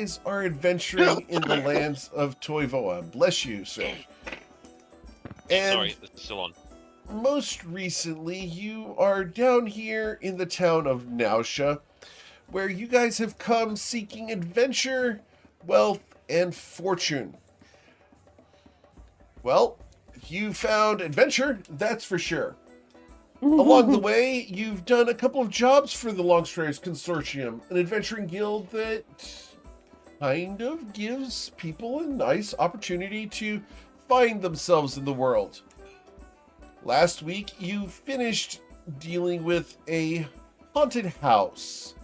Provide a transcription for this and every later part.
guys are adventuring in the lands of Toivoa. Bless you, sir. And Sorry, this is still on. most recently, you are down here in the town of Nausea, where you guys have come seeking adventure, wealth, and fortune. Well, you found adventure, that's for sure. Along the way, you've done a couple of jobs for the Longstrayers Consortium, an adventuring guild that kind of gives people a nice opportunity to find themselves in the world. Last week, you finished dealing with a haunted house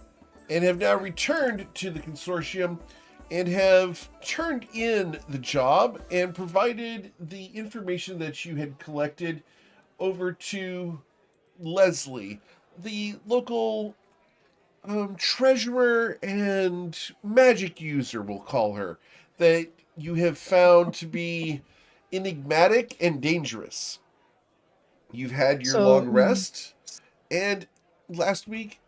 and have now returned to the consortium and have turned in the job and provided the information that you had collected over to Leslie, the local treasurer and magic user, we'll call her, that you have found to be enigmatic and dangerous. You've had your long rest, and last week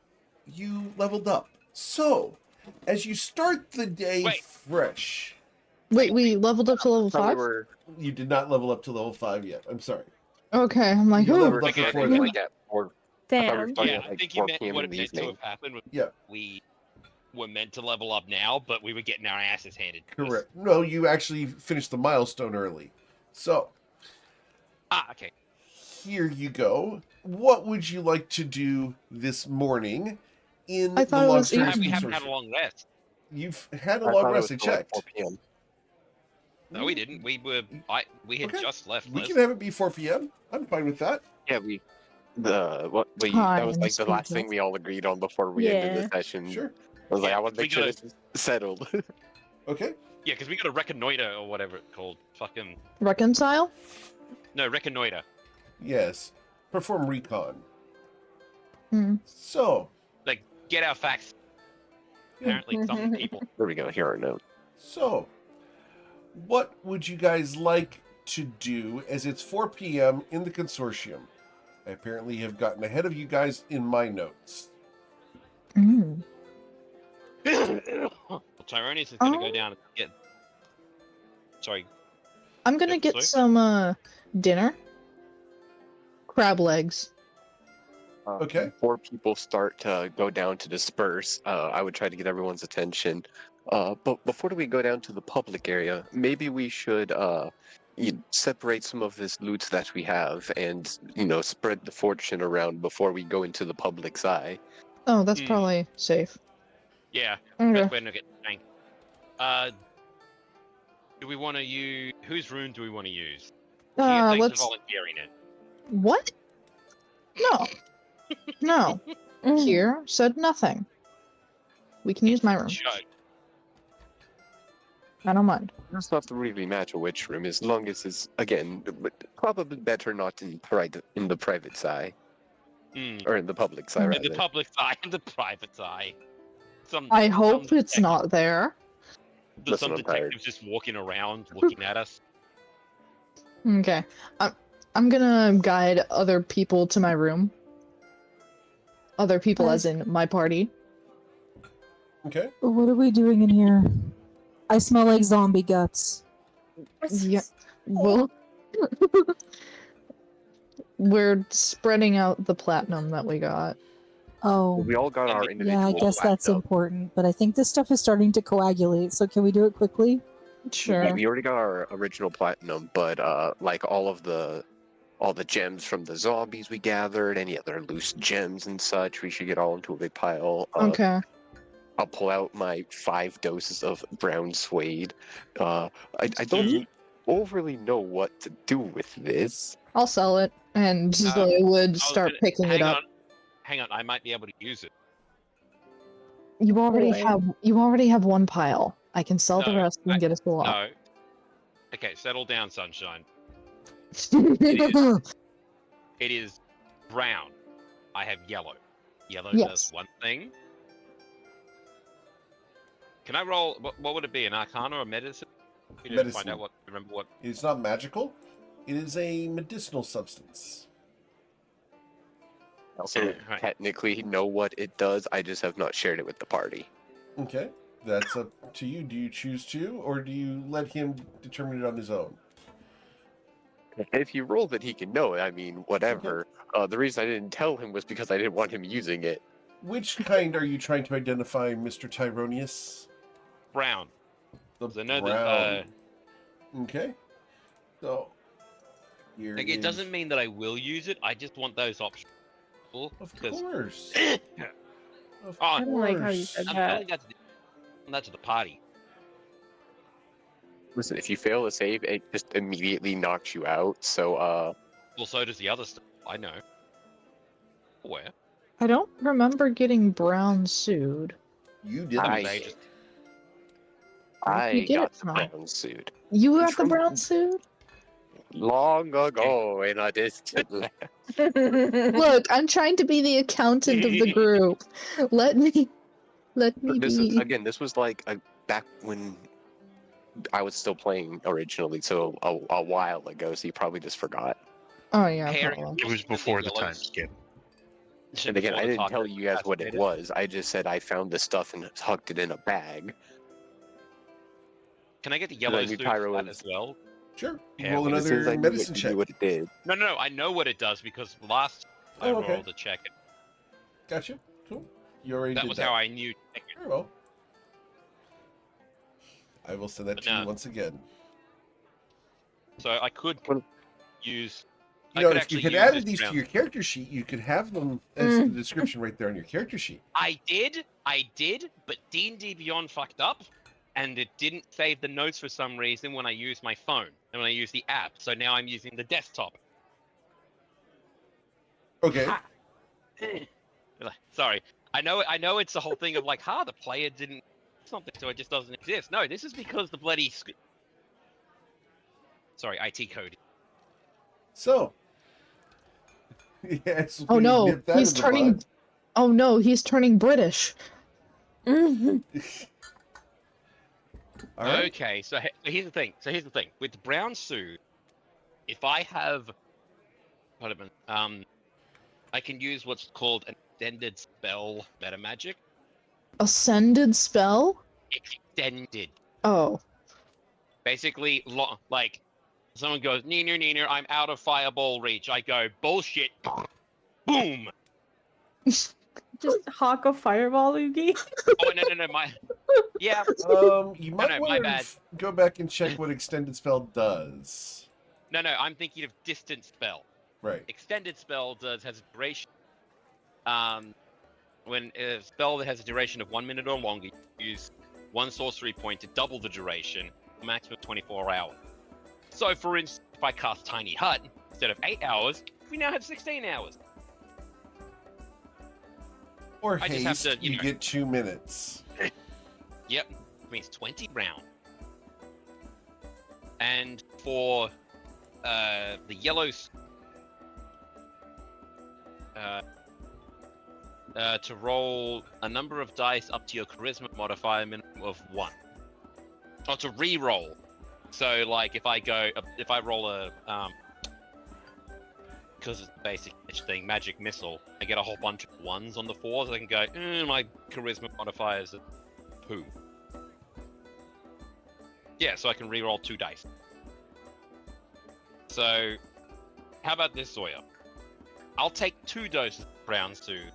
you leveled up. So, as you start the day fresh... Wait, we leveled up to level 5? You did not level up to level 5 yet. I'm sorry. Okay, I'm like, you oh. leveled up before that. Like at 4. Damn. Yeah, I think you meant what it meant to have happened was yeah. we were meant to level up now, but we were getting our asses handed to us. Correct. No, you actually finished the milestone early. So. Okay. Here you go. What would you like to do this morning in I the thought long We haven't had a long rest. You've had a long rest, I checked. 4 p.m. No, we didn't. We had just left. We can have it be 4 p.m. I'm fine with that. Yeah, that was like the last thing we all agreed on before we ended the session. Sure. I was like, I want to make sure this is settled. Okay. Yeah, because we got to reconnoiter or whatever it's called. Fucking reconcile? No, reconnoiter. Yes. Perform recon. Hmm. So. Like, get our facts. Apparently, some people. There we go. Here our note. So, what would you guys like to do as it's 4 p.m. in the consortium? I apparently have gotten ahead of you guys in my notes. Mm. Well, Tyronius is going to go down and get... Sorry. I'm going to get some dinner. Crab legs. Okay. Before people start to go down to disperse, I would try to get everyone's attention. But before we go down to the public area, maybe we should separate some of this loot that we have and, spread the fortune around before we go into the public's eye. Oh, that's probably safe. Yeah. Okay. Best way to get tanked. Do we want to use... Whose room do we want to use? Let's... volunteering it. What? No. No. Here said nothing. We can use my room. I don't mind. It's not really matter which room, as long as it's, again, probably better not in the private side. Or in the public side, rather. In the public side, in the private side. I hope it's not there. There's some detectives just walking around, looking at us. Okay. I'm gonna guide other people to my room. Other people as in my party. Okay. What are we doing in here? I smell like zombie guts. Yeah. Well, we're spreading out the platinum that we got. Oh. We all got our individual Yeah, I guess that's important. But I think this stuff is starting to coagulate, so can we do it quickly? Sure. We already got our original platinum, but like all the gems from the zombies we gathered, any other loose gems and such, we should get all into a big pile. Okay. I'll pull out my 5 doses of brown suede. I don't overly know what to do with this. I'll sell it, and Zoe would start picking it up. Hang on, I might be able to use it. You already have one pile. I can sell the rest and get us a lot. No. Okay, settle down, sunshine. It is brown. I have yellow. Yellow does one thing. Can I roll? What would it be? An Arcana or a Medicine? Medicine. Find out remember what. It's not magical. It is a medicinal substance. Also, technically know what it does. I just have not shared it with the party. Okay. That's up to you. Do you choose to, or do you let him determine it on his own? If you roll that he can know it, I mean, whatever. The reason I didn't tell him was because I didn't want him using it. Which kind are you trying to identify, Mr. Tyronius? Brown. The 'Cause I know brown. that, Okay. So here like, it doesn't mean that I will use it. I just want those options. Of Because course. Of Oh, I don't like how you course. said I'm that. telling that to the party. Listen, if you fail to save, it just immediately knocks you out. So, Well, so does the other stuff. I know. Where? I don't remember getting brown sued. You did That I- was ages. Where did you I get got it the from? brown suit You got the From- brown suit? long ago in a distant land. Look, I'm trying to be the accountant of the group. Let me This is, be. again, this was like back when I was still playing originally, so a while ago. So you probably just forgot. Oh yeah, Harry, probably. It was before the time skip. And again, I Before the didn't tell taco you guys what it fascinated. was. I just said I found the stuff and hucked it in a bag. Can I get the I yellow knew suit for Tyro that was- as well? Sure. Yeah, Roll but As soon as another I knew medicine what, check. what it did. No, I know what it does because last I Oh, okay. rolled to check it. Gotcha. Cool. You already That did was that. how I knew. to check it. Very well. I will send that But to you no. once again. So I could Well- use. You I know, could if you actually could use add this these to brown- your character sheet, you could have them as the description right there on your character sheet. I did, but D&D Beyond fucked up, and it didn't save the notes for some reason when I used my phone and when I used the app. So now I'm using the desktop. Okay. Ha! Sorry, I know it's the whole thing of like, the player didn't something, so it just doesn't exist. No, this is because the bloody. Sorry, IT code. So. Yes. Oh we no, nip that he's in the turning. bud. Oh no, he's turning British. All right. Okay, so here's the thing. With the brown suit, if I have, I can use what's called an extended spell meta magic. Ascended spell? Extended. Oh. Basically, like someone goes, Neener, I'm out of fireball reach. I go, bullshit. Boom. Just hawk a fireball, Oogie. Oh no, yeah. You might my want to bad. go back and check what extended spell does. No, I'm thinking of distant spell. Right. Extended spell has a duration. When a spell that has a duration of 1 minute or longer, you use one sorcery point to double the duration, a maximum of 24 hours. So, for instance, if I cast Tiny Hut, instead of 8 hours, we now have 16 hours. Or I just haste, have to, you get 2 minutes. Yep, it means 20 round. And for the yellows, to roll a number of dice up to your charisma modifier minimum of 1. Or to re-roll. So, like, if I roll a, because it's the basic thing, magic missile, I get a whole bunch of 1s on the 4s, I can go, my charisma modifier is a poo. Yeah, so I can re-roll 2 dice. So, how about this, Sawyer? I'll take 2 doses of brown suit,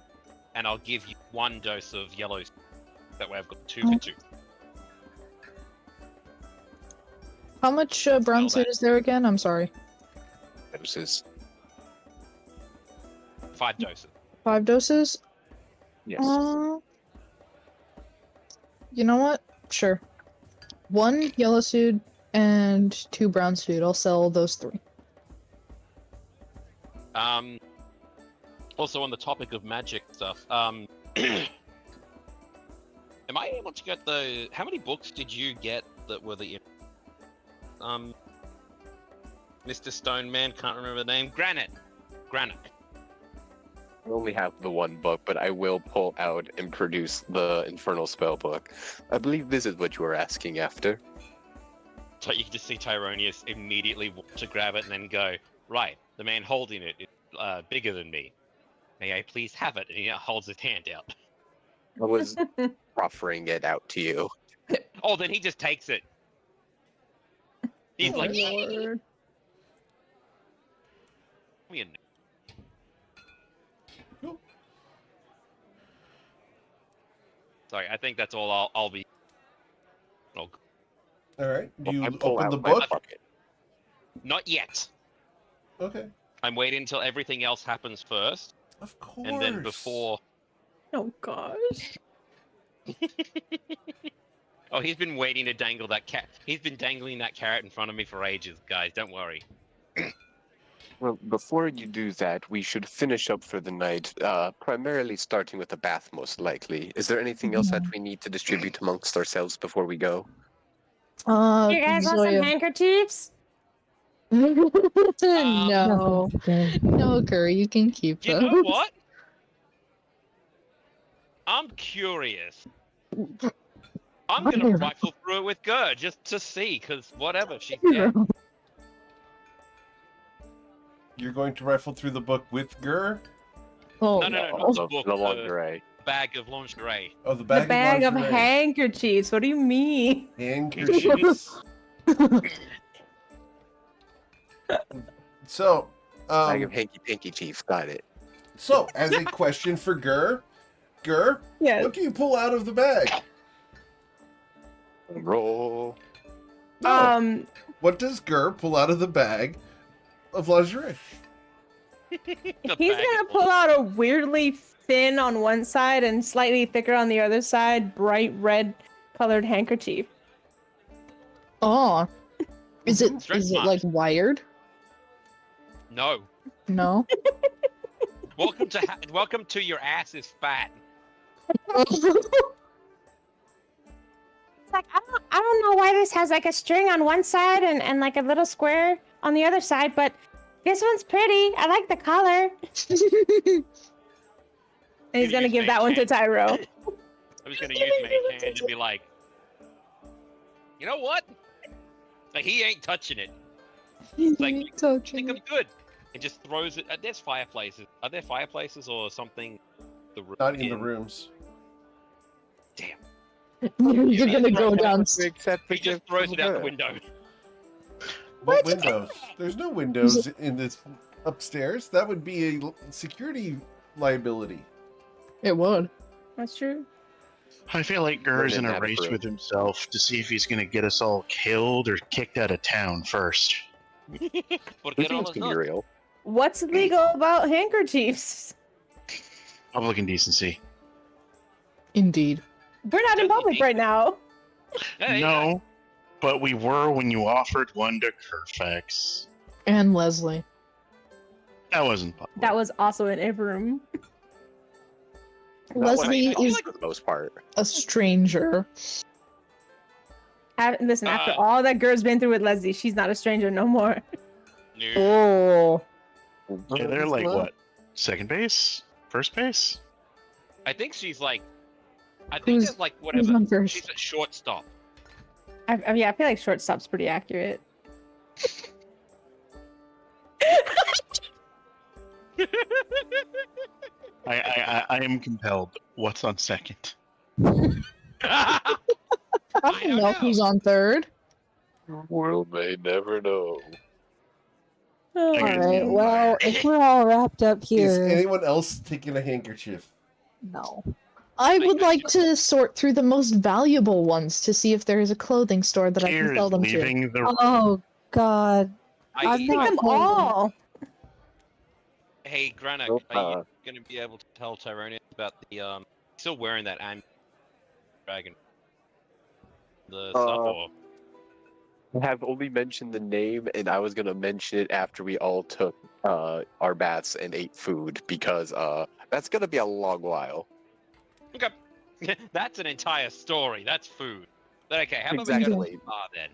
and I'll give you 1 dose of yellow suit. That way I've got 2 for 2. How much brown Spell suit is there again? I'm sorry. Doses. 5 doses. 5 doses? Yes. You know what? Sure. 1 yellow suit and 2 brown suit. I'll sell those 3. Also on the topic of magic stuff, am I able to get how many books did you get that were the, Mr. Stoneman, can't remember the name, Granite. I only have the 1 book, but I will pull out and produce the Infernal Spell book. I believe this is what you were asking after. So you can just see Tyronius immediately want to grab it and then go, right, the man holding it is bigger than me. May I please have it? And he holds his hand out. I was offering it out to you. Oh, then he just takes it. He's Oh, like, Lord. "Me a Cool. Sorry, I think that's all I'll be. Oh, All right. Do you I pull open out the my book? bucket. not yet. Okay. I'm waiting until everything else happens first, Of course. and then before. Oh gosh. Oh, he's been waiting to dangle that cat. He's been dangling that carrot in front of me for ages, guys. Don't worry. Well, before you do that, we should finish up for the night, primarily starting with the bath, most likely. Is there anything else that we need to distribute amongst ourselves before we go? Uh, You guys want some Zoya. handkerchiefs? No. No. No, Gurr, you can keep You those. know what? I'm curious. I'm gonna rifle through it with Gur just to see, cause whatever, she's dead. You're going to rifle through the book with Gur? Oh, No, not the book. The The lingerie. bag of lingerie. Oh, the The bag, bag of lingerie. handkerchiefs. What do you mean? Handkerchiefs. So, Bag of hanky panky chief. Got it. so as a question for Gur, Yes. what do you pull out of the bag? Roll. No. What does Gur pull out of the bag of lingerie? The He's bag gonna of pull out a weirdly thin on one side and slightly thicker on the other side, bright red colored handkerchief. Oh. Is it Stretch is it like marks. wired? No. No. Welcome to your ass is fat. It's like I don't know why this has like a string on one side and like a little square on the other side, but this one's pretty. I like the color. And he's Gonna gonna use give that one to mage hand. Tyro. I'm just gonna use mage hand and be like, you know what? Like he ain't touching it. Like, I think I'm good. And just throws it. There's fireplaces. Are there fireplaces or something? The room Not in the rooms. Damn. You're gonna go down. Except He just throws it out the window. What windows? There's no windows in this upstairs. That would be a security liability. It would. That's true. I feel like Gur's in a Women race have with himself to see if he's going to get us all killed or kicked out of town first. Porque This no seems los to be dos. real. What's legal about handkerchiefs? Public indecency. Indeed. We're not in public right now. Hey, No, but we were when you offered one to Kerfax. And Leslie. That wasn't public. That was also in every room. Not what I Leslie thought, is for the most part. a stranger. Listen, after Uh, all that Gur's been through with Leslie, she's not a stranger no more. No. Oh. Yeah, they're like what? Second base? First base? I think she's like. I think Who's- there's like Who's whatever. on first? She's a shortstop. Yeah, I feel like shortstop's pretty accurate. I am compelled. What's on second? I I don't don't know know. who's on third. The world may never know. I All gotta right. do Well, mine. if we're all wrapped up Is here, anyone else taking a handkerchief? no. I would like to sort through the most valuable ones to see if there is a clothing store that I can Tears sell them to. leaving the Oh God. I, I'm Take not them holding- all. hey, Granak, Nope, are you gonna be able to tell Tyrone about the still wearing that dragon? The stuff or I have only mentioned the name, and I was gonna mention it after we all took our baths and ate food because that's gonna be a long while. okay. That's an entire story. That's food. But okay, how about Exactly. we go to the bar then?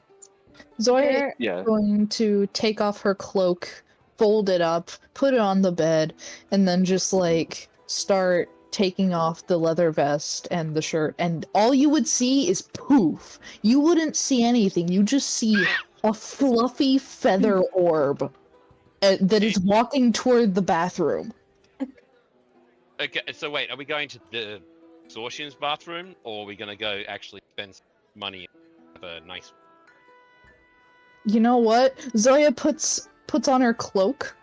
Zoya is There- Yeah. going to take off her cloak, fold it up, put it on the bed, and then just like start taking off the leather vest and the shirt. And all you would see is poof. You wouldn't see anything. You just see a fluffy feather orb that is walking toward the bathroom. Okay, so wait, are we going to the Exhaustion's bathroom, or are we gonna go actually spend money. Have a nice. You know what? Zoya puts on her cloak,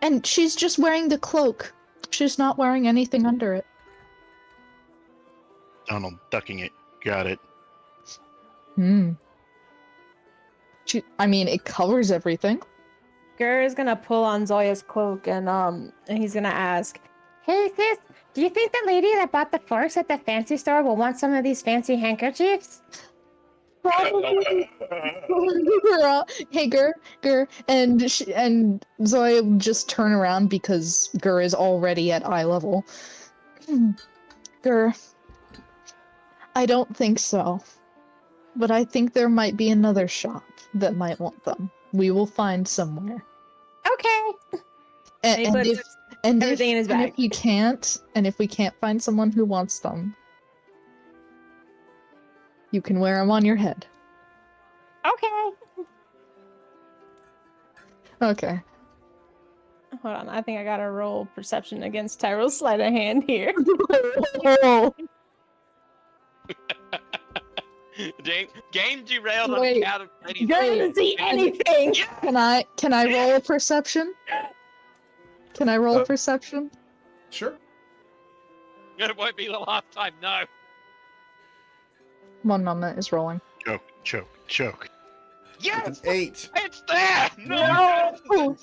and she's just wearing the cloak. She's not wearing anything under it. Donald ducking it. Got it. I mean, it covers everything. Gur is gonna pull on Zoya's cloak and he's gonna ask, "Hey sis, do you think the lady that bought the forks at the fancy store will want some of these fancy handkerchiefs?" Probably. Hey, Gur, and Zoya will just turn around because Gur is already at eye level. Gur, I don't think so, but I think there might be another shop that might want them. We will find somewhere. Okay. And he puts everything in his bag. If we can't find someone who wants them, you can wear them on your head. Okay. Okay. Hold on, I think I gotta roll perception against Tyro's sleight of hand here. Game derailed on Wait. account of Freddy's. Gur doesn't see anything. Can I roll a perception? Can I roll a perception? Sure. It won't be the last time. No. One moment is rolling. Choke. Yes, It's an 8. it's there. No.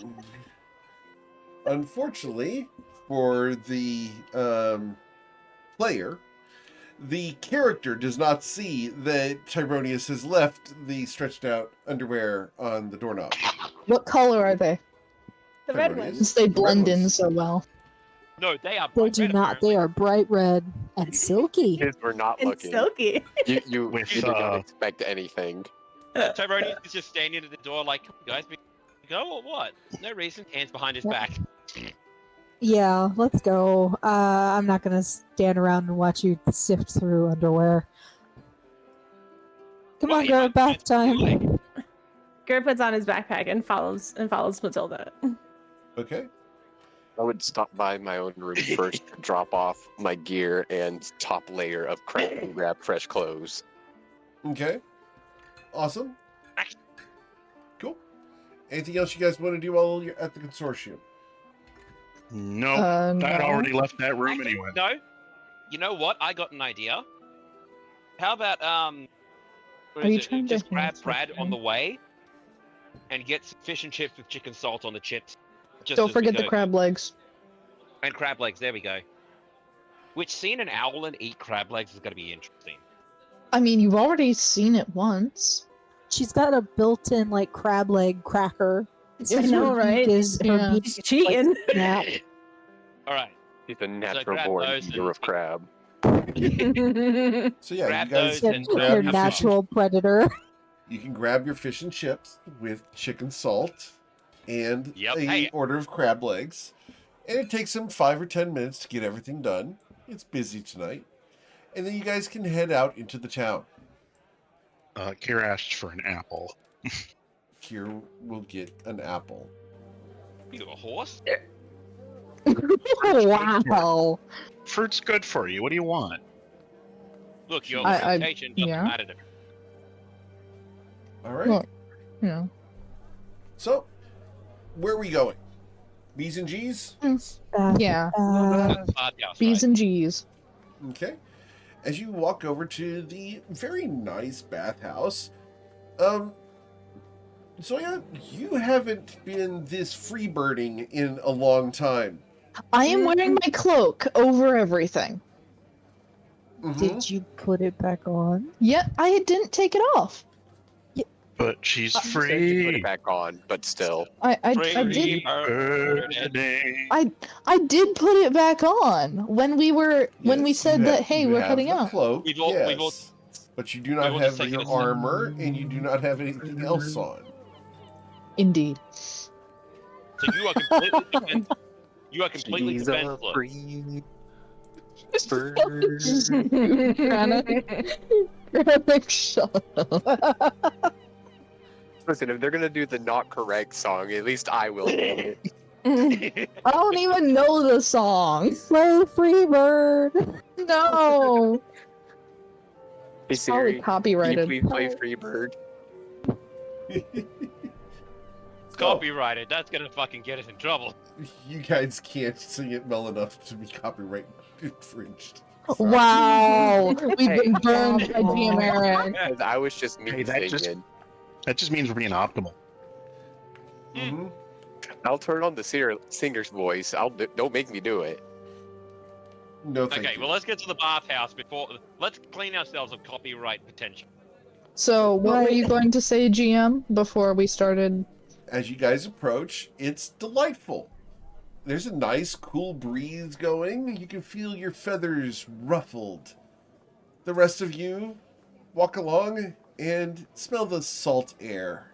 Unfortunately, for the player, the character does not see that Tyronius has left the stretched out underwear on the doorknob. What color are they? The red Tyronius. ones. Since they The red blend in ones. so well. No, they are. They bright do red, not. apparently. They are bright red and silky. Kids were not And looking. silky. You With, did not expect anything. Tyrone is just standing at the door like, "Come on, guys, we go or what?" No reason. Hands behind his Yep. back. Yeah, let's go. I'm not gonna stand around and watch you sift through underwear. Come Well, on, you girl, might bath spend the time. Gur puts on his backpack and follows Matilda. Okay. I would stop by my own room first, drop off my gear and top layer of crap and grab fresh clothes. Okay. Awesome. Cool. Anything else you guys want to do while you're at the consortium? No, No. I'd already left that room anyway. No. You know what? I got an idea. How about what Are is you it? trying to Just grab hand Brad on something? the way, and get some fish and chips with chicken salt on the chips. Just Don't as we forget the go. crab legs. And crab legs. There we go. Which seeing an owlin eat crab legs is going to be interesting. I mean, you've already seen it once. She's got a built-in like crab leg cracker. I know, right? Yeah. He's cheating. Yeah. All right. He's a natural grab born those eater and- of crab. So yeah, Grab you guys those can and You're grab a your natural predator. You can grab your fish and chips with chicken salt and Yep. a Hey. order of crab legs. And it takes them 5 or 10 minutes to get everything done. It's busy tonight. And then you guys can head out into the town. Kira asked for an apple. Here will get an apple. You a horse? Wow. Fruit's good for you. What do you want? Look, your I- presentation doesn't yeah. matter to me. All right. Well, yeah. So, where are we going? B's and G's? Yeah. Party house, B's right? and G's. Okay. As you walk over to the very nice bathhouse, Zoya, you haven't been this freebirding in a long time. I am wearing my cloak over everything. Mhm. Did you put it back on? Yeah, I didn't take it off. But she's Said you put free. it back on, but still. I Free did bird. I did put it back on when we Yes, said you that have- hey, you we're have heading the out. Cloak, We've all- yes, we've all- but you do not we've all just have taken your a step. armor, and you do not have anything else on. Indeed. So you are completely defenseless. You are completely She's a defenseless. free bird. Granite, shut up. Listen, if they're gonna do the not correct song, at least I will sing it. I don't even know the song. Play free bird. No. It's probably Siri, can you copyrighted. please play Freebird? So, Copyrighted. That's gonna fucking get us in trouble. you guys can't sing it well enough to be copyright infringed. Wow, we've Hey. been burned by GM Eric. Because I was just me Hey, that singing. just means we're being optimal. Mm-hmm. I'll turn on the singer's voice. Don't make me do it. No, thank Okay, you. well, let's get to the bathhouse before. Let's clean ourselves of copyright potential. So, what were Right. you going to say, GM, before we started? As you guys approach, it's delightful. There's a nice, cool breeze going. You can feel your feathers ruffled. The rest of you walk along and smell the salt air.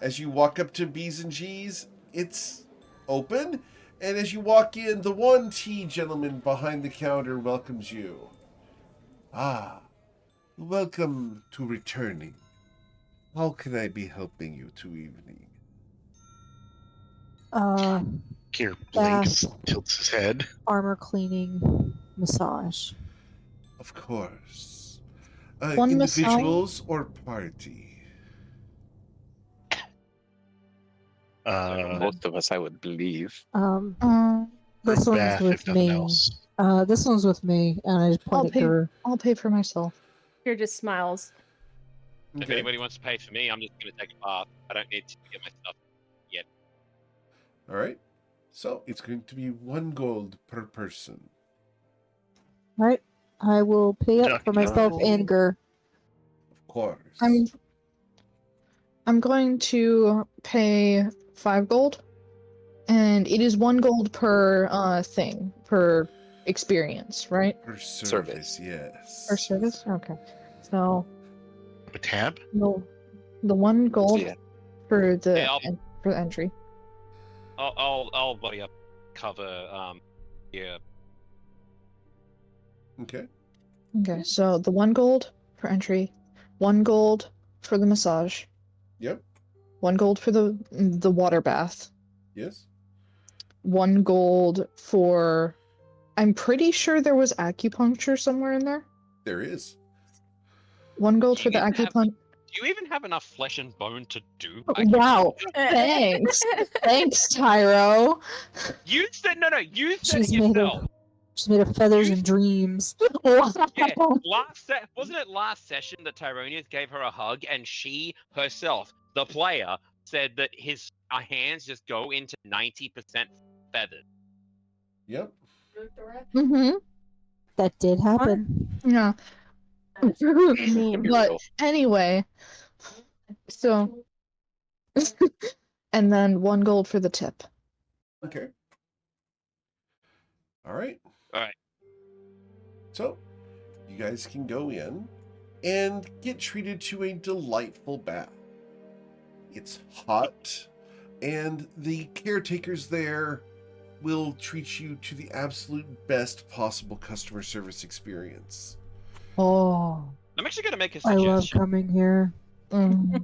As you walk up to B's and G's, it's open. And as you walk in, the one tea gentleman behind the counter welcomes you. Ah, welcome to returning. How can I be helping you to evening? Here, blinks, Bath, tilts his head. armor cleaning, massage. Of course. One massage? Individuals or party? Most of us, I would believe. This one's Bath, if with nothing me. else. This one's with me, and I just I'll point at pay. her. I'll pay for myself. Here just smiles. If Okay. anybody wants to pay for me, I'm just gonna take a bath. I don't need to get my stuff. All right. So it's going to be 1 gold per person. Right? I will pay up for Duck, myself no. and Gur. Of course. I'm going to pay 5 gold, and it is 1 gold per thing per experience, right? Per service, yes. Per service. Okay. So A tab? the 1 gold Yeah. for the Yeah, for the entry. I'll body up, cover. Yeah. Okay. Okay. So the 1 gold for entry, 1 gold for the massage, Yep. 1 gold for the water bath, Yes. 1 gold for. I'm pretty sure there was acupuncture somewhere in there. There is. 1 gold Do for you the even have- acupuncture. Do you even have enough flesh and bone to do? Wow. Thanks. Thanks, Tyro. You said no. You said She's it made yourself. of she's made of feathers You- and dreams. Wow. Yeah, wasn't it last session that Tyronius gave her a hug and she herself, the player, said that his hands just go into 90% feathered. Yep. Mm-hmm. That did happen. Yeah. Be But real. anyway, so and then 1 gold for the tip. Okay. All right. All right. So, you guys can go in and get treated to a delightful bath. It's hot, and the caretakers there will treat you to the absolute best possible customer service experience. Oh. I'm actually gonna make a I love suggestion. coming here. Mm.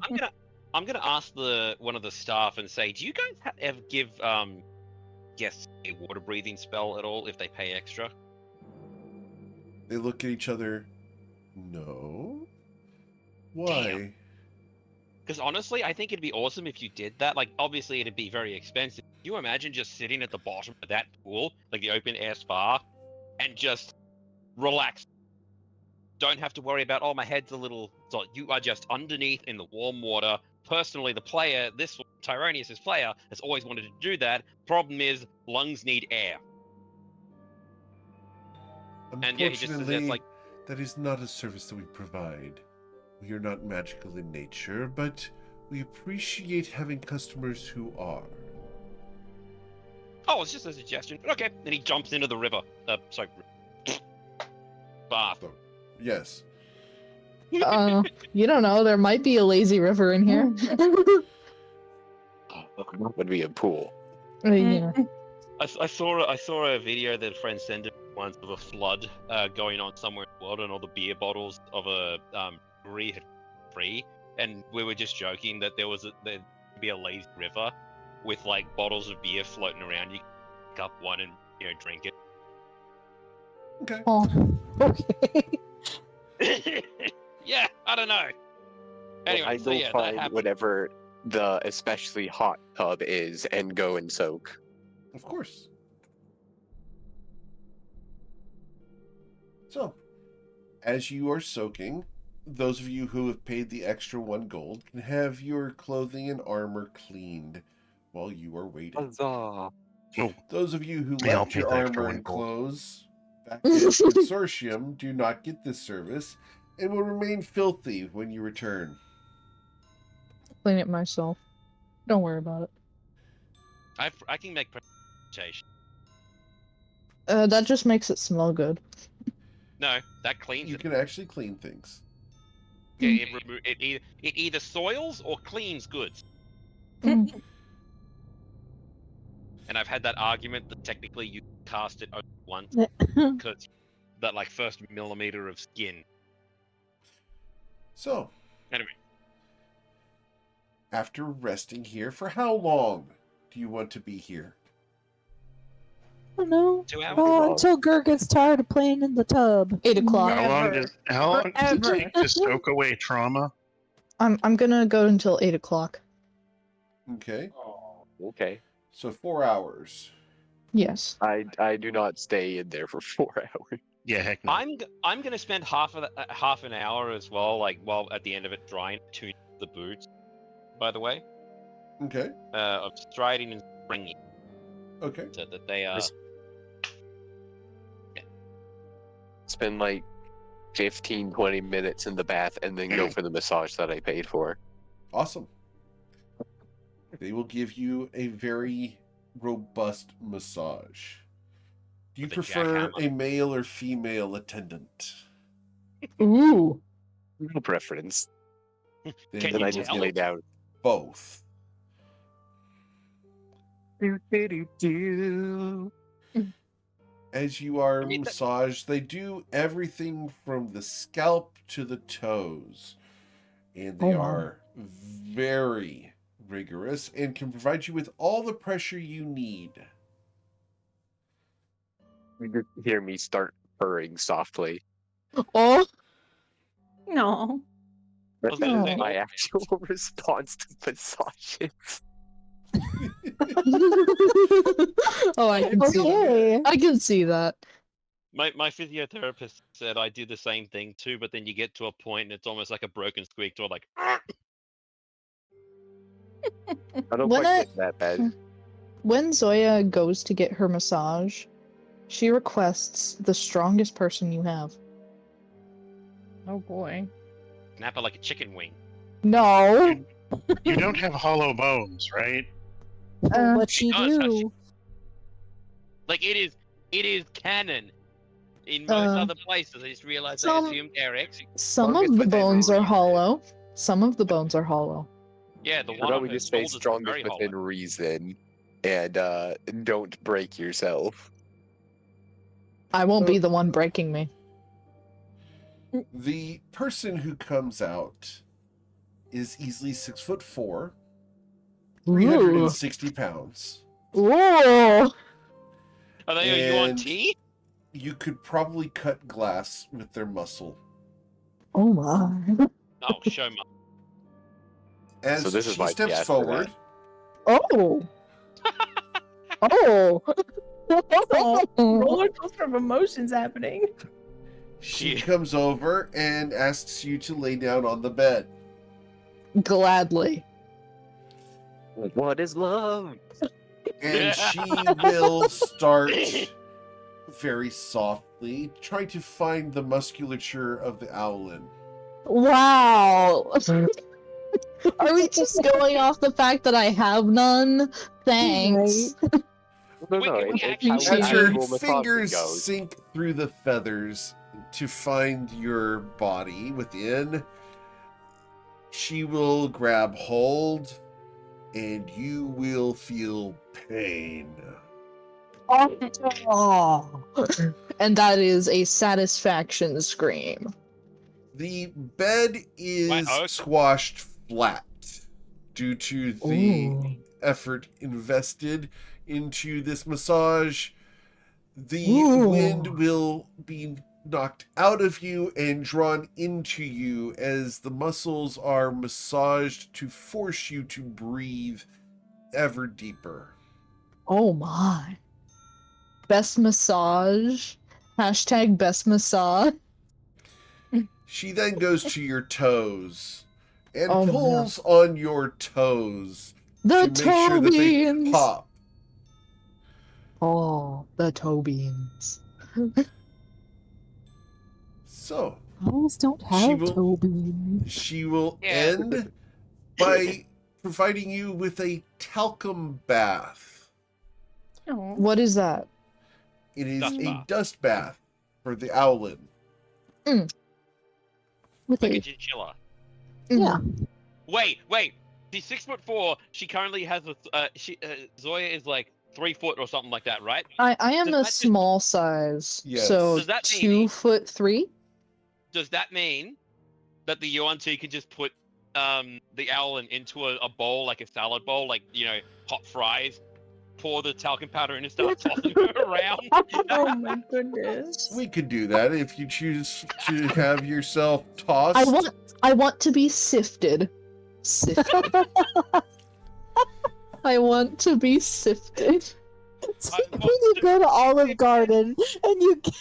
I'm gonna ask one of the staff and say, do you guys ever give guests a water breathing spell at all if they pay extra? They look at each other. No. Why? Because honestly, I think it'd be awesome if you did that. Like, obviously, it'd be very expensive. Can you imagine just sitting at the bottom of that pool, like the open air spa, and just relax? Don't have to worry about, oh, my head's a little. So you are just underneath in the warm water. Personally, the player, this Tyronius' player, has always wanted to do that. Problem is, lungs need air. And yeah, he just says Unfortunately, it's like, that is not a service that we provide. We are not magical in nature, but we appreciate having customers who are. oh, it's just a suggestion. But okay. Then he jumps into the river. Sorry. Bath. Yes. You don't know. There might be a lazy river in here. Would be a pool. Yeah. I saw a video that a friend sent it once of a flood going on somewhere in the world, and all the beer bottles of a brewery had free, and we were just joking that there'd be a lazy river with like bottles of beer floating around. You can pick up one and drink Okay. Oh, okay. it. Yeah, I don't know. Anyway, I so go yeah, that find happened. whatever the especially hot tub is and go and soak. Of course. So, as you are soaking, those of you who have paid the extra 1 gold can have your clothing and armor cleaned while you are waiting. Huzzah! Oh, Those of you who Yeah, I'll left pay your the extra armor 1 and gold. clothes back at Consortium do not get this service and will remain filthy when you return. Clean it myself. Don't worry about it. I can make presentation. That just makes it smell good. No, that cleans You it. can actually clean things. Yeah, it either soils or cleans goods. Mm. And I've had that argument that technically you cast it only once because that like first millimeter of skin. So, Anyway, after resting here, for how long do you want to be here? I don't know. 2 hours. Oh, until Gur gets tired of playing in the tub. 8 o'clock. Never. How long does it Forever. take to soak away trauma? I'm gonna go until 8 o'clock. Okay, Okay. so 4 hours. Yes. I do not stay in there for 4 hours. Yeah, heck no. I'm gonna spend half an hour as well, like while at the end of it drying to the boots. By the way, Okay, of striding and springing, okay. so that they are. Spend like 15, 20 minutes in the bath and then go for the massage that I paid for. Awesome. They will give you a very robust massage. Do you With a prefer jackhammer. a male or female attendant? Ooh. No preference. Then Can Then you I you will just tell? lay down. both. As you are I mean, massaged, they do everything from the scalp to the toes. And they Oh, my. are very rigorous and can provide you with all the pressure you need. You could hear me start purring softly. Oh. No. was gonna No. say, My actual response to massages. Oh, I can see that. Okay. I can see that. my physiotherapist said I did the same thing too, but then you get to a point and it's almost like a broken squeak door, like. I don't When quite I- get that bad. When Zoya goes to get her massage, she requests the strongest person you have. Oh boy. Snap it like a chicken wing. No. You don't have hollow bones, right? What she does, does she? do? Like it is canon in most other places. I just realized I some- assumed Eric's. Some Strongest of the within bones are reason. hollow. Some of the bones are hollow. Yeah, the Why one don't on we her just say shoulders is strongest very within hollow. reason and don't break yourself. I won't be the one breaking me. The person who comes out is easily 6'4", 360 pounds. Whoa. Are they you on And- tea? You could probably cut glass with their muscle. Oh my. Oh, show me. As So this is she my steps guess for forward, Oh. Oh. Roller coaster of emotions happening. she Yeah. comes over and asks you to lay down on the bed. Gladly. What is love? And she will start very softly, trying to find the musculature of the owlin. Wow. Are we just going off the fact that I have none? Thanks. No, Wait, no, can we it's actually- how As As Actual your actual massaging fingers goes. sink through the feathers to find your body within, she will grab hold and you will feel pain. Oh. And that is a satisfaction scream. The bed is Why, oh. squashed flat due to the effort invested into this massage. The Ooh. wind will be knocked out of you and drawn into you as the muscles are massaged to force you to breathe ever deeper. Oh my. Best massage. Hashtag best massage. She then goes to your toes and Oh my pulls on your toes The to toe make sure that they beans. pop. Oh, the toe beans. So Owls don't She have will- toe beans. she will Yeah. end by providing you with a talcum bath. Oh. What is that? It is Dust a bath. dust bath for the owlin. With Like a a chinchilla. Yeah. Wait. She's 6'4". She currently has Zoya is like 3 foot or something like that, right? I am Does a that just- small size. Yes. So Does that mean- 2'3"? Does that mean that the Yuan-Ti can just put the owlin into a bowl, like a salad bowl, like, you know, hot fries, pour the talcum powder in and start tossing her around? Oh my goodness. We could do that if you choose to have yourself tossed. I want to be sifted. Sifted. I want to be sifted. So when you go to Olive Garden and you get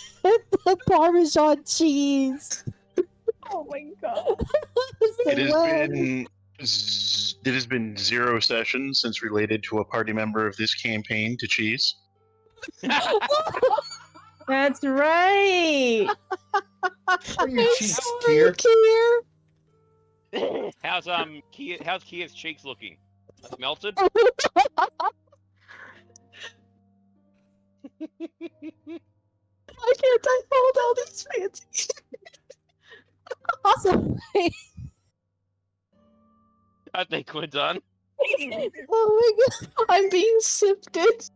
the Parmesan cheese. Oh my god. It has been 0 sessions since related to a party member of this campaign to cheese. That's right. Are your cheeks Sorry, Kier? Kier. How's Kia's cheeks looking? Melted? Why can't I hold all these fancy? Also, I think we're done. oh my I'm being sifted.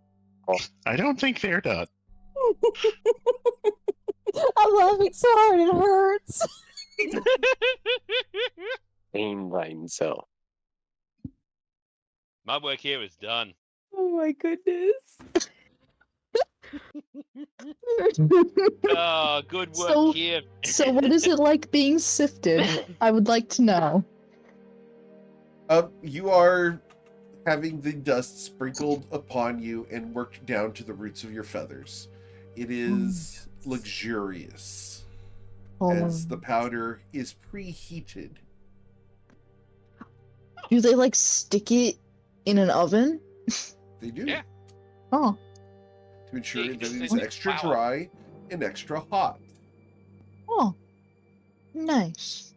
I don't think they're done. god, I'm laughing so hard it hurts. Aim lines out. My work here is done. Oh my goodness. Oh, good work, So- Kia. So what is it like being sifted? I would like to know. You are having the dust sprinkled upon you and worked down to the roots of your feathers. It is luxurious as the powder is preheated. Do they like stick it in an oven? They do. Yeah. Oh, To ensure Yeah, you that can it just is say extra wow. dry and extra hot. oh, nice.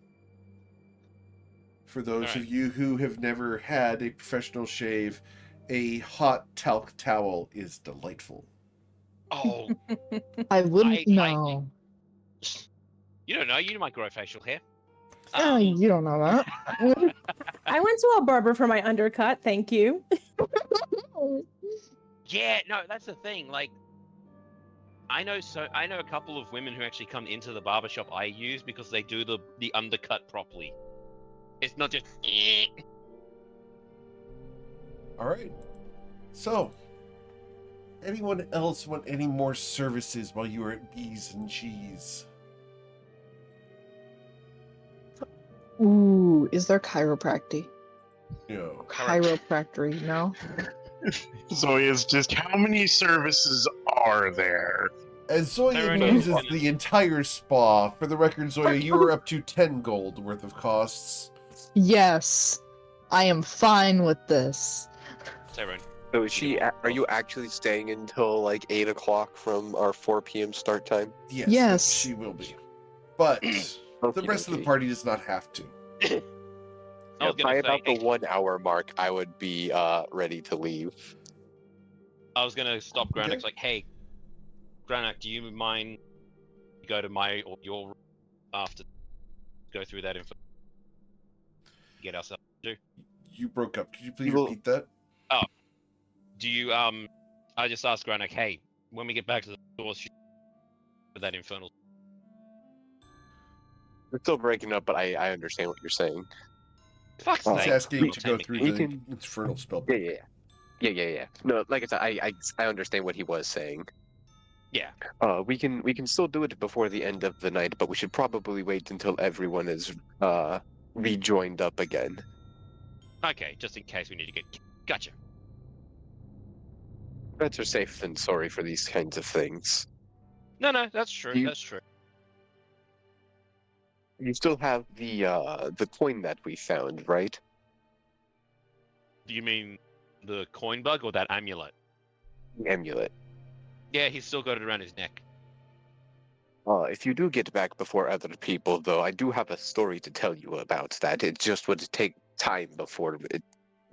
For those Alright. of you who have never had a professional shave, a hot talc towel is delightful. Oh, I wouldn't I- know. you don't know. You might grow facial hair. Oh, you don't know that. I went to a barber for my undercut, thank you. Yeah, no, that's the thing. Like, I know a couple of women who actually come into the barbershop I use because they do the undercut properly. It's not just. All right. So, anyone else want any more services while you are at Bees and Cheese? Ooh, is there chiropractic? No. Chiropractic, no? Zoya's just, how many services are there? As Zoya There uses are no- the entire spa, for the record, Zoya, you are up to 10 gold worth of costs. Yes, I am fine with this. Tyrone. So is are you actually staying until like 8 o'clock from our 4 p.m. start time? Yes, Yes. she will be. But the rest of the party does not have to. I Yeah, was by gonna about say, the 1 hour mark, I would be ready to leave. I was gonna stop Granak. Okay. Like, hey, Granak, do you mind go to my or your room after go through that info? Get ourselves. You broke up. Could you please will- repeat that? Do you I just asked Granak, hey, when we get back to the source for that infernal. We're still breaking up, but I understand what you're saying. Fuck's Oh, He's sake. asking to go through we the can- infernal spell. Yeah. No, like I said, I understand what he was saying. Yeah. We can still do it before the end of the night, but we should probably wait until everyone is rejoined up again. Okay, just in case we need to get. Gotcha. Better safe than sorry for these kinds of things. No, that's true. You- That's true. You still have the coin that we found, right? Do you mean the coin bug or that amulet? The amulet. Yeah, he's still got it around his neck. If you do get back before other people, though, I do have a story to tell you about that. It just would take time before it,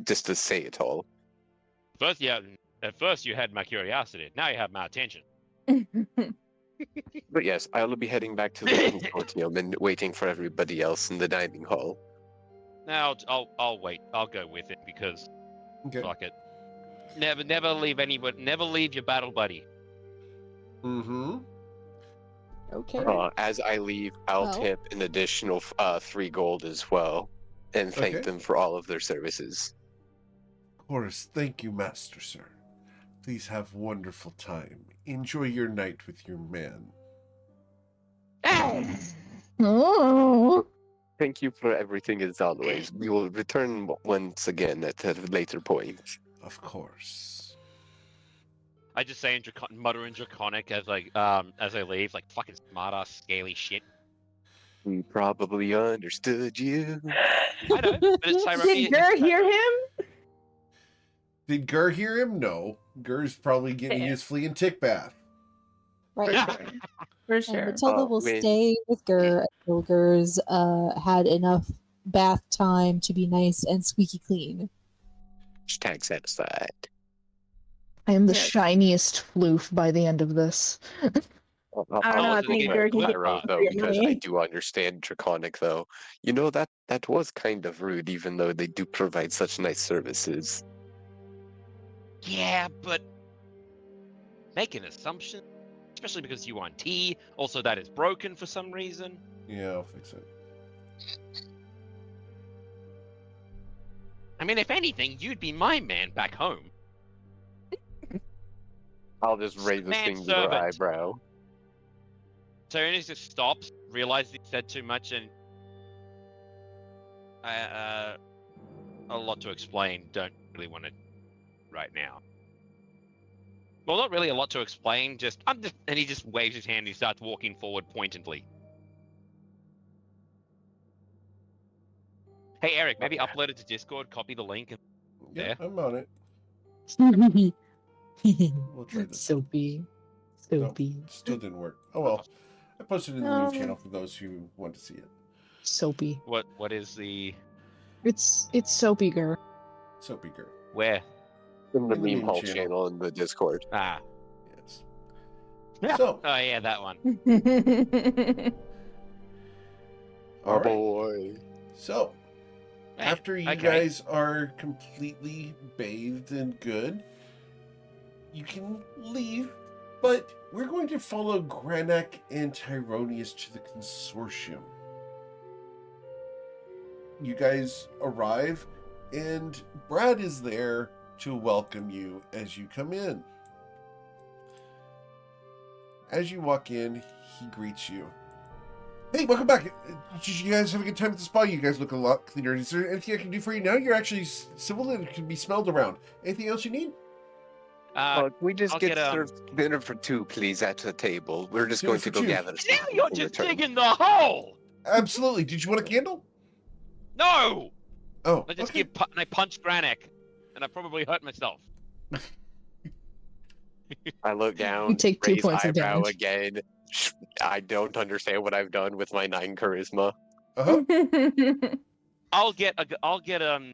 just to say it all. First, yeah. At first, you had my curiosity. Now you have my attention. But yes, I'll be heading back to the consortium and waiting for everybody else in the dining hall. Now I'll wait. I'll go with it because Okay. fuck it. Never leave anybody. Never leave your battle buddy. Mm-hmm. Okay. As I leave, I'll Well. tip an additional 3 gold as well, and thank Okay. them for all of their services. Of course, thank you, Master Sir. Please have wonderful time. Enjoy your night with your man. Oh. Thank you for everything as always. We will return once again at a later point. Of course. I just say in mutter in Draconic as I leave, like fucking smartass, scaly shit. We probably understood you. I know, but it's Did Gur hear him? Did Gur hear him? No. Gur's probably getting his flea and tick bath. Right. For And sure. Matilda will when- stay with Gur until Gur's had enough bath time to be nice and squeaky clean. Hashtag satisfied. I am the Yes. shiniest floof by the end of this. I don't know, I think think Gur can get Pyro, though, your because I money. do understand Draconic, though. You know, that was kind of rude, even though they do provide such nice services. Yeah, but make an assumption, especially because you want tea. Also, that is broken for some reason. Yeah, I'll fix it. I mean, if anything, you'd be my man back home. I'll just raise a singular Manservant. eyebrow. So Ernest just stops, realizes he said too much, and a lot to explain. Don't really want it right now. Well, not really a lot to explain. And he just waves his hand and he starts walking forward pointedly. Hey Eric, maybe upload it to Discord, copy the link, and Yeah, Yeah. I'm on it. We'll try this. Soapy. Soapy. Still didn't work. Oh well. I posted it in the No. news channel for those who want to see it. Soapy. what is the It's soapy, girl. Soapy Girl. where? In the In the meme meme hall channel. channel in the Discord. Ah, Yes. Yeah. So, oh yeah, that one. all Oh right. boy. So, Hey, after you okay. guys are completely bathed and good, you can leave. But we're going to follow Granak and Tyronius to the consortium. You guys arrive, and Brad is there to welcome you as you come in. As you walk in, he greets you. Hey, welcome back. Did you guys have a good time at the spa? You guys look a lot cleaner. Is there anything I can do for you now? You're actually civil and can be smelled around. Anything else you need? Can we just I'll get get, served dinner for 2, please, at the table? We're just Dinner going for to go 2. gather Now stuff you're and just return. digging the hole. Absolutely. Did you want a candle? No, Oh, I just okay. I punched Granik, and I probably hurt myself. I look down, You take 2 raise points of eyebrow damage. again. I don't understand what I've done with my 9 charisma. Uh-huh. I'll get the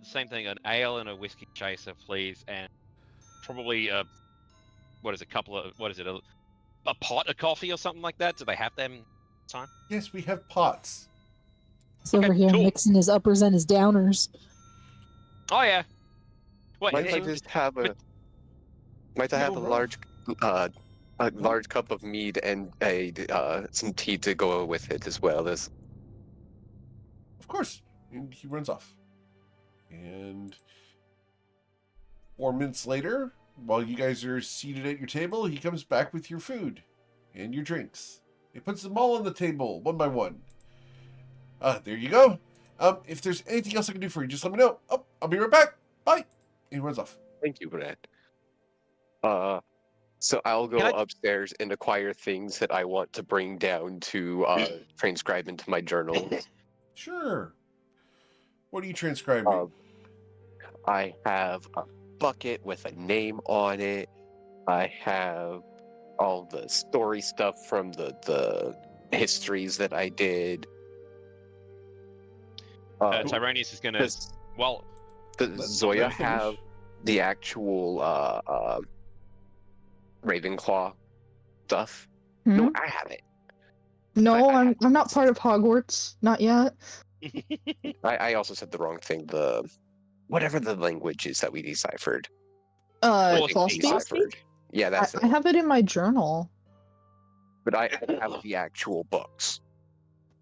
same thing, an ale and a whiskey chaser, please, and probably a pot of coffee or something like that. Do they have them? Time? Yes, we have pots. He's over here cool. mixing his uppers and his downers. Oh yeah. What? Might I hey, just have a? Might I have a No, large cup of mead and some tea to go with it as well as. Of course. And he runs off. And 4 minutes later, while you guys are seated at your table, he comes back with your food and your drinks. He puts them all on the table, one by one. There you go. If there's anything else I can do for you, just let me know. Oh, I'll be right back. Bye. He runs off. Thank you, Brad. So I'll go upstairs and acquire things that I want to bring down to transcribe into my journal. Sure. What are you transcribing? I have a bucket with a name on it. I have all the story stuff from the histories that I did. Tyronius is gonna. Well, does Zoya have the actual Ravenclaw stuff? Hmm? No, I have it. No, I'm not part of Hogwarts. Not yet. I also said the wrong thing. Whatever the language is that we deciphered. Philosophy? Yeah, that's it. I have it in my journal. But I have the actual books.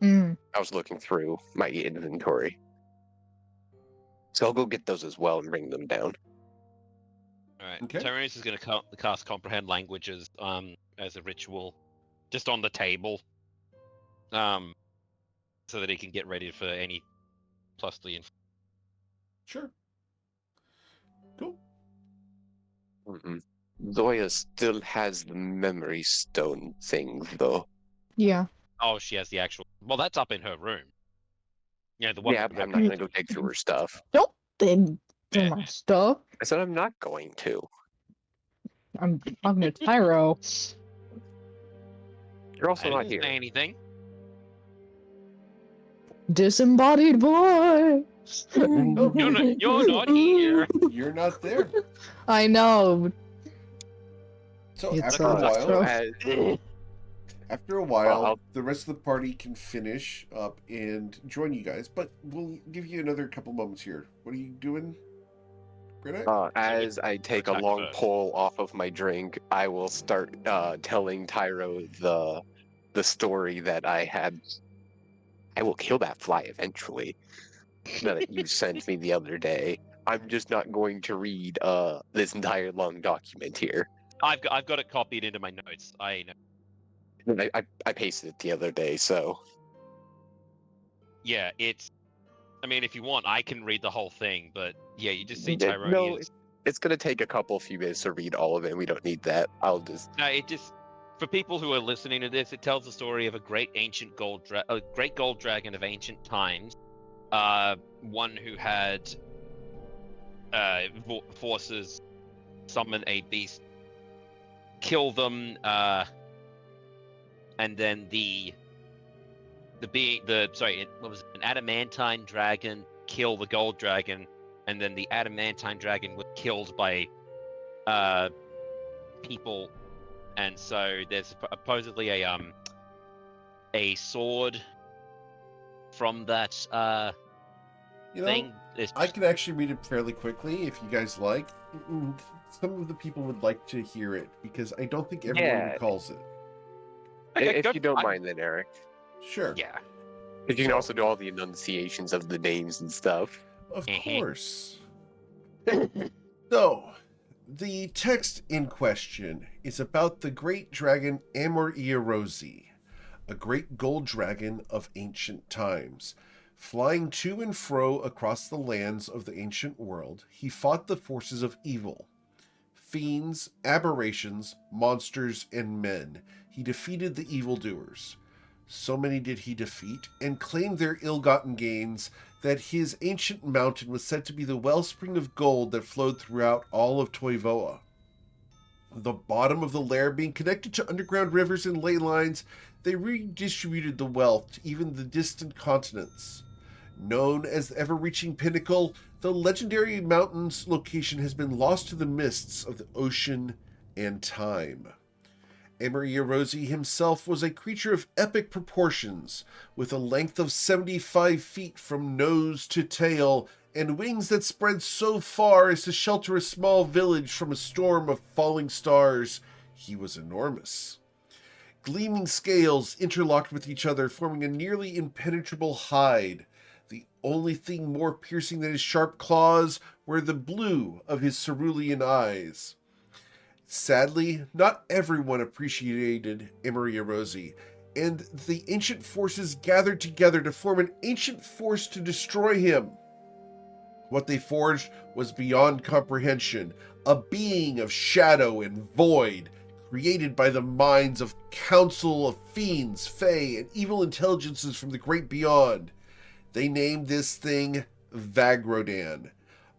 Mm. I was looking through my inventory. So I'll go get those as well and bring them down. Alright. Okay. Tyronius is gonna cast Comprehend Languages as a ritual. Just on the table. So that he can get ready for any plus the Sure. Cool. Zoya still has the memory stone thing, though. Yeah. Oh, she has the actual. Well, that's up in her room. Yeah, the one. Yeah, but I'm not gonna go dig through her stuff. Don't dig through my stuff. I said I'm not going to. I'm talking to Tyro. You're also I not didn't here. say anything. Disembodied voice. Oh, You're not here. You're not there. I know. So It's after a while, the rest of the party can finish up and join you guys. But we'll give you another couple moments here. What are you doing, Grenade? As I take a long pull off of my drink, I will start telling Tyro the story that I had. I will kill that fly eventually. That you sent me the other day. I'm just not going to read this entire long document here. I've got it copied into my notes. I know. I pasted it the other day, so. Yeah, it's. I mean, if you want, I can read the whole thing, but yeah, you just see Tyronius. No, it's gonna take a few minutes to read all of it. We don't need that. I'll just. No, it just. For people who are listening to this, it tells the story of a great gold dragon of ancient times. One who had forces summon a beast, kill them, and then an adamantine dragon kill the gold dragon, and then the adamantine dragon was killed by people, and so there's supposedly a sword from that thing. I can actually read it fairly quickly if you guys like. Some of the people would like to hear it because I don't think everyone recalls it. Okay, if you don't mind, then Eric. Sure. Yeah. Because you can also do all the enunciations of the names and stuff. Of course. So, the text in question is about the great dragon Amor-Eorosi, a great gold dragon of ancient times. Flying to and fro across the lands of the ancient world, he fought the forces of evil. Fiends, aberrations, monsters, and men. He defeated the evildoers. So many did he defeat, and claimed their ill-gotten gains, that his ancient mountain was said to be the wellspring of gold that flowed throughout all of Toivoa. The bottom of the lair being connected to underground rivers and ley lines, they redistributed the wealth to even the distant continents. Known as the ever-reaching pinnacle, the legendary mountain's location has been lost to the mists of the ocean and time. Amor-Eorosi himself was a creature of epic proportions, with a length of 75 feet from nose to tail, and wings that spread so far as to shelter a small village from a storm of falling stars. He was enormous. Gleaming scales interlocked with each other, forming a nearly impenetrable hide. The only thing more piercing than his sharp claws were the blue of his cerulean eyes. Sadly, not everyone appreciated Emery Rosie, and the ancient forces gathered together to form an ancient force to destroy him. What they forged was beyond comprehension, a being of shadow and void, created by the minds of council of fiends, fae, and evil intelligences from the great beyond. They named this thing Vagrodan.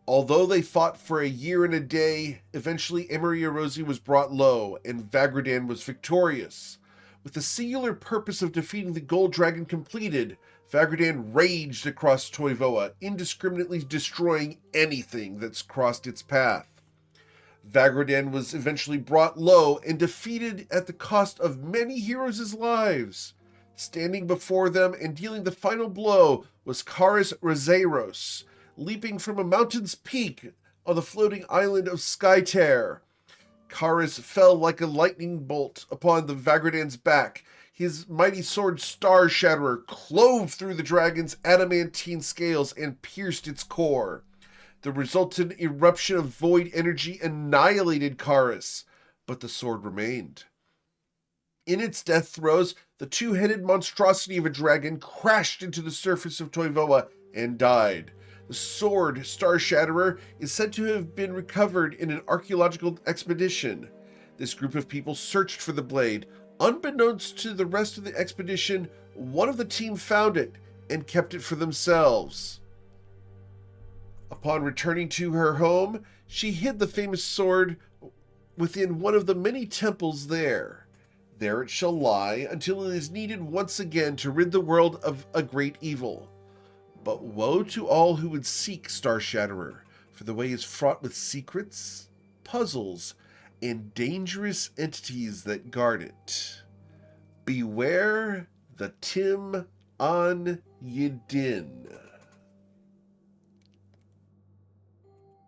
Although they fought for a year and a day, eventually Emery Rosie was brought low, and Vagrodan was victorious. With the singular purpose of defeating the Gold Dragon completed, Vagrodan raged across Toivoa, indiscriminately destroying anything that's crossed its path. Vagrodan was eventually brought low and defeated at the cost of many heroes' lives. Standing before them and dealing the final blow was Karis Razeros, leaping from a mountain's peak on the floating island of Skytear. Karis fell like a lightning bolt upon the Vagrodan's back. His mighty sword Star Shatterer clove through the dragon's adamantine scales and pierced its core. The resultant eruption of void energy annihilated Karis, but the sword remained. In its death throes, the two-headed monstrosity of a dragon crashed into the surface of Toivoa and died. The sword, Star Shatterer, is said to have been recovered in an archaeological expedition. This group of people searched for the blade. Unbeknownst to the rest of the expedition, one of the team found it and kept it for themselves. Upon returning to her home, she hid the famous sword within one of the many temples there. There it shall lie until it is needed once again to rid the world of a great evil. But woe to all who would seek Star Shatterer, for the way is fraught with secrets, puzzles, and dangerous entities that guard it. Beware the Tim on Yidin.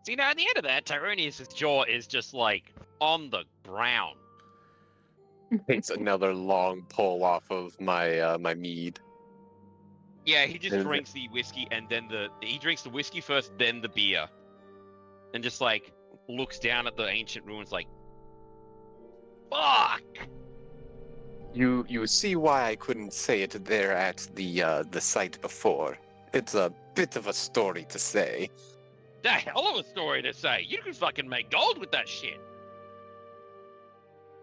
See, now at the end of that, Tyronius' jaw is just like on the ground. Takes another long pull off of my my mead. Yeah, he just And- drinks the whiskey and then he drinks the whiskey first, then the beer, and just like looks down at the ancient ruins like, fuck. You see why I couldn't say it there at the site before. It's a bit of a story to say. The hell of a story to say. You can fucking make gold with that shit.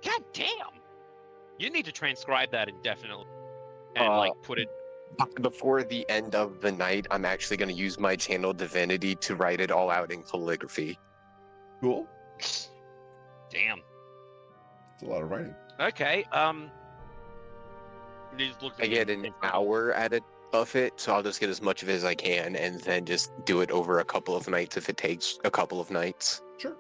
God damn. You need to transcribe that indefinitely and like put it. Before the end of the night, I'm actually going to use my channel divinity to write it all out in calligraphy. Cool. Damn. It's a lot of writing. Okay. You just looked at I get me an and- hour at it of it, so I'll just get as much of it as I can, and then just do it over a couple of nights if it takes a couple of nights. Sure.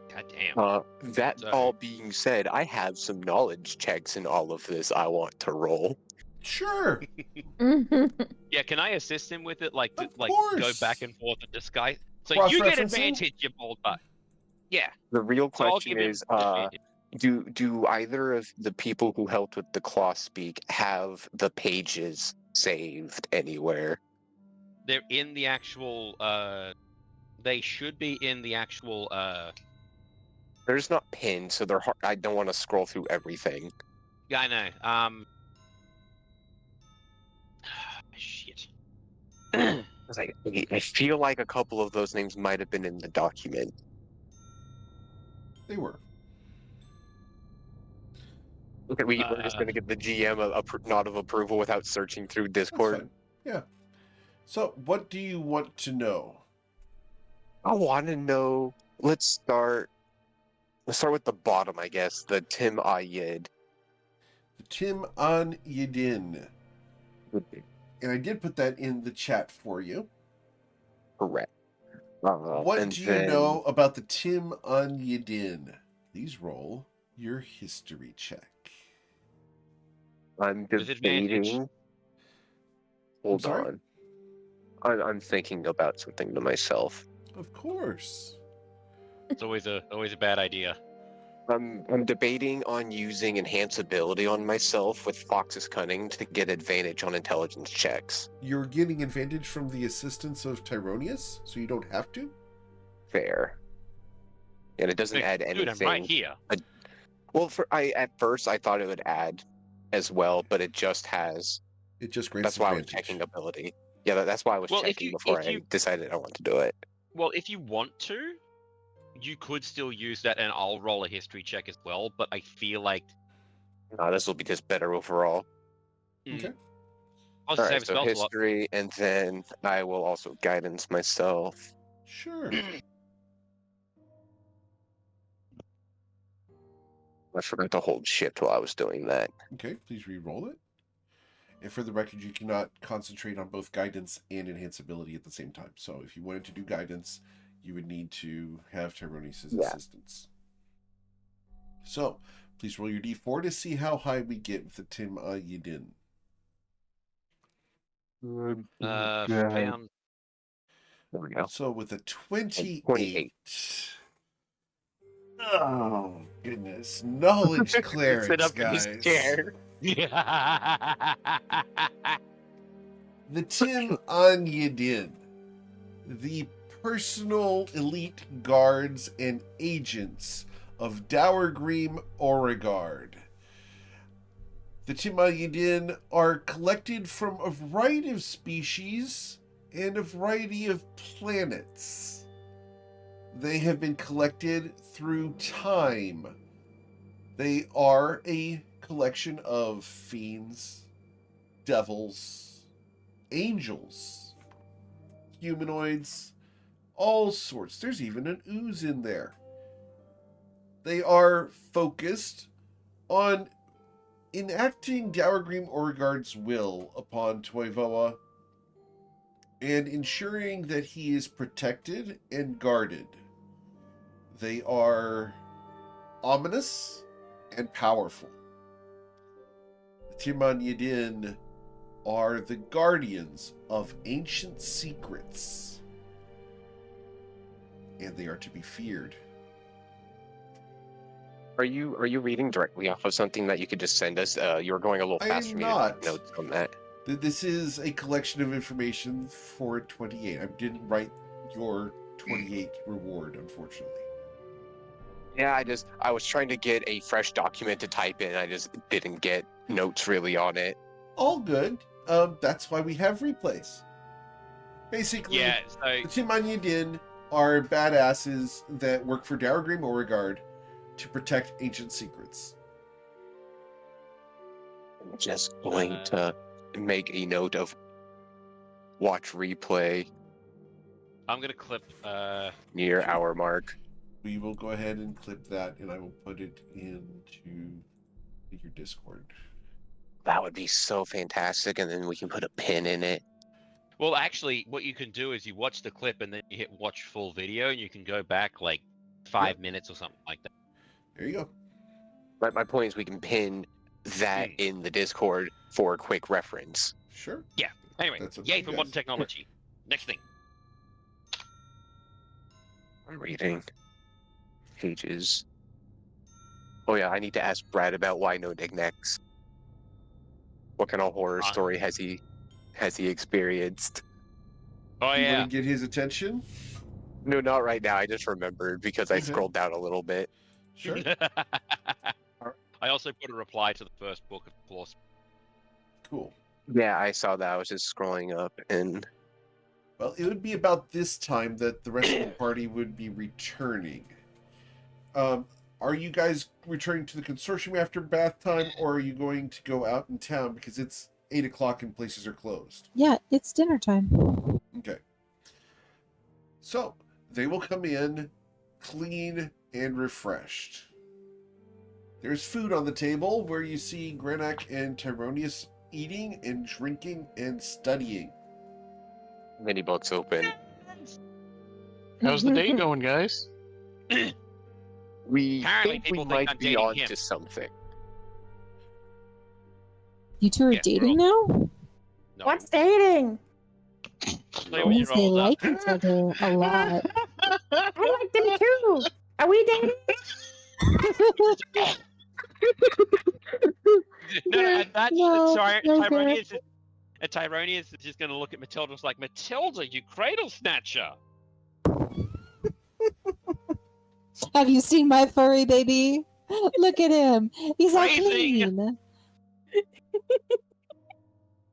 God damn. That Sorry. all being said, I have some knowledge checks in all of this I want to roll. Sure. Yeah, can I assist him with it? Like to Of like go course. back and forth and disguise. So you get Cross-referencing? advantage, you bold butt. Yeah. The real So I'll question give him is, advantage. do either of the people who helped with the claw speak have the pages saved anywhere? They're in the actual they should be in the actual They're just not pinned, so they're hard. I don't want to scroll through everything. yeah, I know. Shit. It's like, I feel like a couple of those names might have been in the document. They were. Okay, we're just going to give the GM a nod of approval without searching through That's Discord. fine. Yeah. So, what do you want to know? I want to know. Let's start with the bottom, I guess. The Tim Ayed. The Tim on Yidin. And I did put that in the chat for you. Correct. What and do you then- know about the Tim on Yidin? Please roll your history check. I'm Disadvantage. debating. Hold sorry? on. I'm thinking about something to myself. Of course. It's always a bad idea. I'm debating on using enhanceability on myself with Fox's Cunning to get advantage on intelligence checks. You're getting advantage from the assistance of Tyronius, so you don't have to? Fair. and it doesn't add Dude, anything. I'm right here. Well, at first I thought it would add as well, but it just has. It just grants That's why I was advantage. checking ability. Yeah, that's why I was Well, checking before I decided I want to do it. Well, if you want to, you could still use that, and I'll roll a history check as well. But I feel like This will be just better overall. Okay. I'll All save right, a so spell slot. history, and then I will also guidance myself. Sure. I forgot to hold shift while I was doing that. Okay, please re-roll it. And for the record, you cannot concentrate on both guidance and enhance ability at the same time. So if you wanted to do guidance, you would need to have Tyronius' assistance. So please roll your d4 to see how high we get with the Tim Yidin. Found. There we go. So with a 28. 28. Oh, goodness. Knowledge clerics, guys. The Tim Yidin, the personal elite guards and agents of Dowergream Oregard. The Tim Yidin are collected from a variety of species and a variety of planets. They have been collected through time. They are a collection of fiends, devils, angels, humanoids, all sorts. There's even an ooze in there. They are focused on enacting Dowergream Oregard's will upon Toivoa and ensuring that he is protected and guarded. They are ominous and powerful. The Tirman Yidin are the guardians of ancient secrets, and they are to be feared. Are you reading directly off of something that you could just send us? You were going a little I fast am for me not. to take notes on that. This is a collection of information for 28. I didn't write your 28 reward, unfortunately. Yeah, I was trying to get a fresh document to type in. I just didn't get notes really on it. All good. That's why we have replays. Basically, Yeah, the Tirman Yidin are badasses that work for Dowergream Oregard to protect ancient secrets. I'm just going to make a note of watch replay I'm gonna clip. near hour mark. We will go ahead and clip that, and I will put it into your Discord. That would be so fantastic, and then we can put a pin in it. Well, actually, what you can do is you watch the clip and then you hit watch full video, and you can go back like 5 minutes or something like that. There you go. My point is we can pin that in the Discord for a quick reference. Sure. Yeah. Anyway, That's up to yay you for guys. modern technology. Next thing. I'm reading pages. Oh yeah, I need to ask Brad about why no knickknacks. What kind of horror story has he experienced? Oh You yeah. want to get his attention? No, not right now. I just remembered because I Okay. scrolled down a little bit. Sure. I also put a reply to the first book of course. Cool. Yeah, I saw that. I was just scrolling up and Well, it would be about this time that the rest of the party would be returning. Are you guys returning to the consortium after bath time, or are you going to go out in town because it's 8 o'clock and places are closed? Yeah, it's dinner time. Okay. So, they will come in clean and refreshed. There's food on the table where you see Grenak and Tyronius eating and drinking and studying. many books open. How's the day going, guys? We Apparently think we people think might I'm be dating on him. to something. You two are Yeah, we're dating all- now? No. What's dating? Play when Means you're they older. like each other a lot. I like them too. Are we dating? No, and that's No, Tyronius. And Tyronius is just going to look at Matilda and is like, Matilda, you cradle snatcher. Have you seen my furry baby? Look at him. He's all Freezing. clean.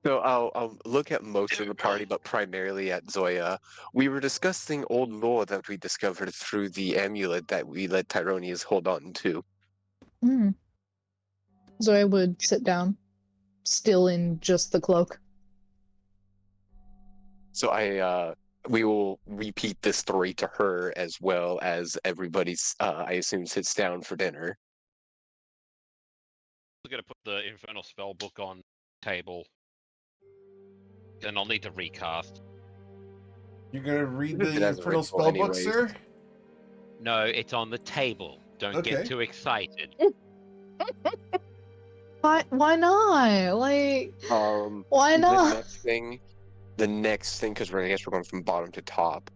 So I'll look at most of the party, but primarily at Zoya. We were discussing old lore that we discovered through the amulet that we let Tyronius hold on to. Hmm. Zoya would sit down, still in just the cloak. So we will repeat this story to her as well as everybody's I assume sits down for dinner. I'm gonna put the Infernal Spellbook on the table. Then I'll need to recast. You're gonna read It the has a Infernal ritual Spellbook, anyways. sir? No, it's on the table. Don't Okay. get too excited. Why not? Like, why not? The next thing, because I guess we're going from bottom to top.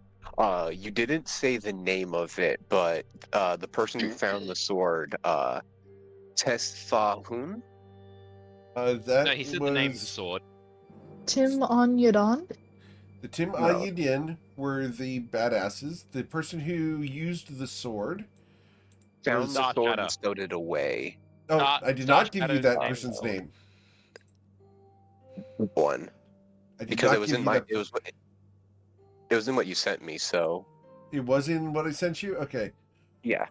You didn't say the name of it, but the person who found the sword, Tesfahun? That No, he said the name of the was sword. Tim on Yadon? the Tim No. Ayudin were the badasses. The person who used the sword Found was... the Dark sword Shadow. and stowed it away. Oh, Dark- I did Dark not give you Shadow's that name. person's name. One. I did Because not it was give in you my that. it was in what you sent me, so It was in what I sent you? Okay. yeah.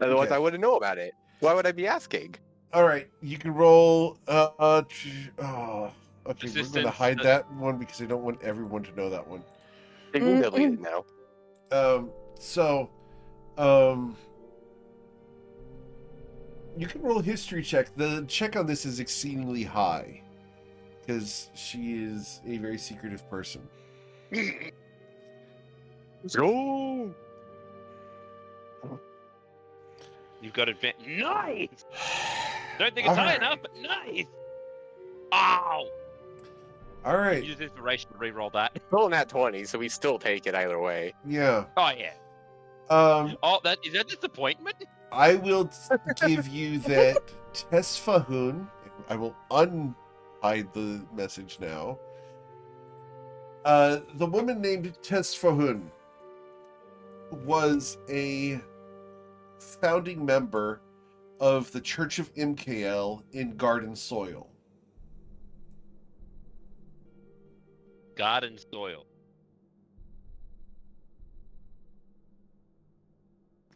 Otherwise Okay. I wouldn't know about it. Why would I be asking? All right. You can roll. Okay, we're going to Assistance, hide that one because I don't want everyone to know that one. You can delete it now. You can roll a history check. The check on this is exceedingly high because she is a very secretive person. Let's go. You've got advantage. Nice! Don't think it's high Alright. enough, but nice! Ow! All right. Use inspiration to reroll that. Still nat 20, so we still take it either way. Yeah. Oh, yeah. Oh, is that disappointment? I will give you that Tesfahun. I will unhide the message now. The woman named Tesfahun was a founding member of the Church of MKL in Garden Soil. Garden soil.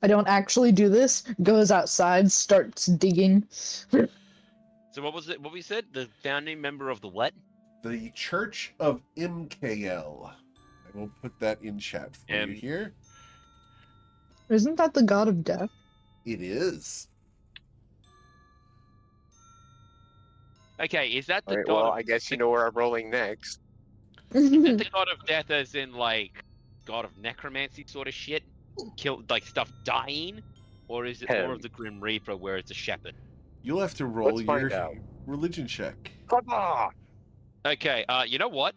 I don't actually do this. Goes outside, starts digging. So what was it? What we said? The founding member of the what? The Church of MKL. I will put that in chat for you here. Isn't that the god of death? It is. Okay, is that the Alright, god well, of... I guess you know where I'm rolling next. Is that the god of death as in, like, god of necromancy sort of shit? Kill, like, stuff dying? Or is it more of the Grim Reaper where it's a shepherd? You'll have to roll Let's your find out. religion check. Come on! Okay, you know what?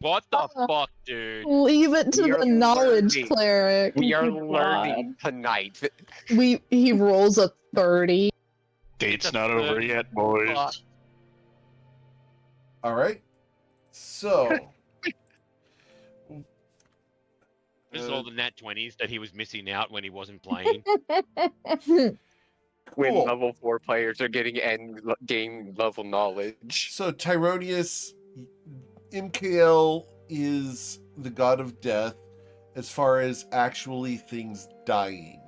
What the fuck, dude? Leave it to We are the knowledge learning. cleric. We are Good learning tonight. God. He rolls a 30. Date's It's a not over third yet, boys. fuck. All right. So. This is all the nat 20s that he was missing out when he wasn't playing. When Cool. level 4 players are getting end game level knowledge. So Tyronius, MKL is the god of death as far as actually things dying.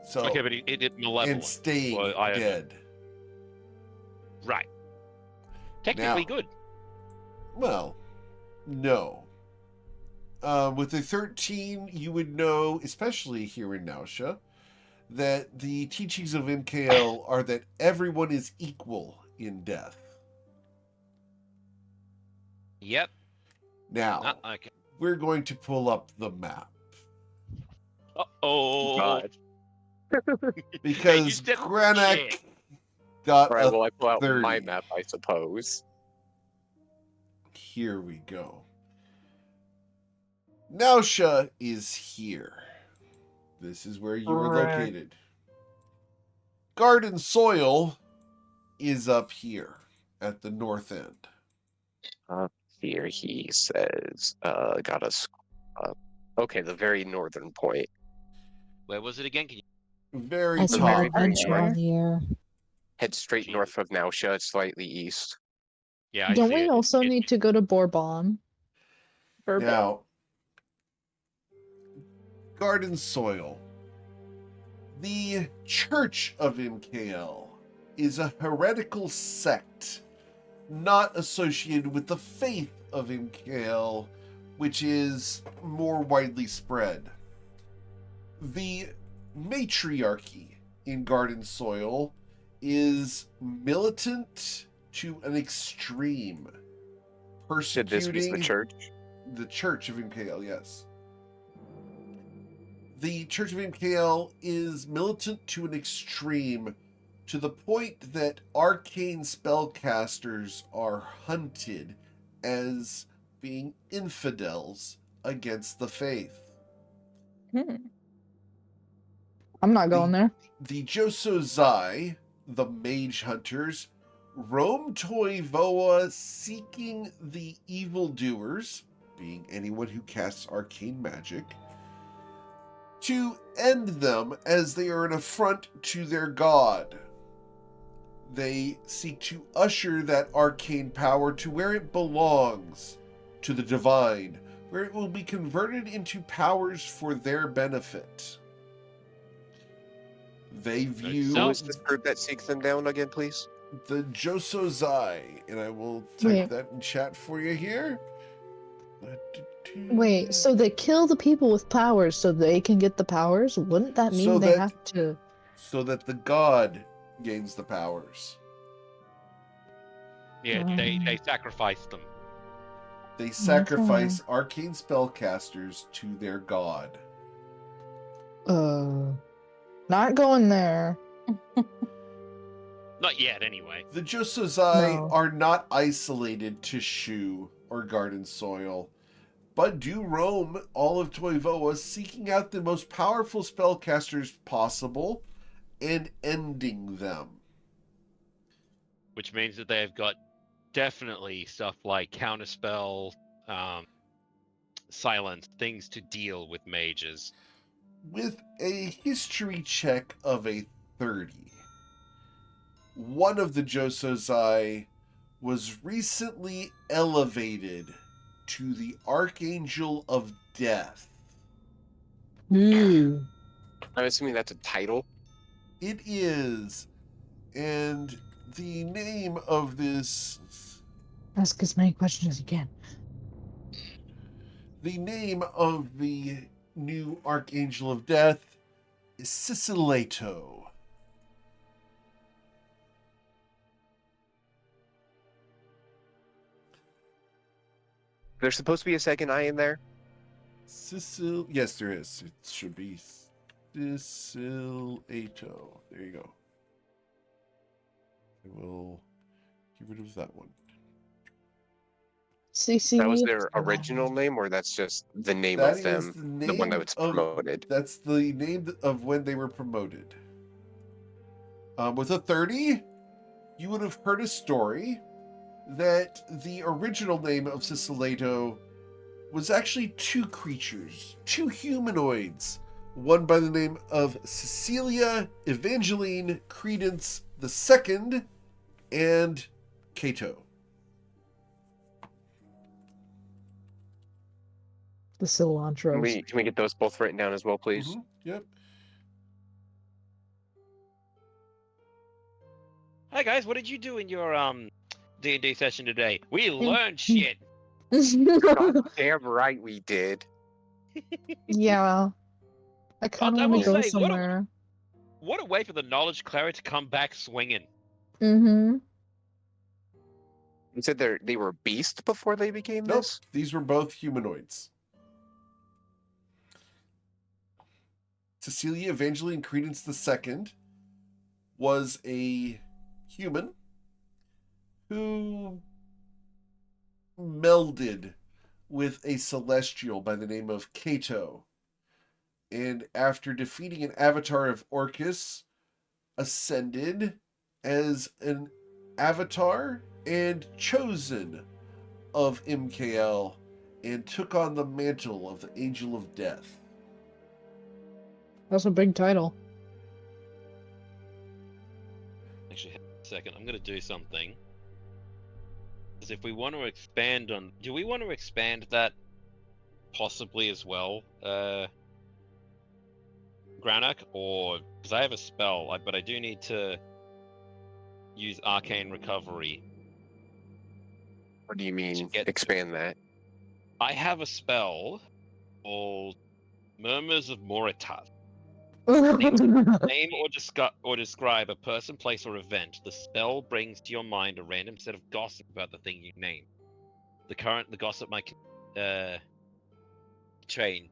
So Okay, but it did malevolent. and staying Well, I dead. Right. Technically Now. good. Well, no. With the 13, you would know, especially here in Nausea, that the teachings of MKL are that everyone is equal in death. Yep. Now, Okay. we're going to pull up the map. Uh-oh. God. Because step- Granak shit. got Alright, a well, I pull out 30. my map, I suppose. Here we go. Nausea is here. This is where you are Correct. located. Garden Soil is up here at the north end. Here he says, got us. Okay, the very northern point. Where was it again? Can you... Very I The saw very, top. very adventure north. on the air. Head straight Jesus. north of Nausea, slightly east. Yeah, I Don't see we it. also need to go to Bourbon? Bourbon. Now, garden soil. The Church of MKL is a heretical sect not associated with the faith of MKL, which is more widely spread. The matriarchy in garden soil is militant to an extreme, Said this was the persecuting church. the Church of MKL, yes. The Church of MKL is militant to an extreme, to the point that arcane spellcasters are hunted as being infidels against the faith. I'm not going there. The Josozai, the mage hunters, roam Toivoa seeking the evildoers, being anyone who casts arcane magic, to end them as they are an affront to their god. They seek to usher that arcane power to where it belongs, to the divine, where it will be converted into powers for their benefit. They view Who is this group that seeks them down again, please? the Josozai, and I will type Wait. that in chat for you here. Wait, so they kill the people with powers so they can get the powers? Wouldn't that mean So they that- have to... so that the god gains the powers. Yeah, they sacrificed them. They sacrifice arcane spellcasters to their god. Not going there. Not yet, anyway. The Josozai No. are not isolated to Shu or garden soil, but do roam all of Toivoa seeking out the most powerful spellcasters possible and ending them. Which means that they've got definitely stuff like counterspell, silence, things to deal with mages. With a history check of a 30, one of the Josozai was recently elevated to the Archangel of Death. I'm assuming that's a title. It is, and the name of this, Ask as many questions as you can. the name of the new Archangel of Death is Sicilato. There's supposed to be a second I in there. Yes, there is. It should be Sicilato. There you go. I will get rid of that one. CC. That was their original name, or that's just the name That of is them, the the one name that was of- promoted. That's the name of when they were promoted. With a 30, you would have heard a story that the original name of Sicilato was actually two creatures, two humanoids, one by the name of Cecilia Evangeline Credence II and Cato. The cilantro. Can we get those both written down as well, please? Mhm, yep. Hi guys, what did you do in your D&D session today? We learned shit. God damn right we did. Yeah. I kind I of want will to go say, somewhere. What a way for the knowledge cleric to come back swinging. Mm-hmm. You said they were beast before they became Nope, this? these were both humanoids. Cecilia Evangeline Credence II was a human who melded with a celestial by the name of Cato, and after defeating an avatar of Orcus, ascended as an avatar and chosen of MKL and took on the mantle of the Angel of Death. That's a big title. Actually, hang on a second. I'm going to do something. Because if we want to expand on... Do we want to expand that possibly as well, Granak? Or... Because I have a spell, but I do need to use Arcane Recovery. What do you mean, get- expand that? I have a spell called Murmurs of Moritas. Name or describe a person, place, or event. The spell brings to your mind a random set of gossip about the thing you name. The gossip might chain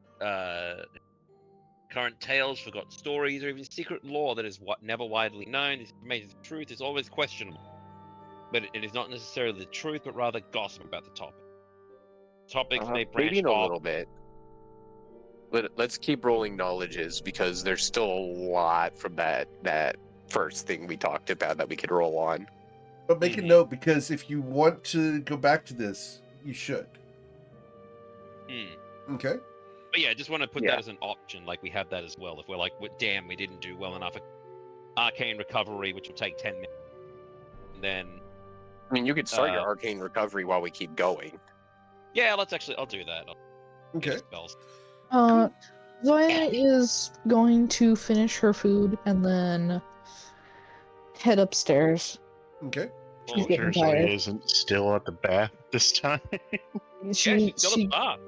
current tales, forgotten stories, or even secret lore that is never widely known. This information's truth is always questionable, but it is not necessarily the truth, but rather gossip about the topic. Topics may branch Maybe in a off. little bit. Let's keep rolling knowledges because there's still a lot from that first thing we talked about that we could roll on. But make a note, because if you want to go back to this, you should. Okay. But yeah, I just want to put that as an option, like we have that as well. If we're like, damn, we didn't do well enough. Arcane Recovery, which will take 10 minutes. And then... I mean, you could start your Arcane Recovery while we keep going. Yeah, I'll do that. Okay. Spells. Zoya is going to finish her food and then head upstairs. Okay. She's getting Zoya tired. isn't still at the bath this time. She's still at the bar.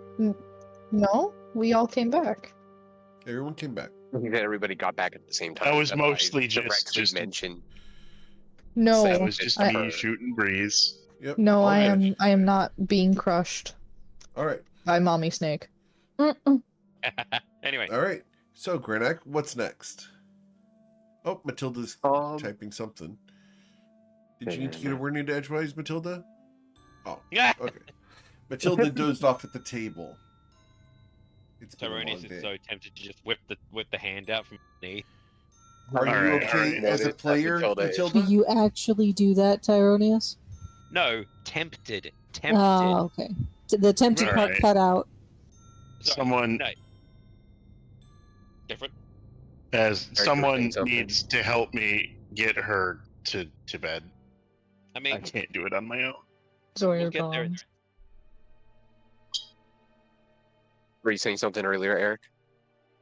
No, we all came back. Everyone came back. I think that everybody got back at the same time. That was That's mostly why I just directly mentioned. No, That was just I- me shooting breeze. Yep. No, all I managed. am not being crushed All right. by Mommy Snake. Anyway. All right. So, Granak, what's next? Oh, Matilda's typing something. Did you need to get a word into edgewise, Matilda? Oh, Yeah. okay. Matilda dozed off at the table. It's been a long Tyronius day. is so tempted to just whip the hand out from beneath. Are you Alright, okay alright. as a player, Do Matilda? you actually do that, Tyronius? No, tempted. Oh, okay. The tempted part Alright. cut out. Sorry, Someone, No. Different. as Sorry, someone saying something. needs to help me get her to bed. I mean, I can't do it on my own. Zoya we'll get there. gone. Were you saying something earlier, Eric?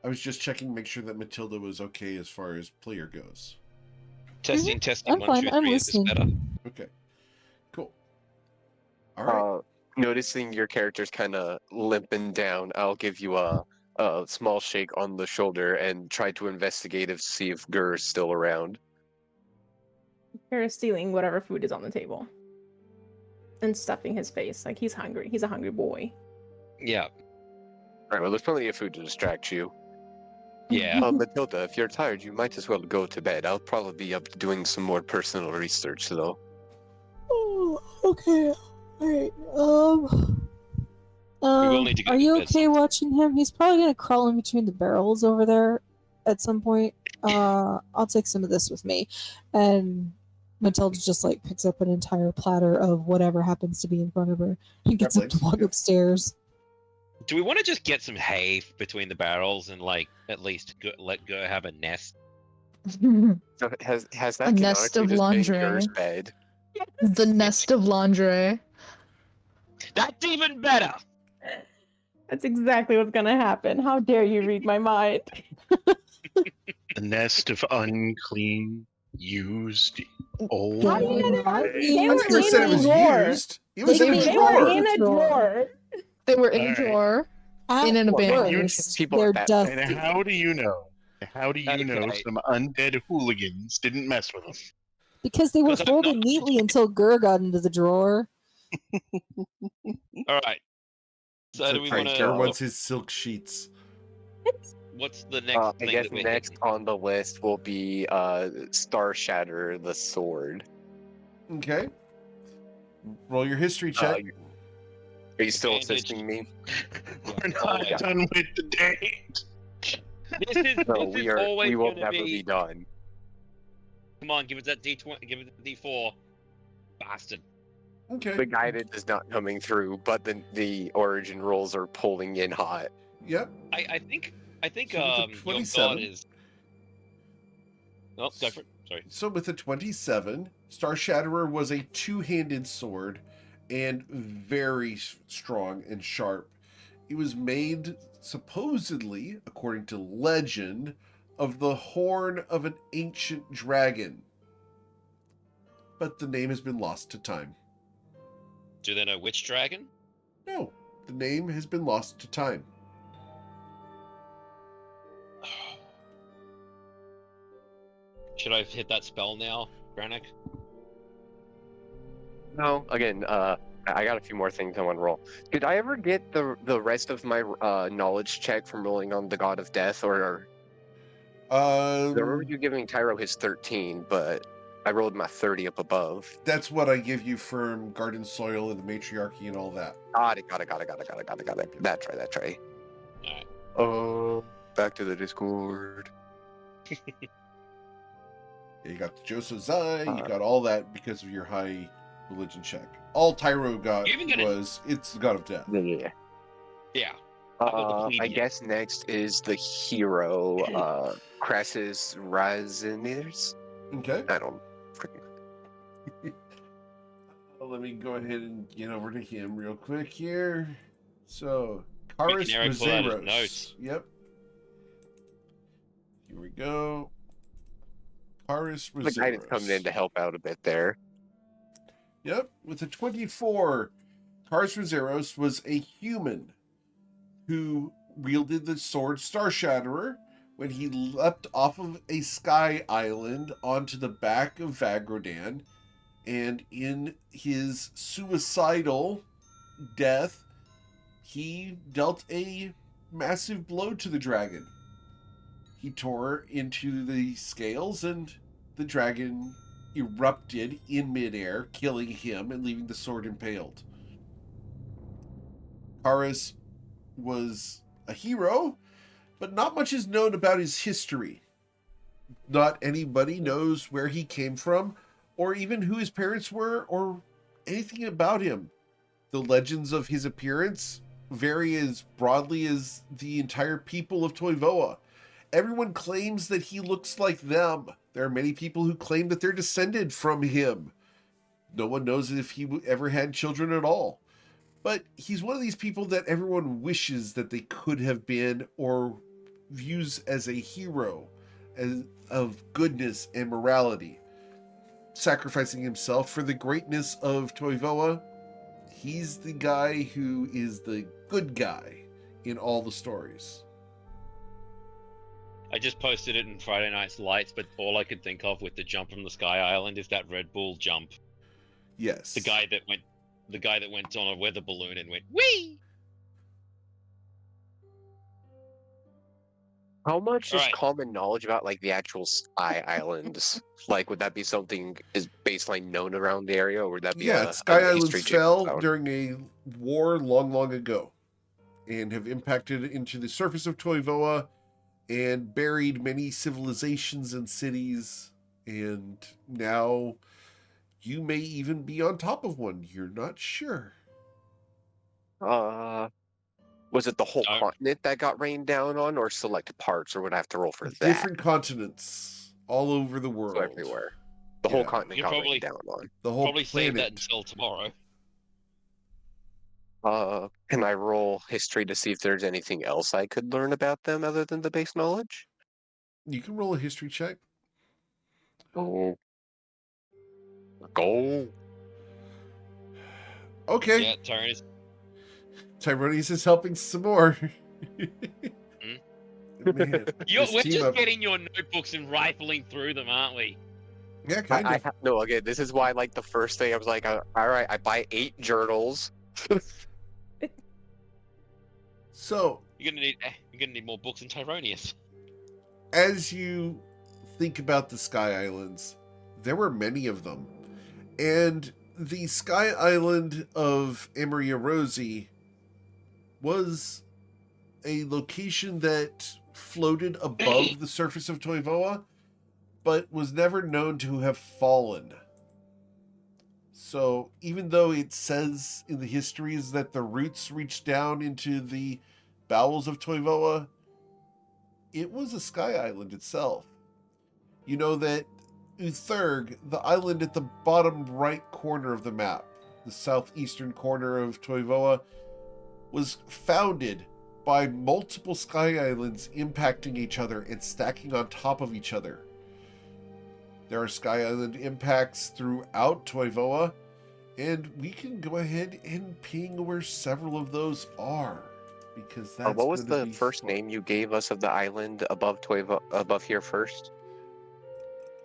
I was just checking, make sure that Matilda was okay as far as player goes. Testing, testing. I'm 1, fine. 2, I'm 3. Is this better? listening. Okay. Cool. All right. Noticing your character's kind of limping down, I'll give you a small shake on the shoulder and try to investigate to see if Gur's still around. You're stealing whatever food is on the table and stuffing his face like he's hungry. He's a hungry boy. Yeah. Alright, well, there's plenty of food to distract you. Yeah. Matilda, if you're tired, you might as well go to bed. I'll probably be up doing some more personal research, though. Oh, okay. Alright. will need to get Are to you bed okay watching him? He's probably gonna crawl in between the barrels over there at some point. I'll take some of this with me. And Matilda just like picks up an entire platter of whatever happens to be in front of her and gets up to walk upstairs. Do we want to just get some hay between the barrels and like at least let Go have a nest? So has that A nest of canonically just been lingerie. Gur's bed? The nest of lingerie. That's even better. That's exactly what's gonna happen. How dare you read my mind? A nest of unclean, used, old. How do you know? They I were never in said it a was drawer. used. It was They in a were They drawer. were in a drawer. They were in a Alright. drawer. At In an abandoned- worst, People they're at that- dusty. And how do you know? How do you know Okay. some undead hooligans didn't mess with them? Because they were 'Cause I'm folded not- neatly until Gur got into the drawer. All right. So do we want Gur to? wants his silk sheets. What's the next I thing guess that we're next hitting? on the list will be Star Shatter the sword. Okay. Roll your history check. Are you still Advantage. assisting me? We're not yeah. done with the date. This is No, this we is are. always We will gonna never be. be done. Come on, give it that D20. Give it the D4. Bastard. Okay. The guidance is not coming through, but the origin rolls are pulling in hot. Yep. I think So with the your god 27, is. Oh, go for it. Sorry. So with the 27, Star Shatterer was a two-handed sword and very strong and sharp. It was made, supposedly, according to legend, of the horn of an ancient dragon. But the name has been lost to time. Do they know which dragon? No, the name has been lost to time. Should I hit that spell now, Brannick? No, again, I got a few more things I want to roll. Did I ever get the rest of my knowledge check from rolling on the God of Death, or I remember you giving Tyro his 13, but I rolled my 30 up above. That's what I give you from Garden Soil and the Matriarchy and all that. Got it. That's right. Alright. Oh, back to the Discord. Yeah, you got the Joseph Zai, you got all that because of your high religion check. All Tyro got was it's the God of Death. Yeah. Yeah. I guess next is the hero, Crassus Razinirs. Okay. I don't freaking. Let me go ahead and get over to him real quick here. So, Karis Roseros. Yep. Here we go. Karis Roseros. The guidance coming in to help out a bit there. Yep. With a 24, Karis Roseros was a human who wielded the sword Star Shatterer when he leapt off of a sky island onto the back of Vagrodan, and in his suicidal death, he dealt a massive blow to the dragon. He tore into the scales, and the dragon erupted in midair, killing him and leaving the sword impaled. Karis was a hero, but not much is known about his history. Not anybody knows where he came from, or even who his parents were, or anything about him. The legends of his appearance vary as broadly as the entire people of Toivoa. Everyone claims that he looks like them. There are many people who claim that they're descended from him. No one knows if he ever had children at all. But he's one of these people that everyone wishes that they could have been, or views as a hero of goodness and morality, sacrificing himself for the greatness of Toivoa. He's the guy who is the good guy in all the stories. I just posted it in Friday Night's Lights, but all I could think of with the jump from the Sky Island is that Red Bull jump. Yes. The guy that went on a weather balloon and went whee. How much is Alright. common knowledge about like the actual Sky Islands? Like, would that be something is baseline known around the area, or would that be Sky a Islands history fell found? during a war long ago, and have impacted into the surface of Toivoa and buried many civilizations and cities, and now you may even be on top of one. You're not sure. Was it the whole continent that got rained down on, or select parts, or would I have to roll for that? Different continents all over the world. So everywhere. The whole continent You'll got probably- rained down on. The whole Probably save that planet. until tomorrow. Can I roll history to see if there's anything else I could learn about them other than the base knowledge? You can roll a history check. Go. Okay. Yeah, Tyrannus. Tyronius is helping some more. Man, We're this team just up- getting your notebooks and rifling through them, aren't we? Yeah, kind of. No, again, this is why, like, the first thing I was like, all right, I buy 8 journals. So, You're gonna need more books than Tyronius. as you think about the Sky Islands, there were many of them. And the Sky Island of Emeria Rosie was a location that floated above the surface of Toivoa, but was never known to have fallen. So even though it says in the histories that the roots reached down into the bowels of Toivoa, it was a sky island itself. You know that Utherg, the island at the bottom right corner of the map, the southeastern corner of Toivoa, was founded by multiple sky islands impacting each other and stacking on top of each other. There are sky island impacts throughout Toivoa, and we can go ahead and ping where several of those are, because that's what was gonna the be first fun. name you gave us of the island above above here first?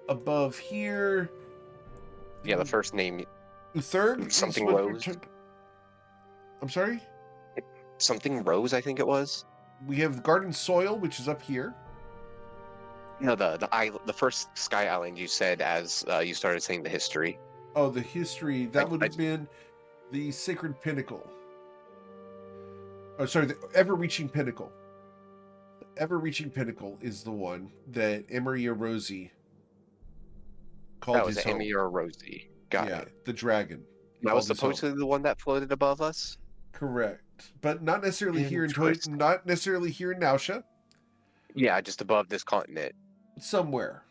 Above here, Yeah, the first name, Utherg is something what you're Rose. I'm sorry? Something Rose, I think it was. We have Garden Soil, which is up here. No, the first Sky Island you said as you started saying the history. Oh, the history, that would I- have been the Sacred Pinnacle. Oh, sorry, the Ever-Reaching Pinnacle. The Ever-Reaching Pinnacle is the one that Emery Rosie called That was his the home. Emmy or Rosie. Got Yeah, it. the dragon. That was called his home. supposedly the one that floated above us. Correct, but not necessarily here in Interesting. not necessarily here in Nausea. Yeah, just above this continent. Somewhere,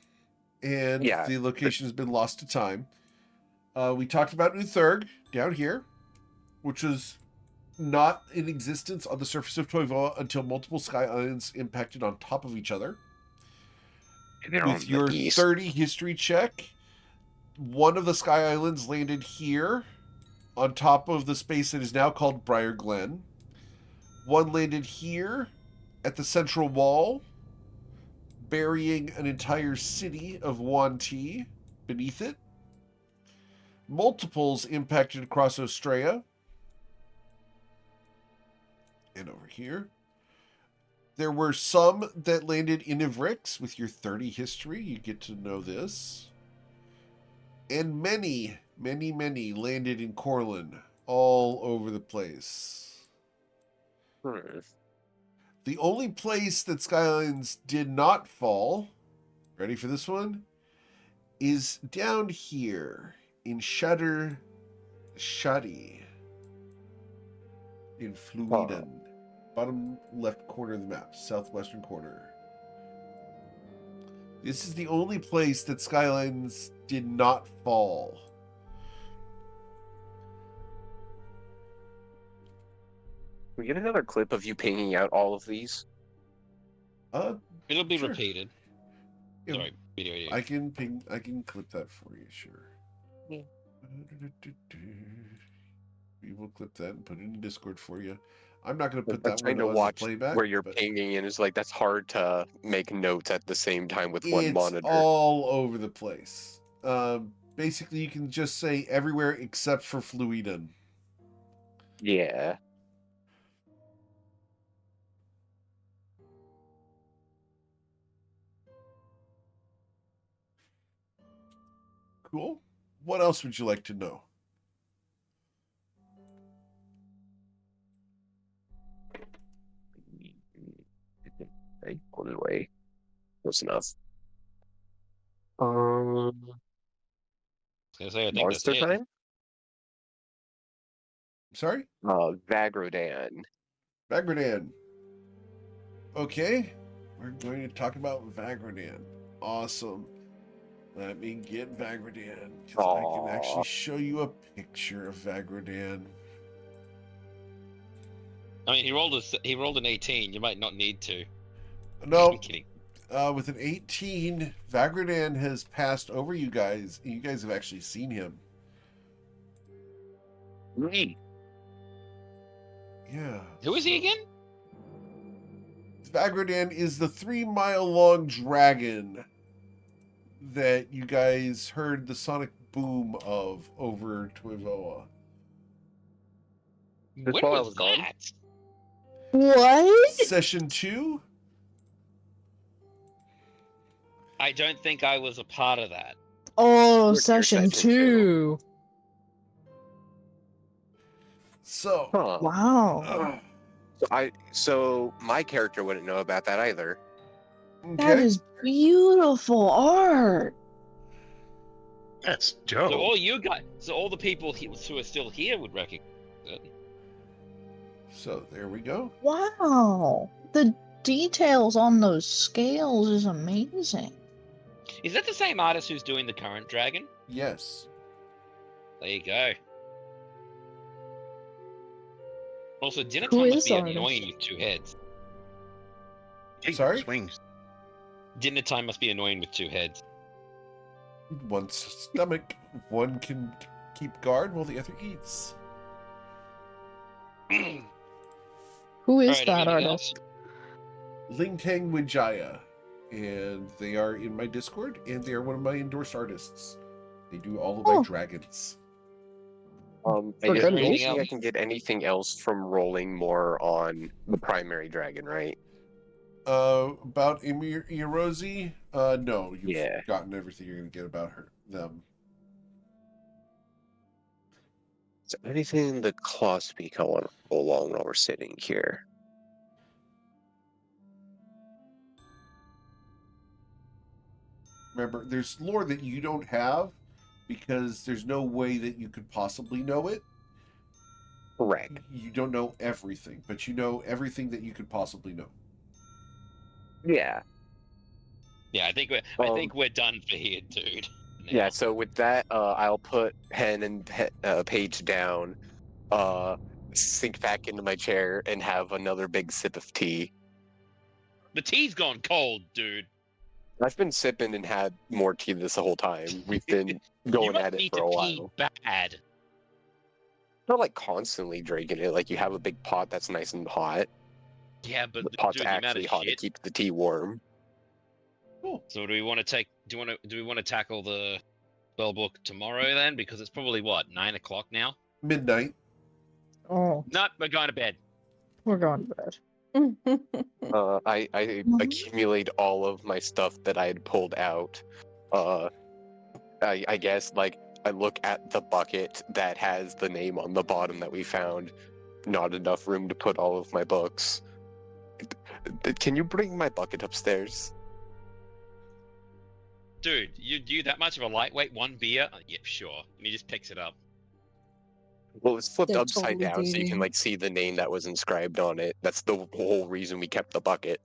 and Yeah, the location has been lost to time. We talked about Utherg down here, which was not in existence on the surface of Toivoa until multiple sky islands impacted on top of each other. they're on With the your east. 30 history check, one of the sky islands landed here on top of the space that is now called Briar Glen. One landed here at the central wall, burying an entire city of Wanti beneath it. Multiples impacted across Australia. And over here. There were some that landed in Ivrix. With your 30 history, you get to know this. And many, many, many landed in Corlin, all over the place. The only place that Skylines did not fall, ready for this one, is down here in Shutter Shuddy in Fluiden. Bottom left corner of the map, southwestern corner. This is the only place that Skylines did not fall. Can we get another clip of you pinging out all of these? It'll be Sure. repeated. Yeah, Sorry, video. I can clip that for you, sure. Yeah. We will clip that and put it in Discord for you. I'm not going to put I'm that trying one to on watch the playback. where you're but pinging, and it's like that's hard to make notes at the same time with one it's monitor. all over the place. Basically, you can just say everywhere except for Fluiden. Yeah. Cool. What else would you like to know? Hey, hold it away. Close enough. I think Monster that's it. time? Sorry? Vagrodan. Vagrodan. Okay. We're going to talk about Vagrodan. Awesome. Let me get Vagrodan, because I can actually show you a picture of Vagrodan. I mean, he rolled an 18. You might not need to. No, I'm kidding. with an 18, Vagrodan has passed over you guys. You guys have actually seen him. Me. Yeah. Who is he again? Vagrodan is the 3-mile-long dragon that you guys heard the sonic boom of over Toivoa. This When while I was was gone? that? What? Session 2? I don't think I was a part of that. Oh, Your session session two. 2. So, Huh. Wow. So my character wouldn't know about that either. That okay. is beautiful art. That's So dope. all the people who are still here would recognize it. So there we go. Wow. The details on those scales is amazing. Is that the same artist who's doing the current dragon? Yes. There you go. Also, dinner Who time must is be the artist? annoying with two heads. Hey, Sorry? swings. Dinner time must be annoying with two heads. One's stomach. One can keep guard while the other eats. Who is Alright, that anything artist? Lingtang Wijaya. And they are in my Discord, and they are one of my endorsed artists. They do all of my Oh. dragons. I For guess good don't reason. think I can get anything else from rolling more on the primary dragon, right? About Erosi, no, you've Yeah. gotten everything you're going to get about them. Is there anything in the claw speak I want to roll along while we're sitting here? Remember, there's lore that you don't have because there's no way that you could possibly know it. Correct. You don't know everything, but you know everything that you could possibly know. Yeah. Yeah, I think we're done for here, dude. Now. Yeah, so with that, I'll put pen and page down, sink back into my chair, and have another big sip of tea. The tea's gone cold, dude. I've been sipping and had more tea this whole time. We've been You going must at it need for to a pee while. bad. Not like constantly drinking it. Like you have a big pot that's nice and hot. Yeah, but The pot's dude, the amount actually of hot to shit. keep the tea warm. Cool. So do we want to tackle the spell book tomorrow then? Because it's probably what, 9 o'clock now? Midnight. Oh, Not, we're going to bed. we're going to bed. I accumulate all of my stuff that I had pulled out. I guess like I look at the bucket that has the name on the bottom that we found. Not enough room to put all of my books. Can you bring my bucket upstairs? Dude, you that much of a lightweight, one beer? Yeah, sure. And he just picks it up. Well, it's flipped They're upside totally down so you can dating. like see the name that was inscribed on it. That's the whole reason we kept the bucket.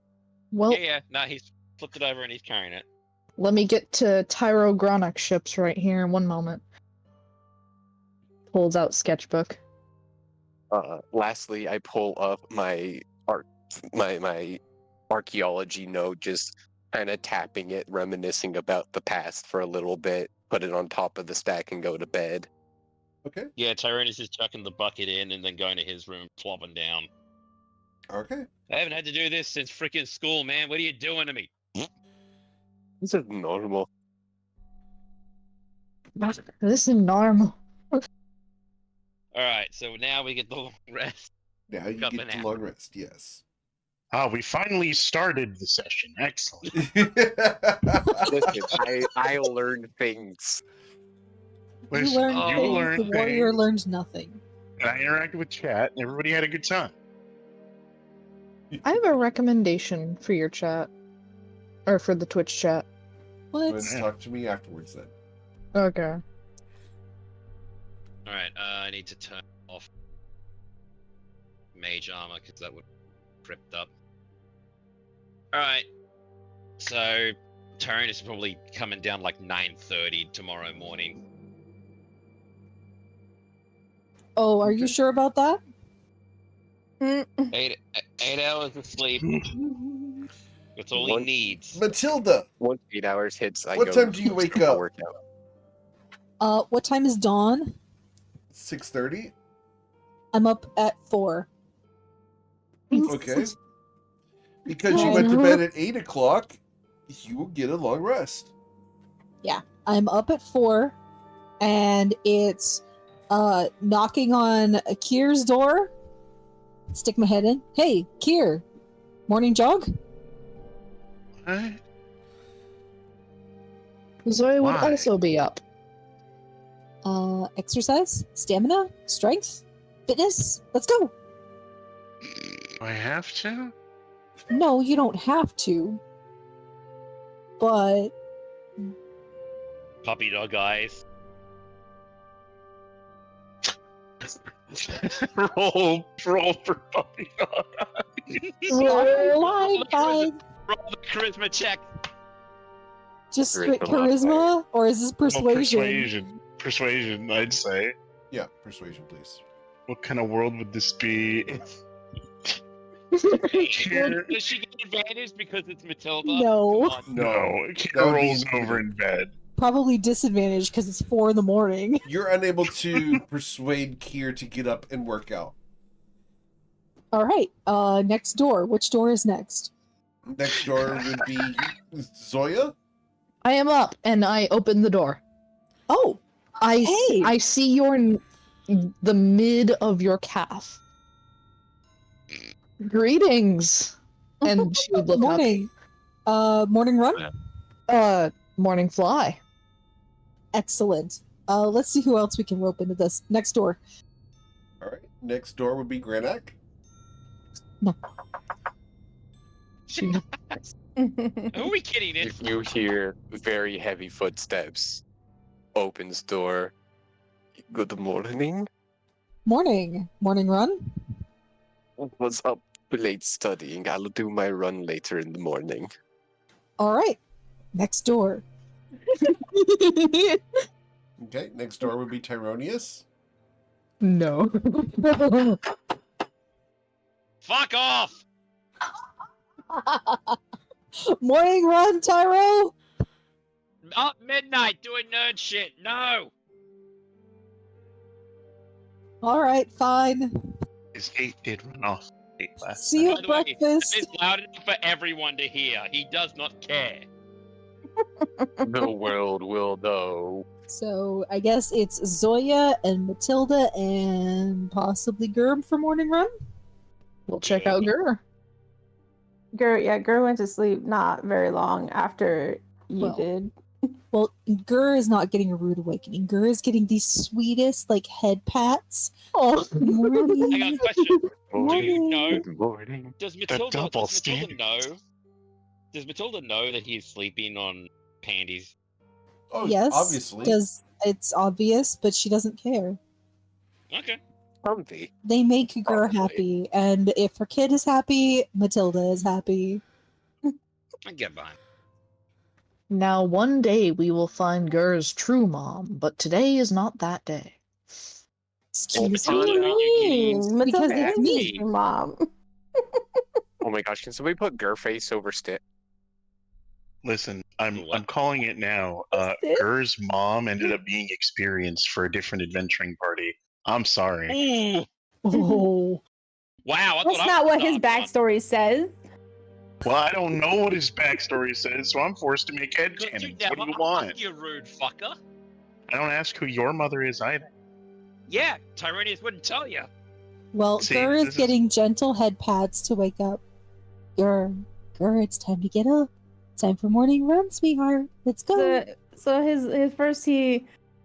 Well, Yeah, no, he's flipped it over and he's carrying it. let me get to Tyro Gronach ships right here in one moment. Pulls out sketchbook. Lastly, I pull up my my archaeology note, just kind of tapping it, reminiscing about the past for a little bit, put it on top of the stack and go to bed. Okay. Yeah, Tyrone is just chucking the bucket in and then going to his room, plopping down. Okay. I haven't had to do this since freaking school, man. What are you doing to me? This is normal. This is normal. Alright, so now we get the long rest. Now you Up get and the out. long rest, yes. We finally started the session. Excellent. Listen, I learned things. You Listen, learned you things. learned The warrior things. learned nothing. And I interacted with chat, and everybody had a good time. I have a recommendation for your chat. Or for the Twitch chat. What? Let's talk to me afterwards then. Okay. Alright, I need to turn off mage armor because that would tripped up. Alright, so Tyrone is probably coming down like 9:30 tomorrow morning. Oh, are you sure about that? 8 hours of sleep. That's all he One- needs. Matilda, Once 8 hours hits, I What go time do you wake to up? work out. What time is dawn? 6:30. I'm up at 4. Okay. Because you went to bed at 8 o'clock, you will get a long rest. I'm up at 4, and it's knocking on Kier's door. Stick my head in. Hey, Kier, morning jog? What? Zoe would Why? also be up. Exercise, stamina, strength, fitness. Let's go. Do I have to? No, you don't have to. But Puppy dog eyes. roll for puppy dog. Fine, fine. Roll the charisma check. Just Charisma charisma, or is this persuasion? Persuasion, I'd say. Yeah, persuasion, please. What kind of world would this be? Does she get advantage because it's Matilda? No. Come on. No, No, that Kira would be rolls impudent. over in bed. Probably disadvantage because it's 4 a.m. You're unable to persuade Kier to get up and work out. All right. Next door. Which door is next? Next door would be Zoya. I am up, and I open the door. Oh, Hey! I see the mid of your calf. Greetings. And she would look morning. Morning run. up. Morning fly. Excellent. Let's see who else we can rope into this. Next door. All right. Next door would be Granak. No. She Who are we kidding? If you hear very heavy footsteps, opens door. Good morning. Morning. Morning run. Was up late studying. I'll do my run later in the morning. All right. Next door. Okay. Next door would be Tyronius. No. Fuck off! Morning run, Tyro. Up midnight doing nerd shit. No. All right, fine. His 8 did run off. 8 last See you By at the way, breakfast. It's loud enough for everyone to hear. He does not care. The world will know. So I guess it's Zoya and Matilda and possibly Gerb for morning run. We'll check out Gur. Gur went to sleep not very long after you Well, did. Well, Gur is not getting a rude awakening. Gur is getting the sweetest like head pats. Oh. I got Morning. a question. Do you Morning. know? Good morning. Does Matilda double know? Does Matilda know that he's sleeping on panties? Oh, Yes, obviously. it's obvious, but she doesn't care. Okay. Comfy. They make Gur Probably. happy, and if her kid is happy, Matilda is happy. I get behind. Now, one day we will find Gur's true mom, but today is not that day. Excuse Matilda, me. are you getting Because Matilda it's is me. your mom. Oh my gosh, can somebody put Gurface over Stick? Listen, I'm What? calling it now. This? Gur's mom ended up being experienced for a different adventuring party. I'm sorry. Ooh! Oh, Wow, I That's thought not I what was his done. backstory says. Well, I don't know what his backstory says, so I'm forced to make Good, headcanons. you What never do you want? asked, you rude fucker. I don't ask who your mother is either. Yeah, Tyronius wouldn't tell you. well, See, Gur is this is- getting gentle head pats to wake up. Gur, it's time to get up. Time for morning run, sweetheart. Let's go. So his first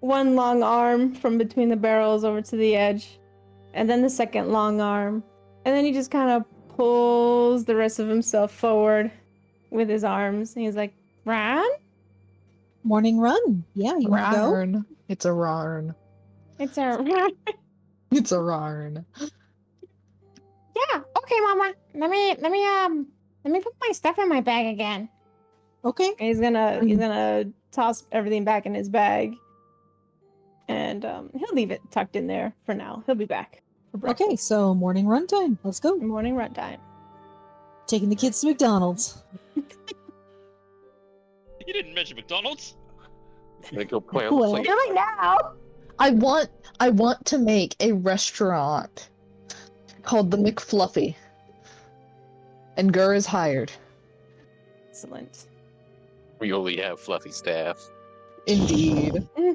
one long arm from between the barrels over to the edge, and then the second long arm, and then he just kind of pulls the rest of himself forward with his arms, and he's like, "Ran? Morning run. Yeah, you want to go? Rarn. It's a rarn. It's a run." It's a rarn. Yeah, okay, Mama. Let me put my stuff in my bag again. Okay. And he's gonna toss everything back in his bag, and he'll leave it tucked in there for now. He'll be back for breakfast. Okay, so morning run time. Let's go. Morning run time. Taking the kids to McDonald's. You didn't mention McDonald's. Gonna go play on Well. the Do it now. I want to make a restaurant called the McFluffy. And Gur is hired. Excellent. We only have fluffy staff. Indeed. Your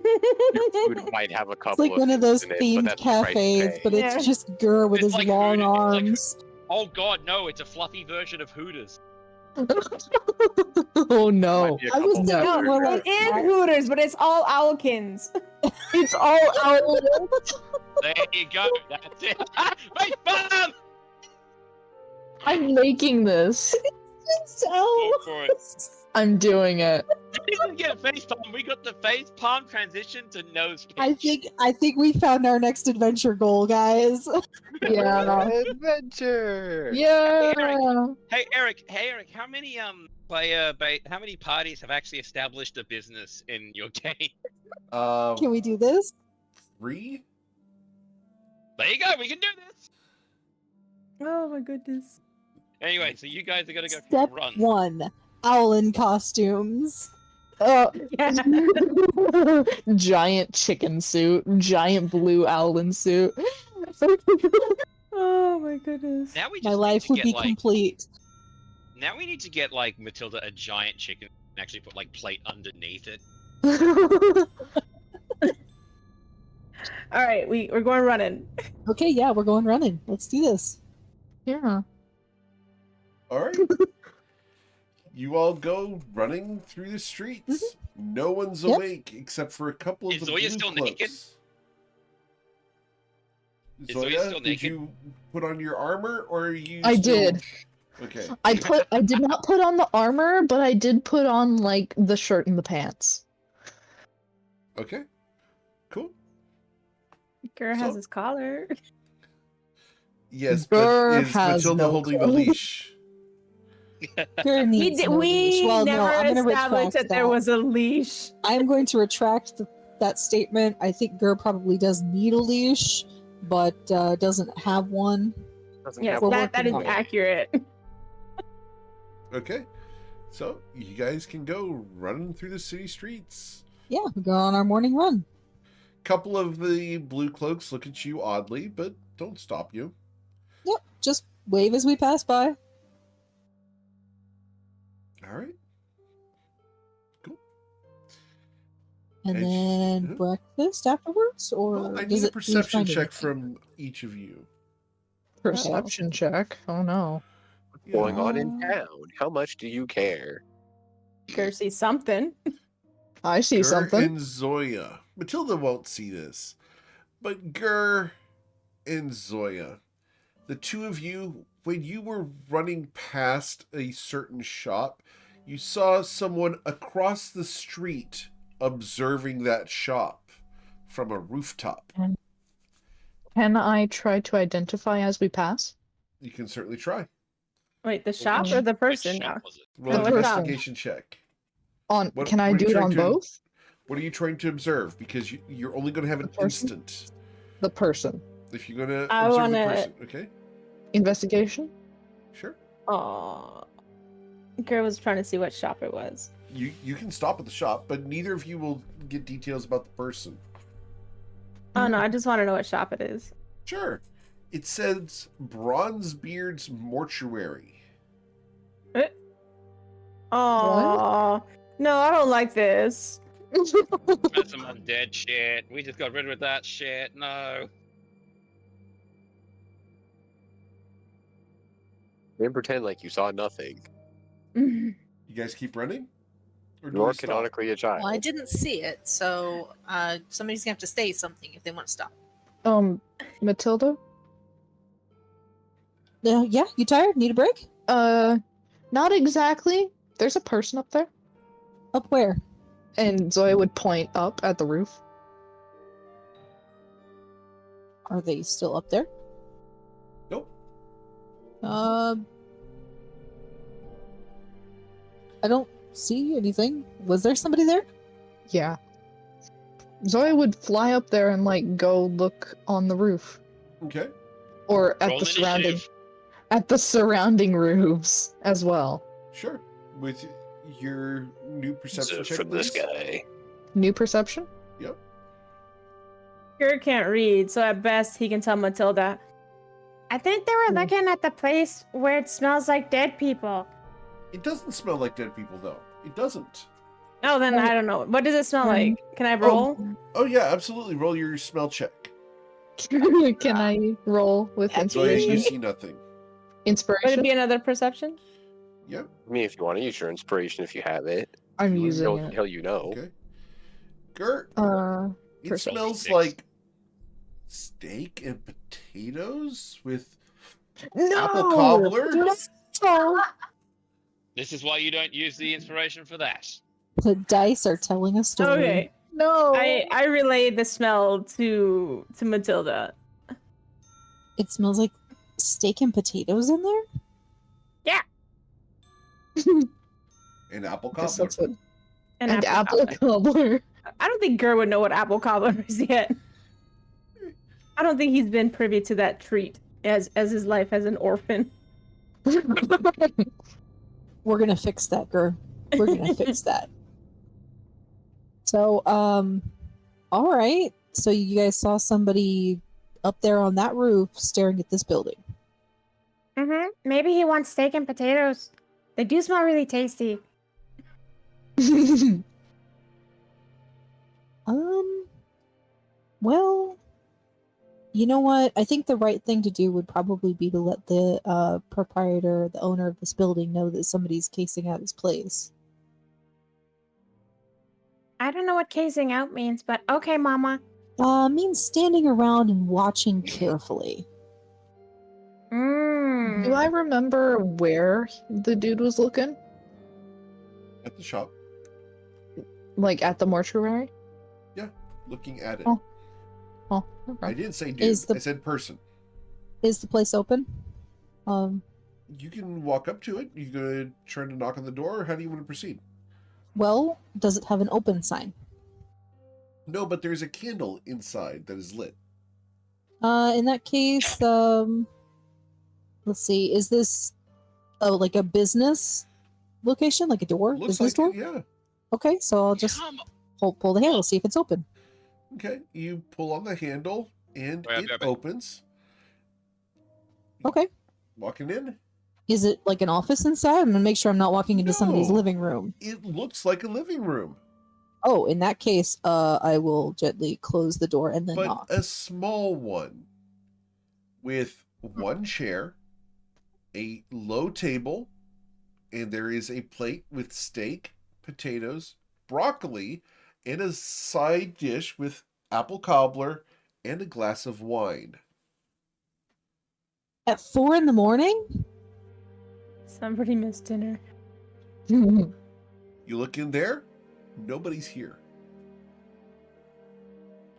food might have a couple It's like of one of things those in it, but themed that's the price to cafes, pay. but Yeah. it's just Gur with It's his like long Hooters, it's like- arms. Oh god, no, it's a fluffy version of Hooters. Oh no. Might be a I was couple thinking of more other like- It is Hooters, but it's all Owlkins. It's all out. There you go. That's it. Wait, Bob! I'm making this. So Go for it. I'm doing it. didn't get a face palm. We got the face palm transition to nose pitch. I think we found our next adventure goal, guys. Yeah. Adventure. Yeah. Hey Eric, how many how many parties have actually established a business in your game? Can we do this? 3? There you go. We can do this. Oh my goodness. Anyway, so you guys are gonna go for Step a run. 1. Owlin costumes. Giant chicken suit, giant blue owlin suit. Oh my goodness. Now we just My need life to would get, be like, complete. Now we need to get like Matilda a giant chicken and actually put like plate underneath it. All right, we're going running. Okay, yeah, we're going running. Let's do this. Yeah. All right. You all go running through the streets. No one's Yep. awake except for a couple of Is the Zoya blue still cloaks. naked? Is Zoya Zoya, still did naked? you put on your armor, or are you? I still- did. Okay. I did not put on the armor, but I did put on like the shirt and the pants. Okay. Cool. Girl has So- his collar. Yes, Burr but is has Matilda no holding the clothes. leash? There needs no leash. We Well, no, never I'm going to established retract that there was a leash. I'm going to retract that statement. I think Gur probably does need a leash, but doesn't have one. Doesn't Yes, have we're one. that is working on it. accurate. Okay. So you guys can go running through the city streets. Yeah, we're going on our morning run. Couple of the blue cloaks look at you oddly, but don't stop you. Yep, just wave as we pass by. All right. Cool. And And- then Mhm. breakfast afterwards? Or Well, I does need a it perception find check anything? from each of you. Perception check. Oh no. Going on in Yeah. town. How much do you care? Girl sees something. I see Gur something. and Zoya. Matilda won't see this, but Gur and Zoya, the two of you, when you were running past a certain shop, you saw someone across the street observing that shop from a rooftop. Can I try to identify as we pass? You can certainly try. Wait, the shop Which- or the which person? shop was it? Roll an what's that? investigation check. On What- can I what are do you it trying on to- both? What are you trying to observe? Because you're only going to have an The person? instant. The person. If you're going to I observe wanna- the person. Okay, Investigation? sure. Oh, girl was trying to see what shop it was. You can stop at the shop, but neither of you will get details about the person. Oh no, I just want to know what shop it is. Sure. It says Bronzebeard's Mortuary. Oh no, I don't like this. That's some undead shit. We just got rid of that shit. No. Then pretend like you saw nothing. You guys keep running? Or do You're we stop? canonically a child. Well, I didn't see it, so somebody's gonna have to say something if they want to stop. Matilda? Yeah, you tired? Need a break? Not exactly. There's a person up there. Up where? And Zoya would point up at the roof. Are they still up there? Nope. I don't see anything. Was there somebody there? Yeah. Zoya would fly up there and like go look on the roof. Okay. Or at Roll the initiative. surrounding roofs as well. Sure. With your new perception So check, from this please. guy. New perception? Yep. Girl can't read, so at best he can tell Matilda. I think they were looking at the place where it smells like dead people. It doesn't smell like dead people, though. It doesn't. Oh, then I don't know. What does it smell like? Can I Oh. roll? Oh, yeah, absolutely. Roll your smell check. Can I roll with Zoya, inspiration? you see nothing. Would Inspiration? it be another perception? Yep. I mean, if you want to use your inspiration, if you have it, I'm you using he'll, it. he'll you know. Okay. Gert, it perception. smells 6. like steak and potatoes with No! apple cobbler. No! This is why you don't use the inspiration for that. The dice are telling a story. Okay. No. I relayed the smell to Matilda. It smells like steak and potatoes in there? And apple Guess cobbler. that's what. And, And apple cobbler. cobbler. I don't think Gur would know what apple cobbler is yet. I don't think he's been privy to that treat as his life as an orphan. We're gonna fix that, Gur. We're gonna fix that. So, all right. So you guys saw somebody up there on that roof staring at this building. Mm-hmm. Maybe he wants steak and potatoes. They do smell really tasty. Well, you know what? I think the right thing to do would probably be to let the proprietor, the owner of this building, know that somebody's casing out his place. I don't know what casing out means, but okay, Mama. Means standing around and watching carefully. Mm. Do I remember where the dude was looking? At the shop. Like at the mortuary? Yeah, looking at it. Oh. Oh, okay. I didn't say dude. Is the- I said person. Is the place open? You can walk up to it. You gonna try to knock on the door, or how do you want to proceed? Well, does it have an open sign? No, but there's a candle inside that is lit. In that case, let's see. Is this like a business location, like a door? Looks Business like door? it, yeah. Okay, so I'll just Come pull the handle, see if it's open. Okay, you pull on the handle and Wait, it okay. opens. Okay. Walking in, Is it like an office inside? I'm gonna make sure I'm not walking into somebody's No. living room. it looks like a living room, Oh, in that case, I will gently close the door and then but knock. a small one with one chair, a low table, and there is a plate with steak, potatoes, broccoli, and a side dish with apple cobbler and a glass of wine. At 4 a.m? Somebody missed dinner. You look in there, nobody's here.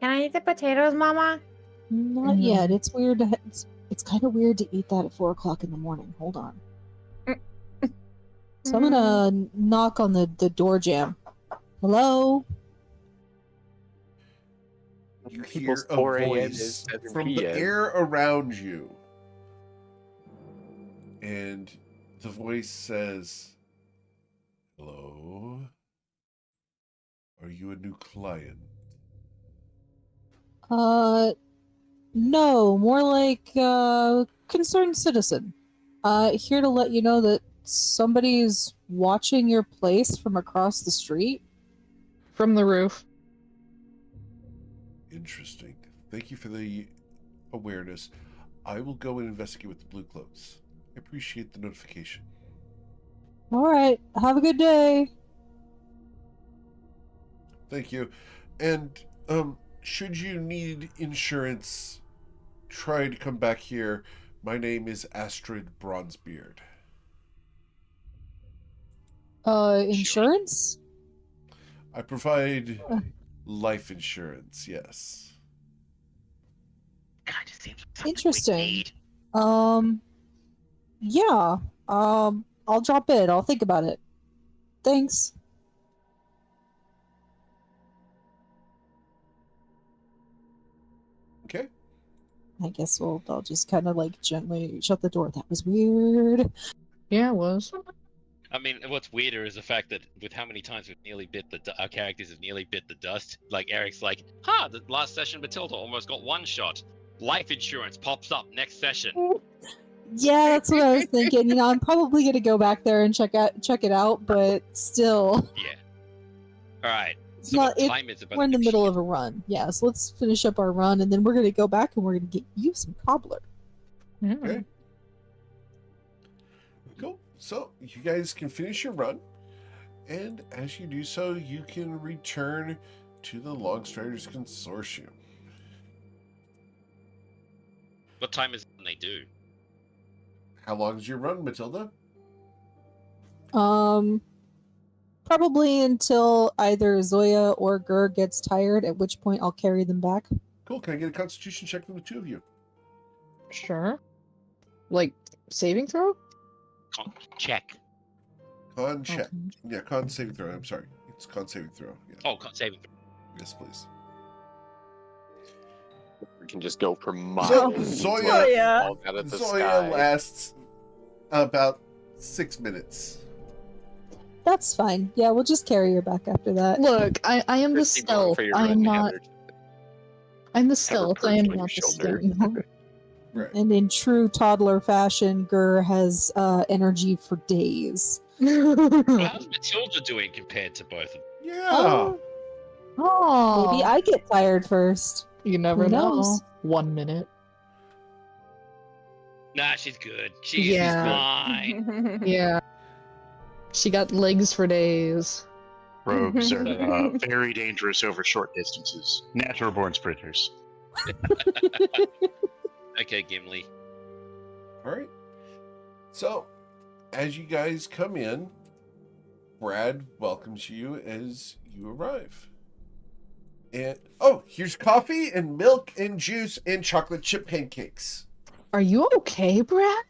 Can I eat the potatoes, Mama? Not yet. It's weird. It's kind of weird to eat that at 4 o'clock in the morning. Hold on. So I'm gonna knock on the door jam. Hello? You People's hear a 4 a.m. voice is 7 from the p.m. air around you. And the voice says, "Hello? Are you a new client?" No, more like concerned citizen. Here to let you know that somebody's watching your place from across the street. From the roof. Interesting. Thank you for the awareness. I will go and investigate with the Blue Cloaks. I appreciate the notification. All right. Have a good day. Thank you. And should you need insurance, try to come back here. My name is Astrid Bronzebeard. Insurance? I provide life insurance, yes. Kind of seems like something we Interesting. need. Yeah. I'll drop in. I'll think about it. Thanks. Okay. I guess I'll just kind of like gently shut the door. That was weird. Yeah, it was. I mean, what's weirder is the fact that with how many times we've nearly bit our characters have nearly bit the dust. Like Eric's like, the last session Matilda almost got one shot. Life insurance pops up next session. Yeah, that's what I was thinking. You know, I'm probably gonna go back there and check it out, but still, Yeah. All right. it's So not. what time is it? We're in the middle of a run. Yeah, so let's finish up our run, and then we're gonna go back and we're gonna get you some cobbler. Yeah. Okay. Cool. So you guys can finish your run, and as you do so, you can return to the Longstriders Consortium. What time is it when they do? How long is your run, Matilda? Probably until either Zoya or Gur gets tired, at which point I'll carry them back. Cool. Can I get a Constitution check from the two of you? Sure. Like, saving throw? Check. Con check. Okay. Yeah, con saving throw. I'm sorry. It's con saving throw. Yeah. Oh, con saving throw. Yes, please. We can just go for miles. Zoya- like, Zoya. fall out of the Zoya sky. lasts about 6 minutes. That's fine. Yeah, we'll just carry her back after that. Look, I am the Pretty long stealth. for your I am run, not. Heather. I'm the Have her stealth. I perched am on not the your shoulder. stealth. Right. And in true toddler fashion, Gur has energy for days. How's Matilda doing compared to both of them? Yeah. Oh, Maybe I get tired first. You never Who know. knows? 1 minute. Nah, she's good. She's Yeah. fine. Yeah. She got legs for days. Rogues are very dangerous over short distances. Natural born sprinters. Okay, Gimli. All right. So, as you guys come in, Brad welcomes you as you arrive. And here's coffee and milk and juice and chocolate chip pancakes. Are you okay, Brad?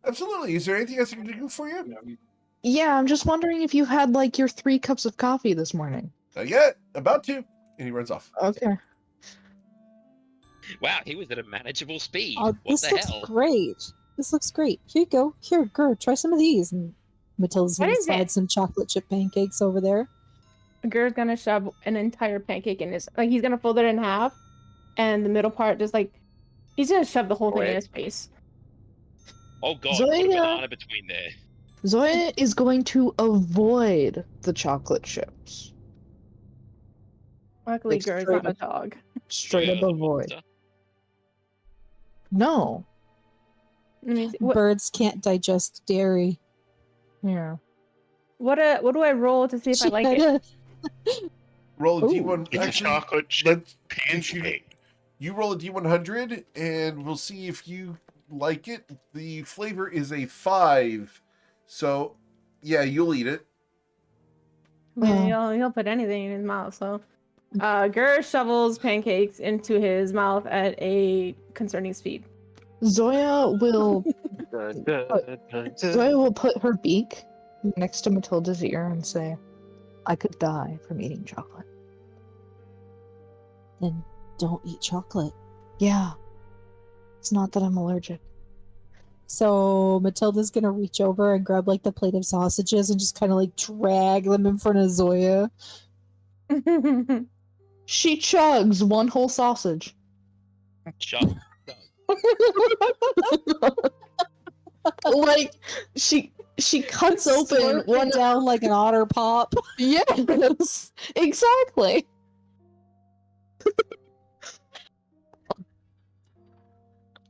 Absolutely. Is there anything else I can do for you? Yeah, I'm just wondering if you had like your 3 cups of coffee this morning. Not yet. About to. And he runs off. Okay. Wow, he was at a manageable speed. Oh, What this the looks hell? great. This looks great. Here you go. Here, Gur, try some of these. And Matilda's What gonna is slide it? some chocolate chip pancakes over there. Gur's gonna shove an entire pancake in his, like, he's gonna fold it in half, and the middle part just like, he's gonna shove the whole thing in his face. Oh god, put a Zoya. banana between there. Zoya is going to avoid the chocolate chips. Luckily, Like, Gur's straight not a up- dog. Straight Zoya up the avoid. monster. No. Let me see. What Birds can't digest dairy. Yeah. do I roll to see if I like it? Roll a Ooh. D1. It's a Actually, chocolate chip let's pancake. you roll a D100 and we'll see if you like it. The flavor is a 5. So, yeah, you'll eat it. Yeah, he'll put anything in his mouth. So, Gur shovels pancakes into his mouth at a concerning speed. Zoya will Dun, dun, dun, dun. Zoya will put her beak next to Matilda's ear and say, I could die from eating chocolate. Then don't eat chocolate. Yeah. It's not that I'm allergic. So Matilda's gonna reach over and grab like the plate of sausages and just kind of like drag them in front of Zoya. She chugs one whole sausage. Shut. Like she cuts open Slurp one it down like an otter pop. Yes, exactly.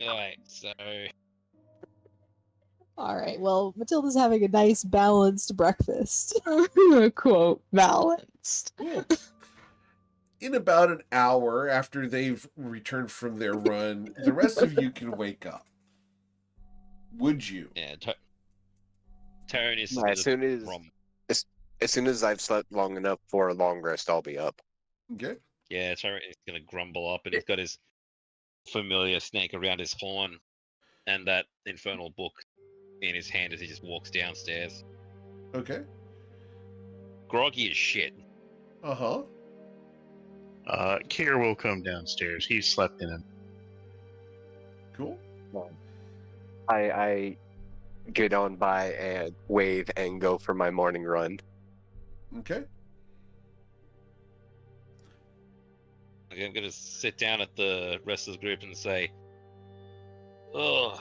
Alright, so All right. Well, Matilda's having a nice balanced breakfast. Quote balanced. In about an hour after they've returned from their run, the rest of you can wake up. Would you? yeah, Tone is As soon as from. as soon as I've slept long enough for a long rest, I'll be up. Okay. Yeah, Tone is gonna grumble up, and he's got his familiar snake around his horn, and that infernal book in his hand as he just walks downstairs. Okay. Groggy as shit. Uh-huh. Kier will come downstairs. He slept in a Cool. I get on by and wave and go for my morning run. Okay. I'm gonna sit down at the rest of the group and say, "Oh,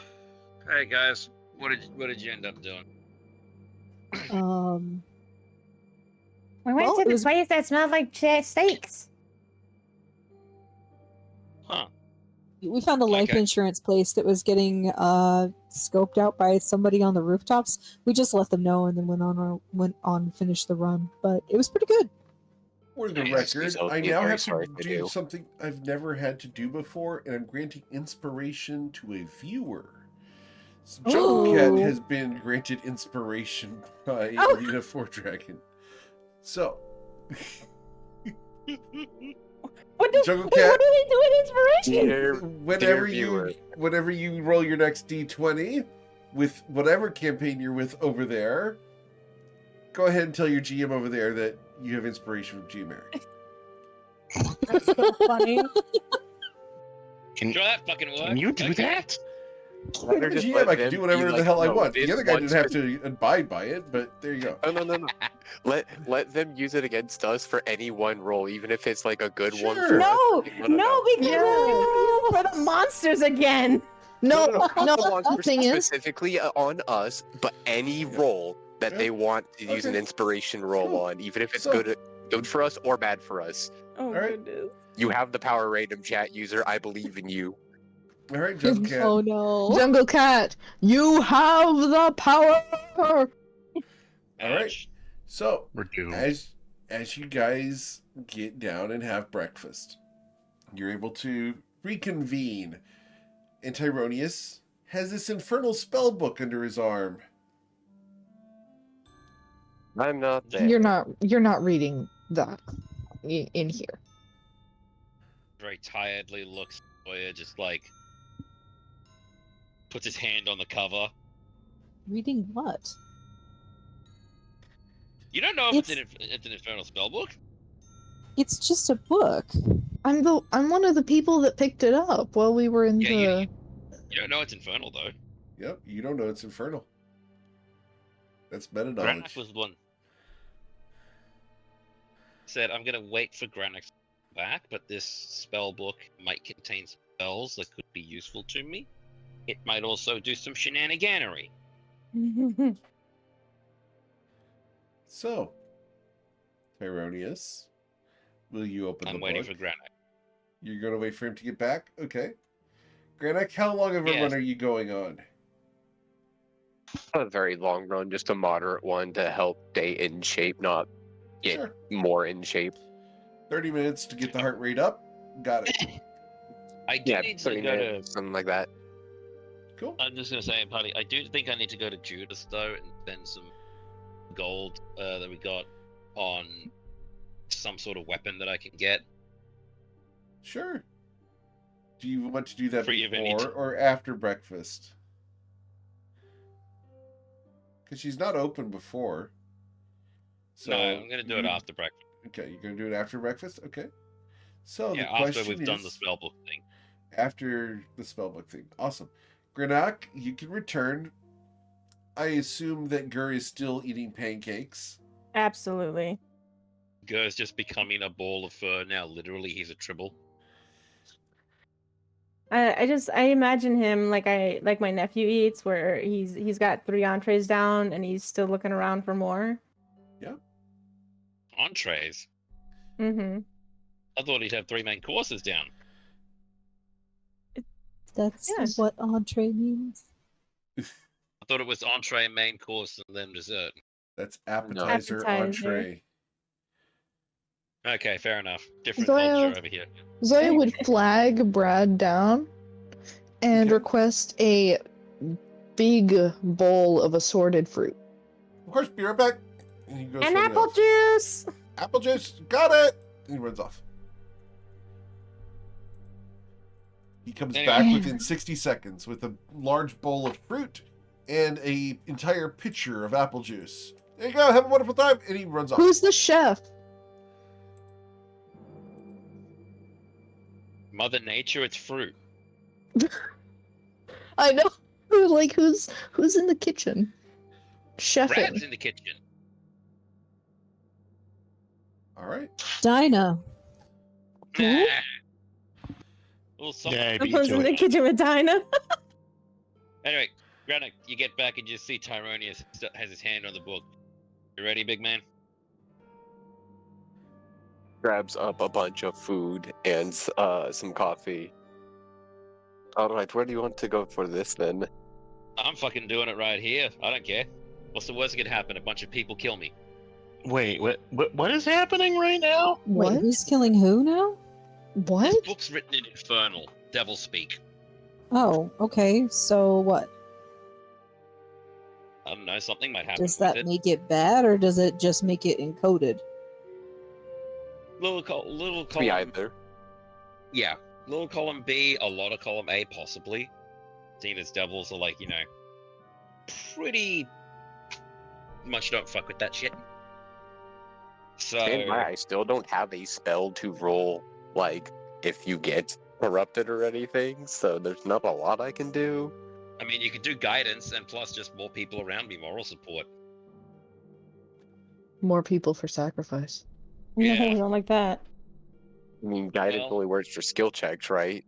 hey guys, what did you end up doing?" We went Well, to it the was- place that smelled like steaks. Huh? We found a life Okay. insurance place that was getting scoped out by somebody on the rooftops. We just let them know and then went on finished the run. But it was pretty good. For the Yes, record, these will I be now very have to sorry to do do. something I've never had to do before, and I'm granting inspiration to a viewer. So Jungle Cat Ooh. has been granted inspiration by Oh. Arena 4 Dragon. So, What do, Jungle what Cat. do we do in inspiration? Whenever viewer. you roll your next D20 with whatever campaign you're with over there, go ahead and tell your GM over there that you have inspiration from G Mary. That's so funny. Can, Sure, that fucking works. can you do Okay. that? I'm the GM, I can do whatever the hell I want. The other guy didn't have to. to abide by it, but there you go. No. Let them use it against us for any one roll, even if it's like a good one. Sure. For No, us. no, because Yeah. we're for the monsters again. No, Not no. the ones The thing is, specifically on us, but any roll that Yeah. they want to use an Okay. inspiration roll Cool. on, even if it's So- good for us or bad for us. Oh, right. goodness. You have the power, random chat user. I believe in you. All right, Jungle Cat. Oh no. Jungle Cat, you have the power. All right. Ouch. So, We're doomed. as you guys get down and have breakfast, you're able to reconvene. And Tyronius has this infernal spell book under his arm. I'm not there. You're not reading that in here. Very tiredly looks at Sawyer, just like puts his hand on the cover. Reading what? You don't know if it's an infernal spellbook? It's just a book. I'm one of the people that picked it up while we were in Yeah, the. You don't know it's infernal though. Yep, you don't know it's infernal. That's meta Granak knowledge. was the one. Said, I'm gonna wait for Granak back, but this spell book might contain spells that could be useful to me. It might also do some shenaniganery. So, Tyronius, will you open I'm the waiting book? for Granak. You're going to wait for him to get back? Okay. Granak, how long of a Yes. run are you going on? Not a very long run, just a moderate one to help stay in shape, not get Sure. more in shape. 30 minutes to get the heart rate up. Got it. I do Yeah, need to 30 go to. minutes, something like that. Cool. I'm just gonna say, Paddy, I do think I need to go to Judas though and spend some gold that we got on some sort of weapon that I can get. Sure. Do you want to do that Free of any before or after breakfast? Because she's not open before. So No, I'm gonna do it you- after breakfast. Okay, you're going to do it after breakfast? Okay. So Yeah, the after question we've is, done the spellbook thing. after the spellbook thing. Awesome. Grenak, you can return. I assume that Gur is still eating pancakes. Absolutely. Gur's just becoming a ball of fur now. Literally, he's a tribble. I imagine him like my nephew eats, where he's got 3 entrees down and he's still looking around for more. Entrees. Mm-hmm. I thought he'd have 3 main courses down. That's Yes. what entree means. I thought it was entree, main course, and then dessert. That's appetizer, Appetizer. entree. Okay, fair enough. Different Zoya- culture over here. Zoya would flag Brad down and Okay. request a big bowl of assorted fruit. Of course, be right back. And he goes And somewhere apple else. juice. Apple juice, got it. And he runs off. He comes Anyway. back within 60 seconds with a large bowl of fruit and a entire pitcher of apple juice. There you go. Have a wonderful time. And he runs off. Who's the chef? Mother Nature, it's fruit. I know. Like who's in the kitchen? Chefing. Brad's in the kitchen. All right. Dinah. Nah. Well, Yeah, I I beat was to in the it. kitchen with Dinah. Anyway, Granak, you get back and you see Tyronius has his hand on the book. You ready, big man? Grabs up a bunch of food and some coffee. All right, where do you want to go for this then? I'm fucking doing it right here. I don't care. What's the worst that could happen? A bunch of people kill me. Wait, what is happening right now? What? Wait, who's killing who now? What? This book's written in Infernal, devil speak. Oh, okay. So what? I don't know, something might happen Does with that it. make it bad or does it just make it encoded? Little Could be column. either. Yeah, little column B, a lot of column A, possibly. Seeing as devils are like, pretty much don't fuck with that shit. So And I still don't have a spell to roll, like, if you get corrupted or anything, so there's not a lot I can do. I mean, you could do guidance, and plus just more people around me, moral support. More people for sacrifice. No, Yeah. we don't like that. I mean, guidance Well- only works for skill checks, right?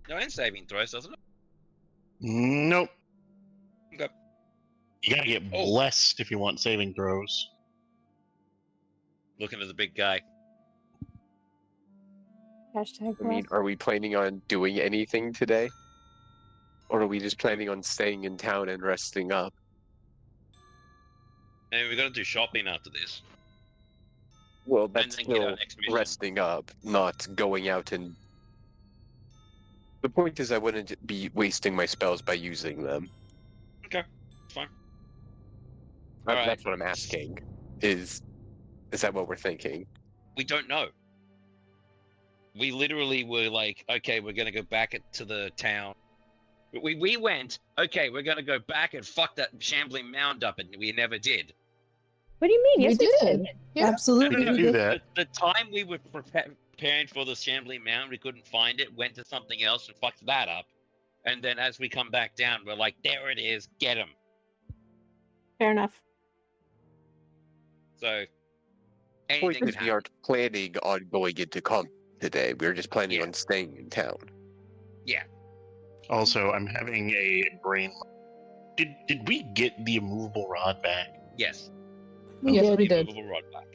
No, and saving throws, doesn't it? Nope. Okay. You gotta get Oh. blessed if you want saving throws. Looking at the big guy. Hashtag I mean, are we planning on doing anything today? Or are we just planning on staying in town and resting up? And we're gonna do shopping after this. Well, And that's then get our still next mission. resting up, not going out and... The point is I wouldn't be wasting my spells by using them. Okay, it's fine. That's Alright. what I'm asking. Is that what we're thinking? We don't know. We literally were like, okay, we're gonna go back to the town. We went, okay, we're gonna go back and fuck that shambling mound up, and we never did. What do you mean? Yes, we we did. Yeah. Absolutely. We didn't do that. The time we were preparing for the shambling mound, we couldn't find it, went to something else and fucked that up. And then as we come back down, we're like, there it is, get him. Fair enough. So, The anything point could is we happen. aren't planning on going into combat today. We're just planning Yeah. on staying in town. Yeah. Also, I'm having a brain. Did we get the immovable rod back? Yes. We Yes, did. we The did. movable rod back.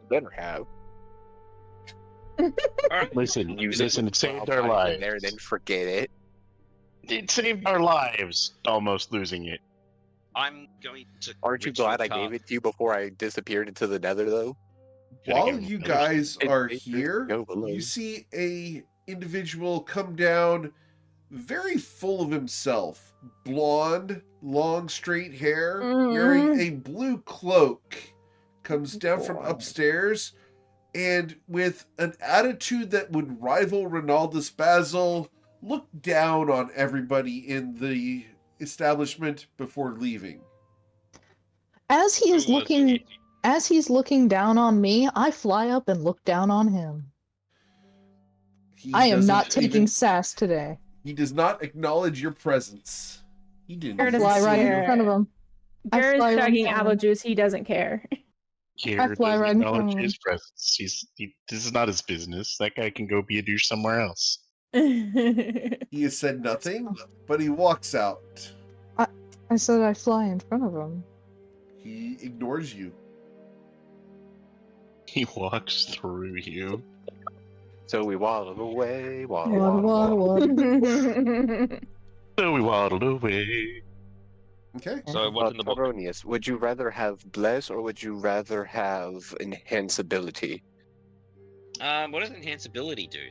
Better have. Alright. Listen, Use listen, it it saved while our I'm lives. in there and then forget it. It saved our lives. Almost losing it. I'm going to. Aren't you glad I gave it to you before I disappeared into the nether, though? Should've While given you another- guys are It- here, go below. you see a individual come down very full of himself. Blonde, long straight hair, wearing a blue cloak, comes down from upstairs, and with an attitude that would rival Ronaldus Basil, look down on everybody in the establishment before leaving. As he is Who was looking, it? as he's looking down on me, I fly up and look down on him. He I am not doesn't taking even- sass today. He does not acknowledge your presence. He didn't Or even does Fly he right care? in front of him. I Garrett's fly right chugging in front of apple him. juice. He doesn't care. Here I fly doesn't right in front acknowledge of him. his presence. This is not his business. That guy can go be a douche somewhere else. He has said nothing, but he walks out. I said I fly in front of him. He ignores you. He walks through you. So we waddled away, Water, waddle, water, water. So we waddled away. Okay. So what's in the book? Taronius, would you rather have bless or would you rather have enhance ability? What does enhanceability do?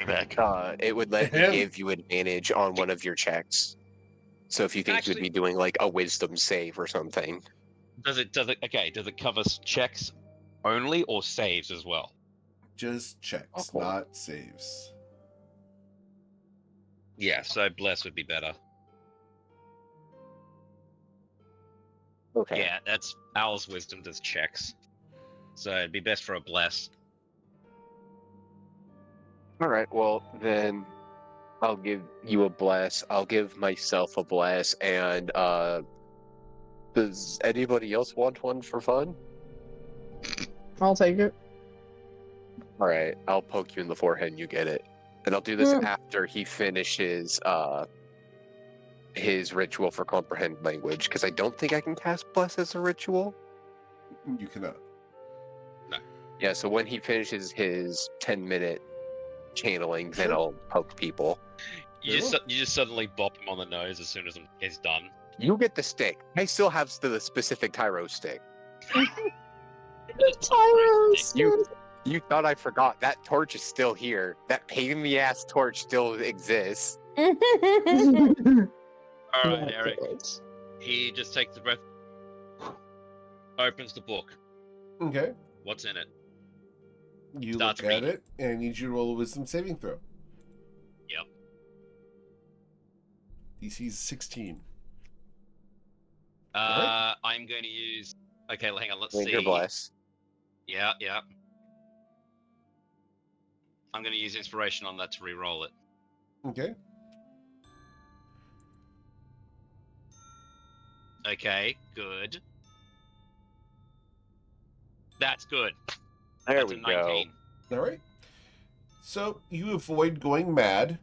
Back. It would let Ahem. me give you advantage on one of your checks. So if you think you'd Actually- be doing like a wisdom save or something. Does it cover checks only or saves as well? Just checks, Okay. not saves. Yeah, so bless would be better. Okay. Yeah, that's Owl's wisdom does checks. So it'd be best for a bless. Alright, well then I'll give you a bless. I'll give myself a bless and does anybody else want one for fun? I'll take it. Alright, I'll poke you in the forehead and you get it. And I'll do this after he finishes his ritual for comprehend language, because I don't think I can cast bless as a ritual. You cannot. Yeah, so when he finishes his 10-minute channeling, then Sure. I'll poke people. You just suddenly bop him on the nose as soon as it's done. You get the stick. I still have the specific Tyro stick. Tyros. You thought I forgot. That torch is still here. That pain in the ass torch still exists. Alright, Eric. He just takes a breath. opens the book. Okay. What's in it? You Starts look at reading. it, and I need you to roll a wisdom saving throw. Yep. DC is 16. Alright. I'm going to use. Okay, hang on. Let's Linger see. bless. Yeah. I'm going to use inspiration on that to re-roll it. Okay. Okay, good. That's good. There That's we a go. 19. Alright. So you avoid going mad.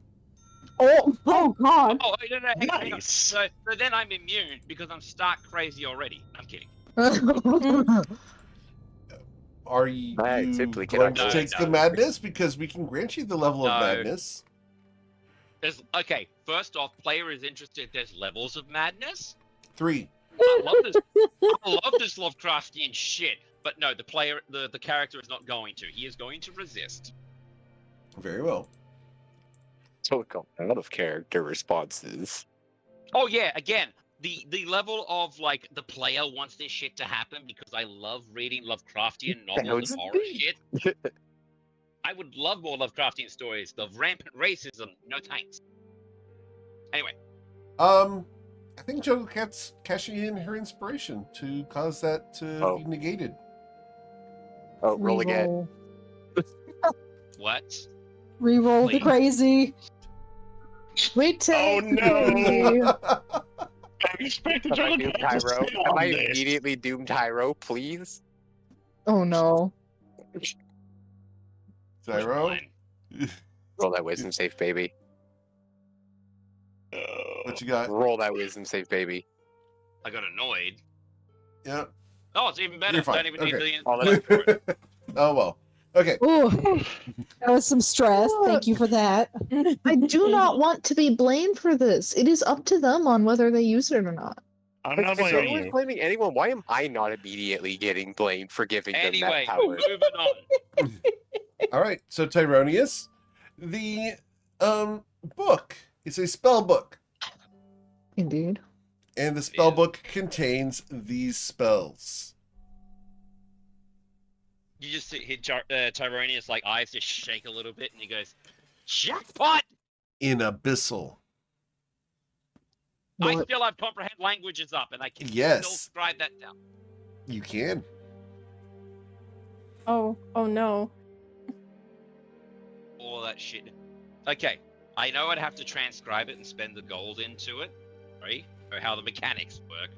Oh God. Oh, no, hang on. Nice. So then I'm immune because I'm stark crazy already. I'm kidding. Are you I simply going cannot to go take no. the madness? Because we can grant you the level of No. madness. Okay, first off, player is interested. There's levels of madness. 3. I love this. I love this Lovecraftian shit. But no, the player, the character is not going to. He is going to resist. Very well. So out of character responses. Oh yeah, again, the level of like the player wants this shit to happen because I love reading Lovecraftian novels and horror shit. I would love more Lovecraftian stories. The rampant racism, no thanks. Anyway. I think Jungle Cat's cashing in her inspiration to cause that to be negated. Oh, roll again. What? Reroll the Please. crazy. We take Oh, no. crazy. I expect the Am I Jungle doomed, Cat to Tyro? stay Am on I this. immediately doomed, Tyro? Please? Oh no. Tyro? Fine. Roll that wisdom safe, baby. What you got? Roll that wisdom safe, baby. I got annoyed. Yeah. Oh, it's even better. You're fine. Don't even need Okay. the All info for it. Oh, well. Okay. Ooh, that was some stress. Thank you for that. I do not want to be blamed for this. It is up to them on whether they use it or not. I'm If not blaming anyone's you. blaming anyone, why am I not immediately getting blamed for giving them Anyway, that power? moving on. All right. So, Tyronius, the book is a spell book, Indeed. and the spell Yeah. book contains these spells. You just hit Tyronius' like eyes just shake a little bit, and he goes, "Jackpot!" In abyssal. I What? still have comprehend languages up, and I can Yes. still scribe that down. You can. Oh no. All that shit. Okay, I know I'd have to transcribe it and spend the gold into it, right? Or how the mechanics work.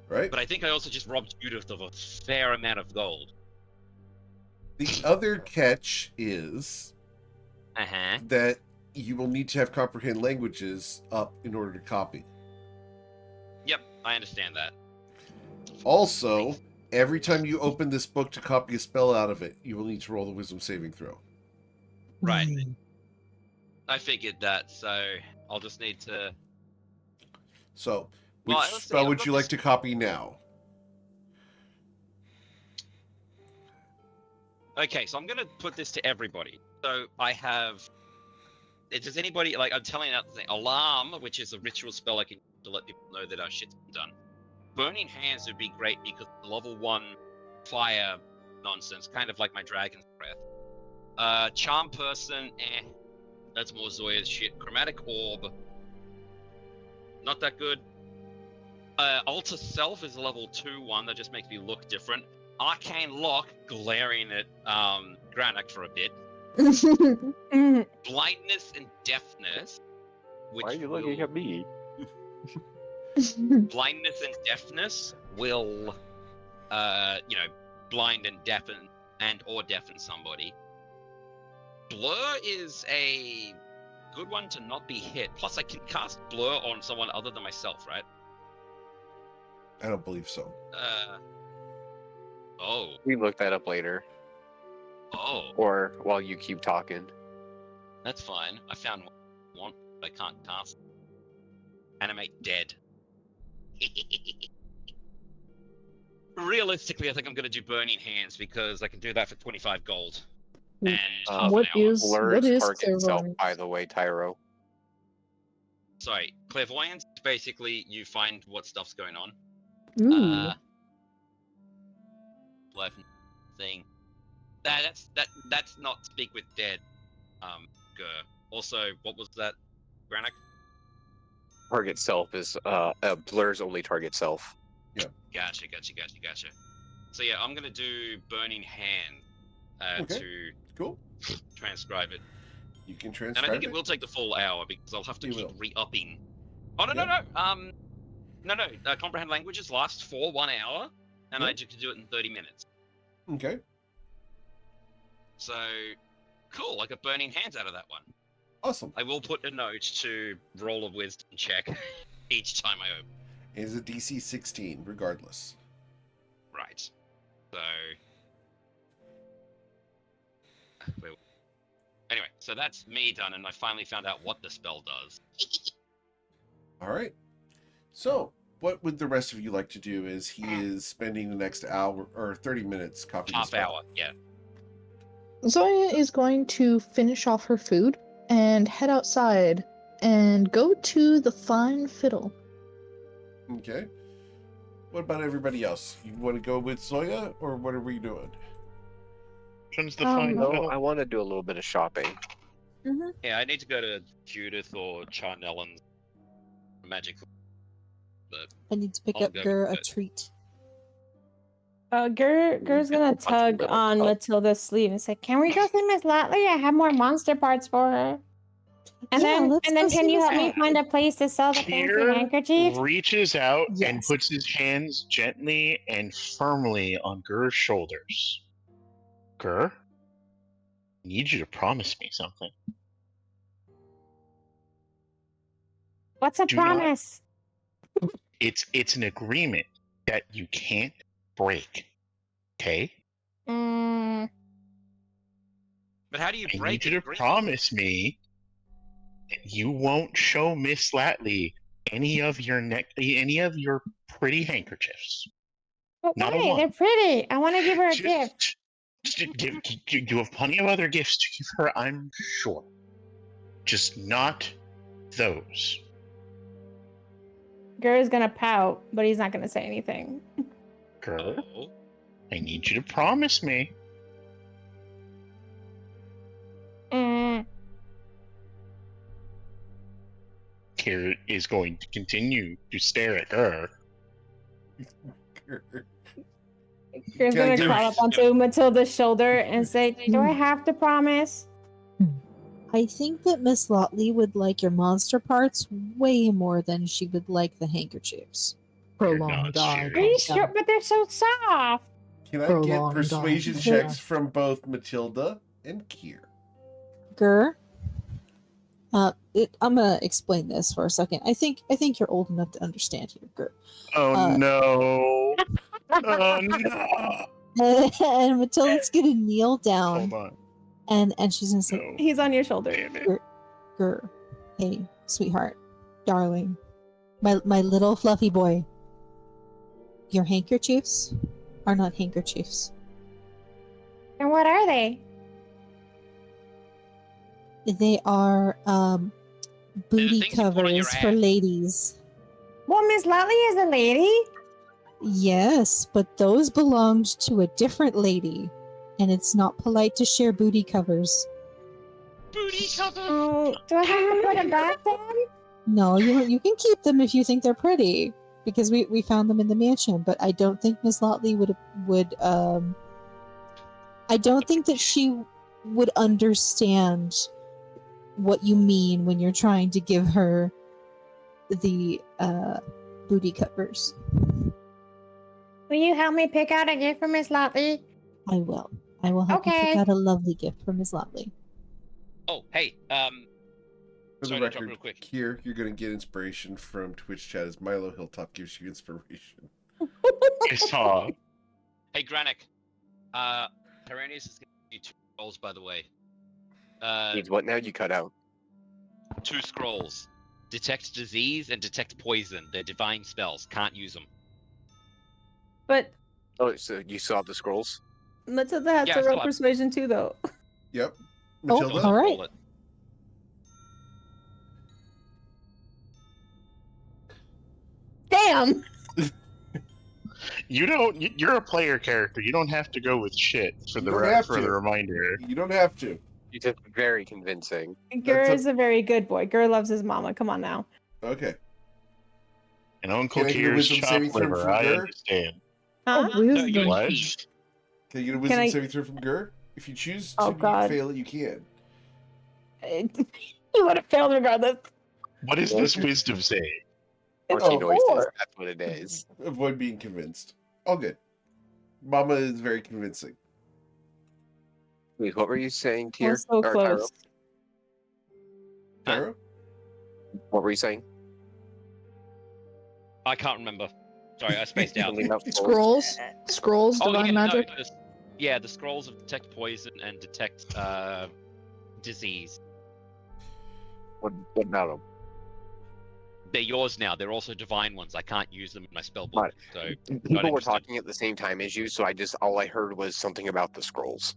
Right? But I think I also just robbed Judith of a fair amount of gold. The other catch is Uh-huh. that you will need to have comprehend languages up in order to copy. Yep, I understand that. Also, every time you open this book to copy a spell out of it, you will need to roll the wisdom saving throw. Right. I figured that, so I'll just need to... So, which Well, let's see, spell I've would got you like to copy now? Okay, so I'm going to put this to everybody. So I have... Does anybody... Like, I'm telling out the thing. Alarm, which is a ritual spell I can use to let people know that our shit's been done. Burning Hands would be great because level 1 fire nonsense, kind of like my Dragon's Breath. Charm Person, that's more Zoya's shit. Chromatic Orb, not that good. Alter Self is a level 2 one that just makes me look different. Arcane Lock, glaring at Granak for a bit. Blindness and Deafness, which Why are you looking at me? Blindness and Deafness will, blind and deafen or deafen somebody. Blur is a good one to not be hit. Plus, I can cast Blur on someone other than myself, right? I don't believe so. Oh, We look that up later, or while you keep talking. that's fine. I found one, but I can't cast. Animate dead. Realistically, I think I'm going to do Burning Hands because I can do that for 25 gold. And half What an hour. is Blurs clairvoyance? itself, by the way, Tyro. Sorry, clairvoyance. Basically, you find what stuff's going on. Ooh. left thing. That's not speak with dead. Grr. Also, what was that, Granick? Target self is blur's only target self. Gotcha. So yeah, I'm gonna do burning hand Okay. to Cool. transcribe it, You can and I transcribe think it. it will take the full hour because I'll have to You keep will. re-upping. Oh no. Comprehend languages last for 1 hour, and I Yep. just do it in 30 minutes. Okay. So cool, I got burning hands out of that one. Awesome. I will put a note to roll a wisdom check each time I open. It is a DC 16, regardless. Right. So. Anyway, so that's me done, and I finally found out what the spell does. All right. So, what would the rest of you like to do? Is he is spending the next hour or 30 minutes copying the Half spell? hour, yeah. Zoya is going to finish off her food and head outside and go to the fine fiddle. Okay. What about everybody else? You want to go with Zoya, or what are we doing? Which one's the fine No, fiddle? I want to do a little bit of shopping. Yeah, I need to go to Judith or Charnellen's magic. But I need to pick I'll up go Gur a with it. treat. Gur's gonna tug on Matilda's sleeve and say, "Can we go see Miss Latley? I have more monster parts for her." And Yeah, then, let's and go then, see can you Miss help me Latley. find a place to sell the fancy Tyr handkerchief? reaches out and Yes. puts his hands gently and firmly on Gur's shoulders. Gur, I need you to promise me something. What's a Do not- promise? It's an agreement that you can't break. Okay? Mm, But how do you I break need you an to agreement? promise me that you won't show Miss Latley any of your pretty handkerchiefs. but Not a why? one. They're pretty. I want to give her a gift. You have plenty of other gifts to give her, I'm sure. Just not those. Gur's gonna pout, but he's not gonna say anything. Gur, Oh, I need you to promise me. Mm, Kira is going to continue to stare at Gur. Gur's gonna give- crawl up onto Matilda's shoulder and say, "Do I have to promise?" I think that Miss Lotley would like your monster parts way more than she would like the handkerchiefs. You're Prolonged not eye Are you serious. sure? But they're so soft. Can I get Prolonged persuasion eye checks contact. from both Matilda and Kier? Gur, I'm gonna explain this for a second. I think you're old enough to understand here, Gur. Oh no. Oh no. And Matilda's gonna kneel down Hold on. and she's gonna say, No. He's on your shoulder. Damn it. Gur, hey, sweetheart, darling, my little fluffy boy. Your handkerchiefs are not handkerchiefs. And what are they? They are booty things you put on your covers for ass. ladies. Well, Miss Latley is a lady. Yes, but those belonged to a different lady, and it's not polite to share booty covers. booty cover. Do I have to put them back then? No, you can keep them if you think they're pretty, because we found them in the mansion. But I don't think Miss Lotley would I don't think that she would understand what you mean when you're trying to give her the booty covers. Will you help me pick out a gift for Miss Lotley? I will. I will help you Okay. pick out a lovely gift for Miss Lotley. Oh, hey, For the sorry to interrupt record, real quick. Kier, you're going to get inspiration from Twitch chat as Milo Hilltop gives you inspiration. I saw. Hey, Granick. Tyranius is going to give you 2 scrolls, by the way. Needs what now? You cut out. 2 scrolls. Detect disease and detect poison. They're divine spells. Can't use them. But Oh, so you saw the scrolls? Matilda has Yeah, to I roll saw it. persuasion too, though. Yep. Oh, Matilda? all right. Roll it. Damn. You don't. You're a player character. You don't have to go with shit for You the don't have for the to. reminder. You don't have to. You did very convincing. Gur That's is a very good boy. Gur loves his mama. Come on now. Okay. And Uncle Can I get a Kier's wisdom saving chopped throw liver. from I Gur? understand. Huh? Oh, No, you wisdom. What? cheat. Can you get a Can wisdom I- saving throw from Gur? If you choose Oh, to God. fail it, you can. You would have failed regardless. What is this wisdom say? It's Oh. a Noises. 4. That's what it is. Avoid being convinced. All good. Mama is very convincing. Wait, what were you saying, We're Tyr? so Or Tyro? close. Huh? Tyro? What were you saying? I can't remember. Sorry, I spaced out. Something about scrolls? Scrolls, divine yeah, magic. No, yeah, the scrolls of detect poison and detect disease. What about them? They're yours now. They're also divine ones. I can't use them in my spell book. Right. So People were interested. talking at the same time as you, so all I heard was something about the scrolls.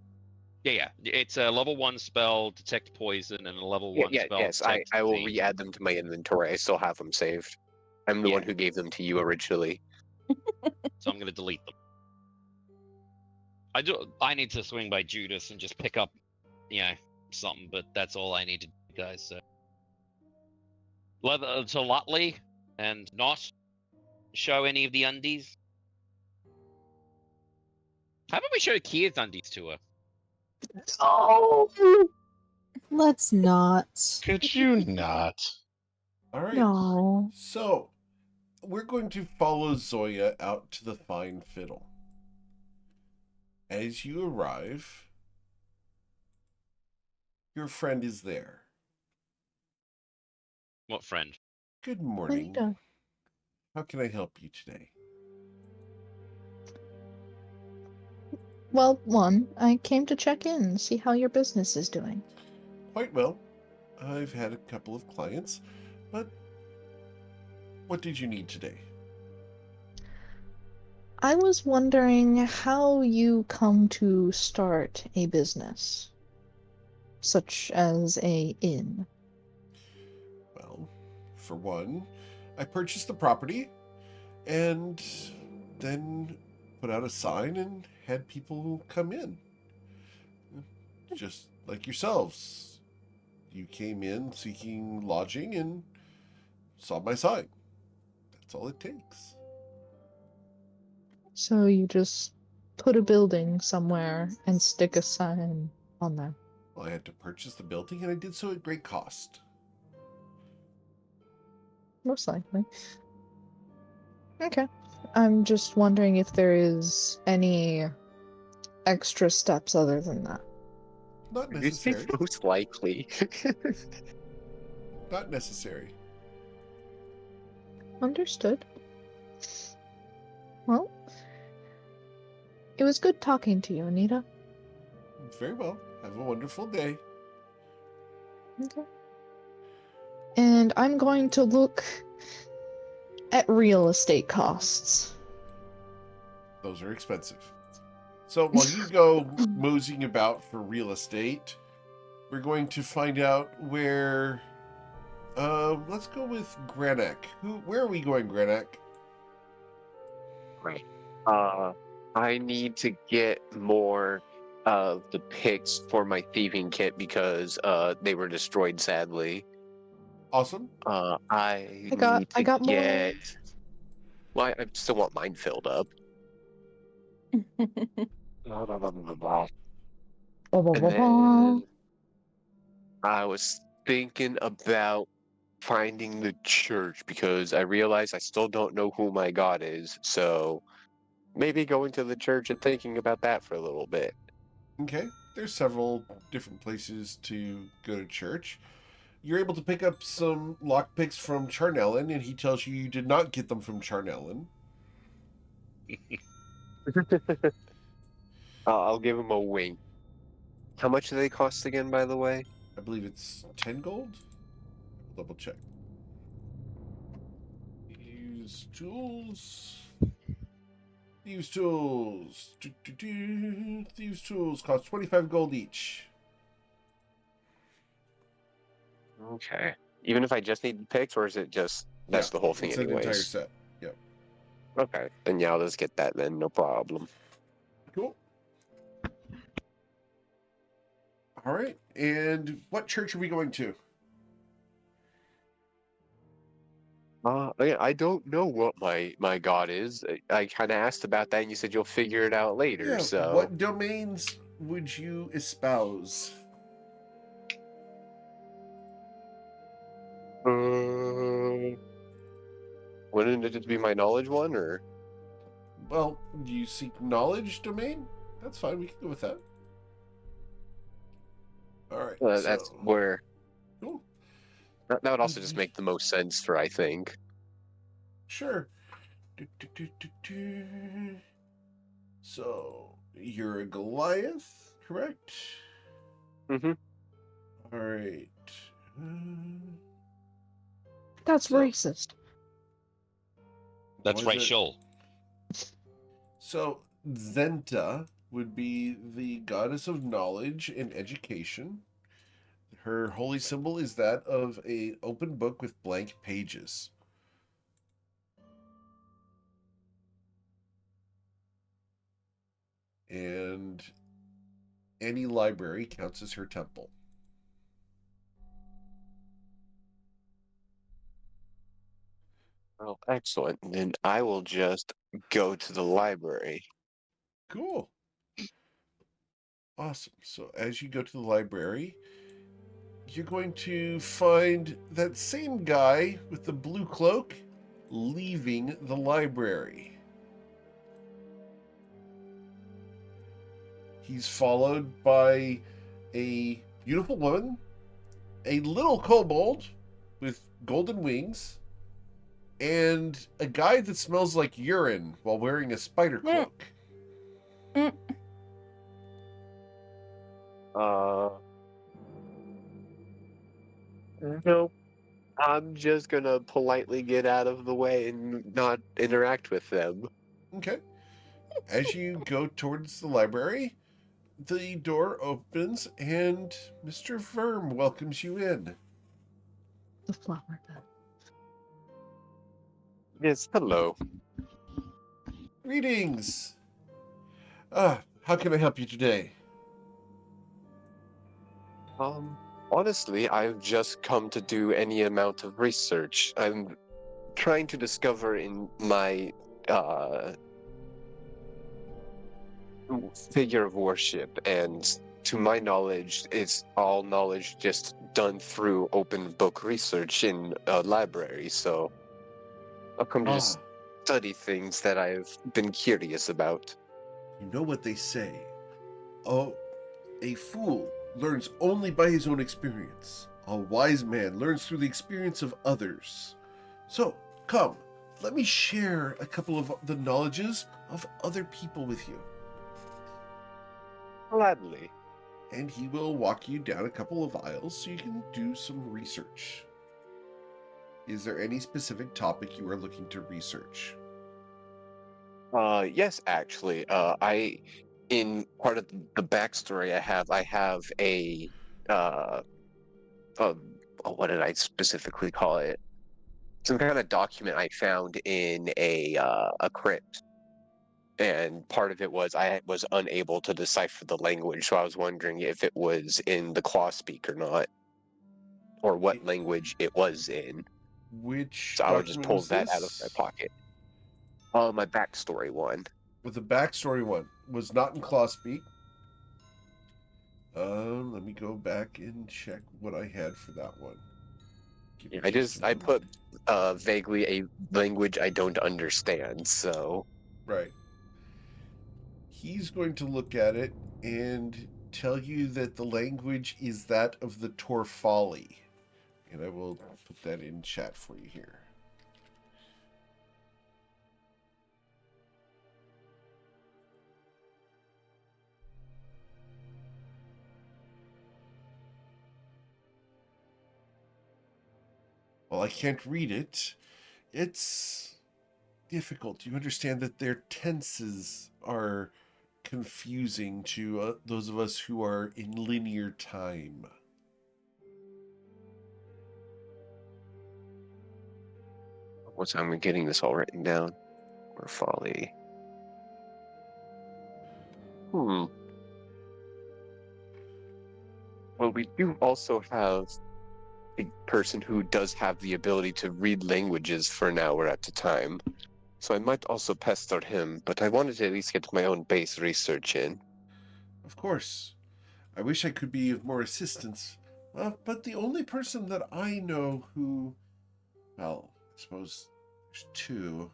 yeah, it's a level 1 spell, detect poison, and a level 1 spell. Yes, detect I will disease. re-add them to my inventory. I still have them saved. I'm the Yeah. one who gave them to you originally. So I'm gonna delete them. I need to swing by Judas and just pick up, something, but that's all I need to do, guys. So to Lutley and not show any of the undies. How about we show Kia's undies to her? Oh Let's not. Could you not? All right. no! So, we're going to follow Zoya out to the Fine Fiddle. As you arrive, your friend is there. What friend? Good morning. Anita. How can I help you today? Well, one, I came to check in and see how your business is doing. Quite well. I've had a couple of clients, but what did you need today? I was wondering how you come to start a business, such as a inn. Well, for one, I purchased the property and then put out a sign and had people come in. Just like yourselves. You came in seeking lodging and saw my sign. That's all it takes. So you just put a building somewhere and stick a sign on there. Well, I had to purchase the building and I did so at great cost. Most likely. Okay. I'm just wondering if there is any extra steps other than that. Not You say necessary. most likely. Not necessary. Understood. Well, it was good talking to you, Anita. Very well. Have a wonderful day. Okay. And I'm going to look at real estate costs. Those are expensive. So while you go moseying about for real estate, we're going to find out where. Let's go with Granak. Where are we going, Granak? Right. I need to get more of the picks for my thieving kit because they were destroyed sadly. Awesome. I got need to more. get. Well, I still want mine filled up. Blah, blah, blah, blah, blah. And then I was thinking about finding the church because I realized I still don't know who my god is. So maybe going to the church and thinking about that for a little bit. Okay. There's several different places to go to church. You're able to pick up some lockpicks from Charnellen, and he tells you did not get them from Charnellen. I'll give him a wink. How much do they cost again, by the way? I believe it's 10 gold. Double check. Use tools. Thieves tools. Thieves tools cost 25 gold each. Okay. Even if I just need the picks, or is it just that's the whole thing it's an entire anyways? set. Yep. Okay, then yeah, let's get that then. No problem. Cool. All right. And what church are we going to? Yeah, I don't know what my god is. I kind of asked about that, and you said you'll figure it out later. Yeah. So, What domains would you espouse? wouldn't it just be my knowledge one, or? Well, do you seek knowledge domain? That's fine. We can go with that. All right. That's So where cool. that would also just make the most sense for, I think. Sure. Do, do, do, do, do. So you're a Goliath, correct? Mm-hmm. All right. Uh, That's So- racist. That's Was it- racial. So Zenta would be the goddess of knowledge and education. Her holy symbol is that of an open book with blank pages. And any library counts as her temple. Well, excellent. Then I will just go to the library. Cool. Awesome. So as you go to the library, you're going to find that same guy with the blue cloak leaving the library. He's followed by a beautiful woman, a little kobold with golden wings, and a guy that smells like urine while wearing a spider cloak. Nope. I'm just gonna politely get out of the way and not interact with them. Okay. As you go towards the library, the door opens and Mr. Verm welcomes you in. The flower bed. Yes, hello. Greetings. How can I help you today? Honestly, I've just come to do any amount of research. I'm trying to discover in my figure of worship, and to my knowledge, it's all knowledge just done through open book research in a library, so I've come to just study things that I've been curious about. You know what they say. Oh, a fool learns only by his own experience. A wise man learns through the experience of others. So, come, let me share a couple of the knowledges of other people with you. Gladly. And he will walk you down a couple of aisles so you can do some research. Is there any specific topic you are looking to research? Yes, actually. In part of the backstory I have a, uh, what did I specifically call it? Some kind of document I found in a crypt. And part of it was I was unable to decipher the language, so I was wondering if it was in the claw speak or not, or what language it was in. Which So I would just document pull was that out of my this? pocket. My backstory one. With the backstory one. Was not in claw speak. Let me go back and check what I had for that one. Give me I a put moment. vaguely a language I don't understand, so Right. He's going to look at it and tell you that the language is that of the Torfali. And I will put that in chat for you here. Well, I can't read it. It's difficult. You understand that their tenses are confusing to those of us who are in linear time. what's I'm getting this all written down. Or folly. Hmm. Well, we do also have a person who does have the ability to read languages for an hour at a time. So I might also pester him, but I wanted to at least get my own base research in. Of course. I wish I could be of more assistance. But the only person that I know who, well, I suppose there's two.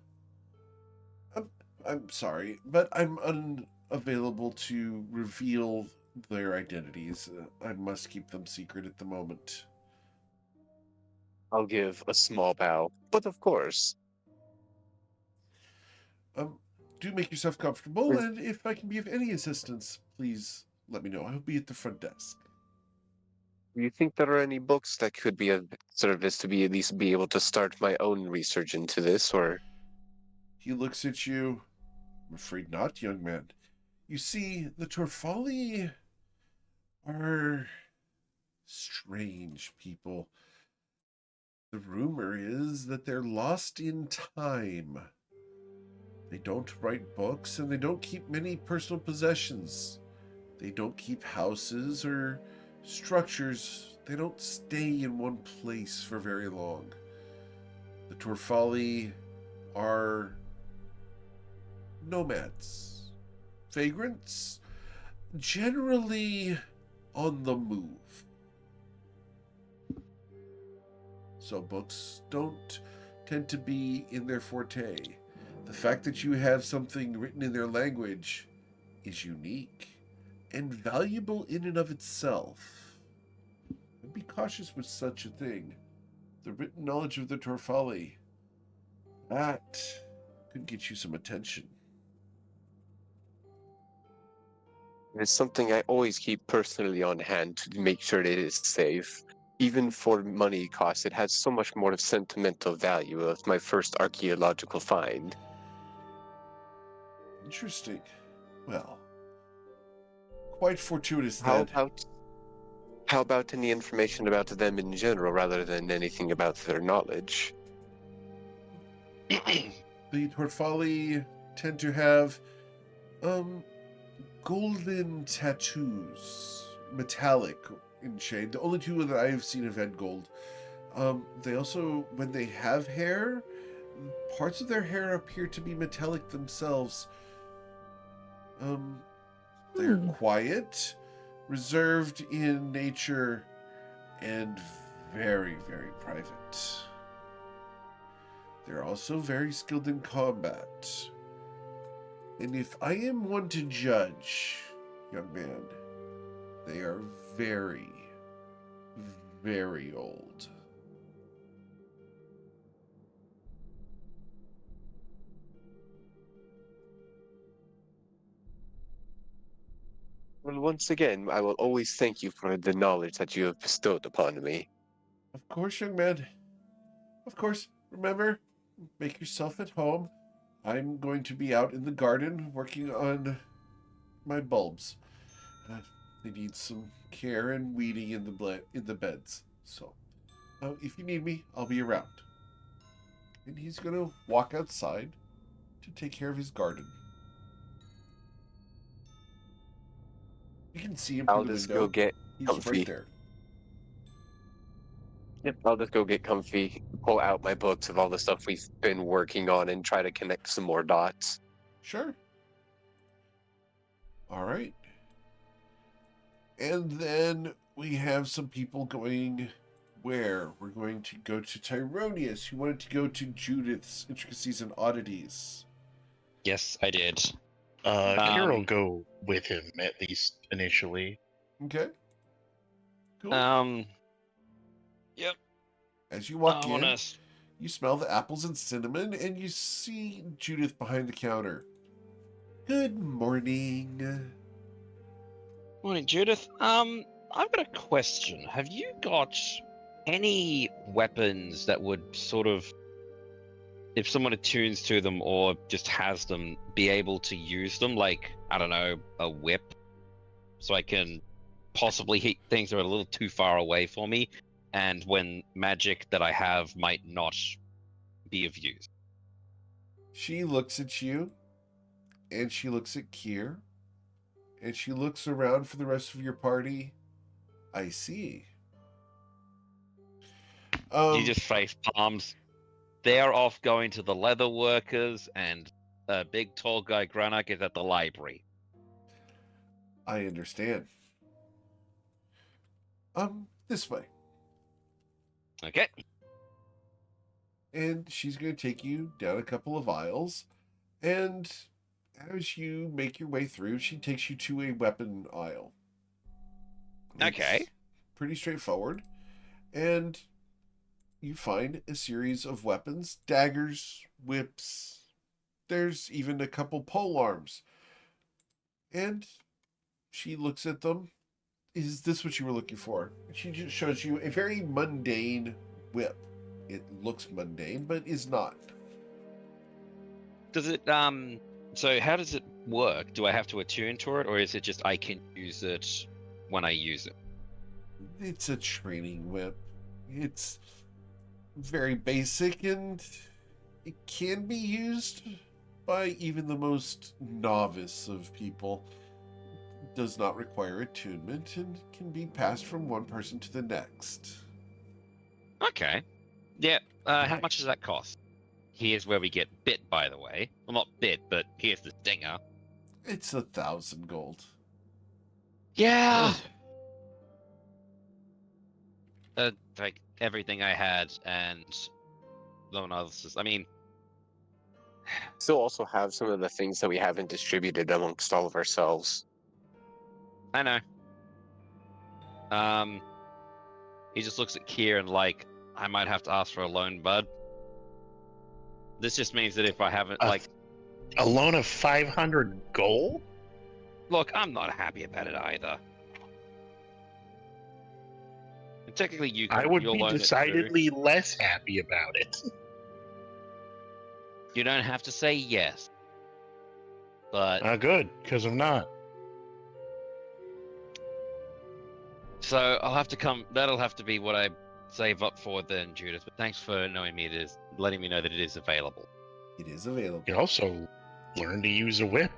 I'm sorry, but I'm unavailable to reveal their identities. I must keep them secret at the moment. I'll give a small bow, but of course. Do make yourself comfortable, Is- and if I can be of any assistance, please let me know. I'll be at the front desk. Do you think there are any books that could be of service to be at least be able to start my own research into this, or He looks at you. I'm afraid not, young man. You see, the Torfali are strange people. The rumor is that they're lost in time. They don't write books and they don't keep many personal possessions. They don't keep houses or structures. They don't stay in one place for very long. The Torfali are nomads, vagrants, generally on the move. So books don't tend to be in their forte. The fact that you have something written in their language is unique and valuable in and of itself. And be cautious with such a thing. The written knowledge of the Torfali, that could get you some attention. it's something I always keep personally on hand to make sure that it is safe. Even for money costs, it has so much more of sentimental value of my first archaeological find. Interesting. Well, quite fortuitous How then. about how about any information about them in general rather than anything about their knowledge? The Torfali tend to have golden tattoos, metallic in shade. The only two that I've seen have had gold. They also, when they have hair, parts of their hair appear to be metallic themselves. They're quiet, reserved in nature, and very, very private. They're also very skilled in combat. And if I am one to judge, young man, they are very, very old. Well, once again, I will always thank you for the knowledge that you have bestowed upon me. Of course, young man. Of course. Remember, make yourself at home. I'm going to be out in the garden working on my bulbs. They need some care and weeding in the beds. So, if you need me, I'll be around. And he's going to walk outside to take care of his garden. You can see him I'll through the just window. go get He's comfy. right there. Yep, I'll just go get comfy, pull out my books of all the stuff we've been working on, and try to connect some more dots. Sure. All right. And then we have some people going where? We're going to go to Tyronius, who wanted to go to Judith's Intricacies and Oddities. Yes, I did. Kira will Um, go with him at least initially. Okay. Cool. Yep. As you walk I in, wanna. you smell the apples and cinnamon, and you see Judith behind the counter. Good morning. Morning, Judith. I've got a question. Have you got any weapons that would sort of, if someone attunes to them or just has them, be able to use them? Like, I don't know, a whip, so I can possibly hit things that are a little too far away for me, and when magic that I have might not be of use. She looks at you, and she looks at Kier, and she looks around for the rest of your party. I see. You just face palms. They're off going to the leather workers, and a big tall guy Granak is at the library. I understand. This way. Okay. And she's going to take you down a couple of aisles, and as you make your way through, she takes you to a weapon aisle. Okay. It's pretty straightforward, and you find a series of weapons, daggers, whips. There's even a couple pole arms. And she looks at them. Is this what you were looking for? She just shows you a very mundane whip. It looks mundane, but is not. Does it so how does it work? Do I have to attune to it, or is it just I can use it when I use it? It's a training whip. It's very basic, and it can be used by even the most novice of people. It does not require attunement and can be passed from one person to the next. Okay. Yeah. How much does that cost? Here's where we get bit, by the way. Well, not bit, but here's the stinger. It's 1,000 gold. Yeah. Like everything I had, and no one else. I mean, Still also have some of the things that we haven't distributed amongst all of ourselves. I know. He just looks at Kier and like, I might have to ask for a loan, bud. This just means that if I haven't, like, A loan of 500 gold? look, I'm not happy about it either. And technically, I would you'll be loan it decidedly less happy about it. too. You don't have to say yes, but Good, because I'm not. so I'll have to come. That'll have to be what I save up for then, Judith. But thanks for letting me know that it is available. It is available. You can also learn to use a whip.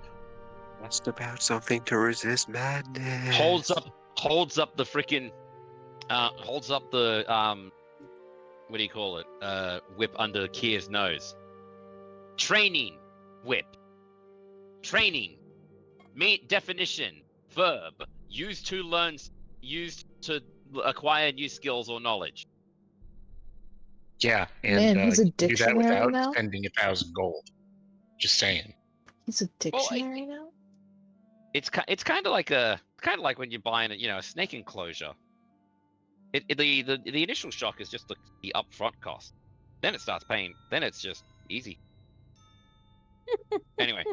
Just about something to resist madness. Holds up the freaking, holds up the what do you call it? Whip under Kier's nose. Training whip. Training. Definition. Verb. Used to acquire new skills or knowledge. Yeah, and Man, he's a you can do that dictionary without now? spending 1,000 gold. Just saying. He's a dictionary now? It's kind of like when you're buying a snake enclosure. The initial shock is just the upfront cost. Then it starts paying. Then it's just easy. Anyway,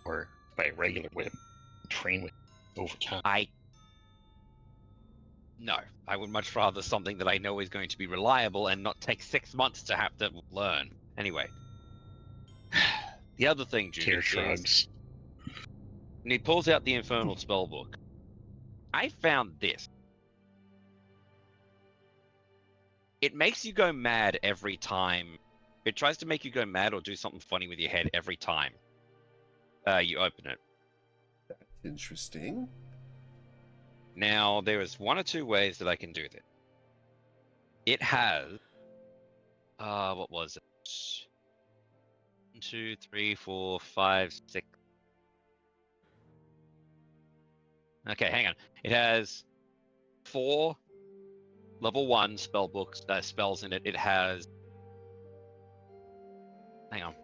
Or by a regular whip. Train with over time. I would much rather something that I know is going to be reliable and not take 6 months to have to learn. Anyway, the other thing, Kier Judith, is shrugs. and he pulls out the Infernal Spellbook. I found this. It makes you go mad every time. It tries to make you go mad or do something funny with your head every time you open it. Interesting. Now, there is one or two ways that I can do that. It has... what was it? 1, 2, 3, 4, 5, 6... Okay, hang on. It has 4 level 1 spellbooks, spells in it. It has... Hang on.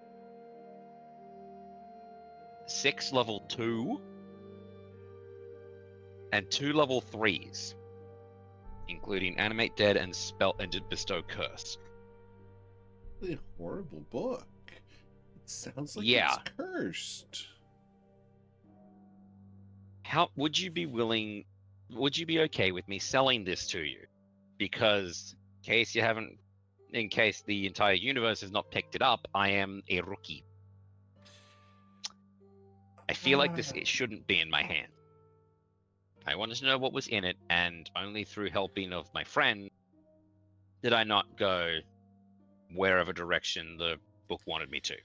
6 level 2... and 2 level 3s, including Animate Dead and Bestow Curse. A horrible book. It sounds like Yeah. it's cursed. How would you be okay with me selling this to you? Because in case the entire universe has not picked it up, I am a rookie. I feel like it shouldn't be in my hand. I wanted to know what was in it, and only through helping of my friend did I not go wherever direction the book wanted me to.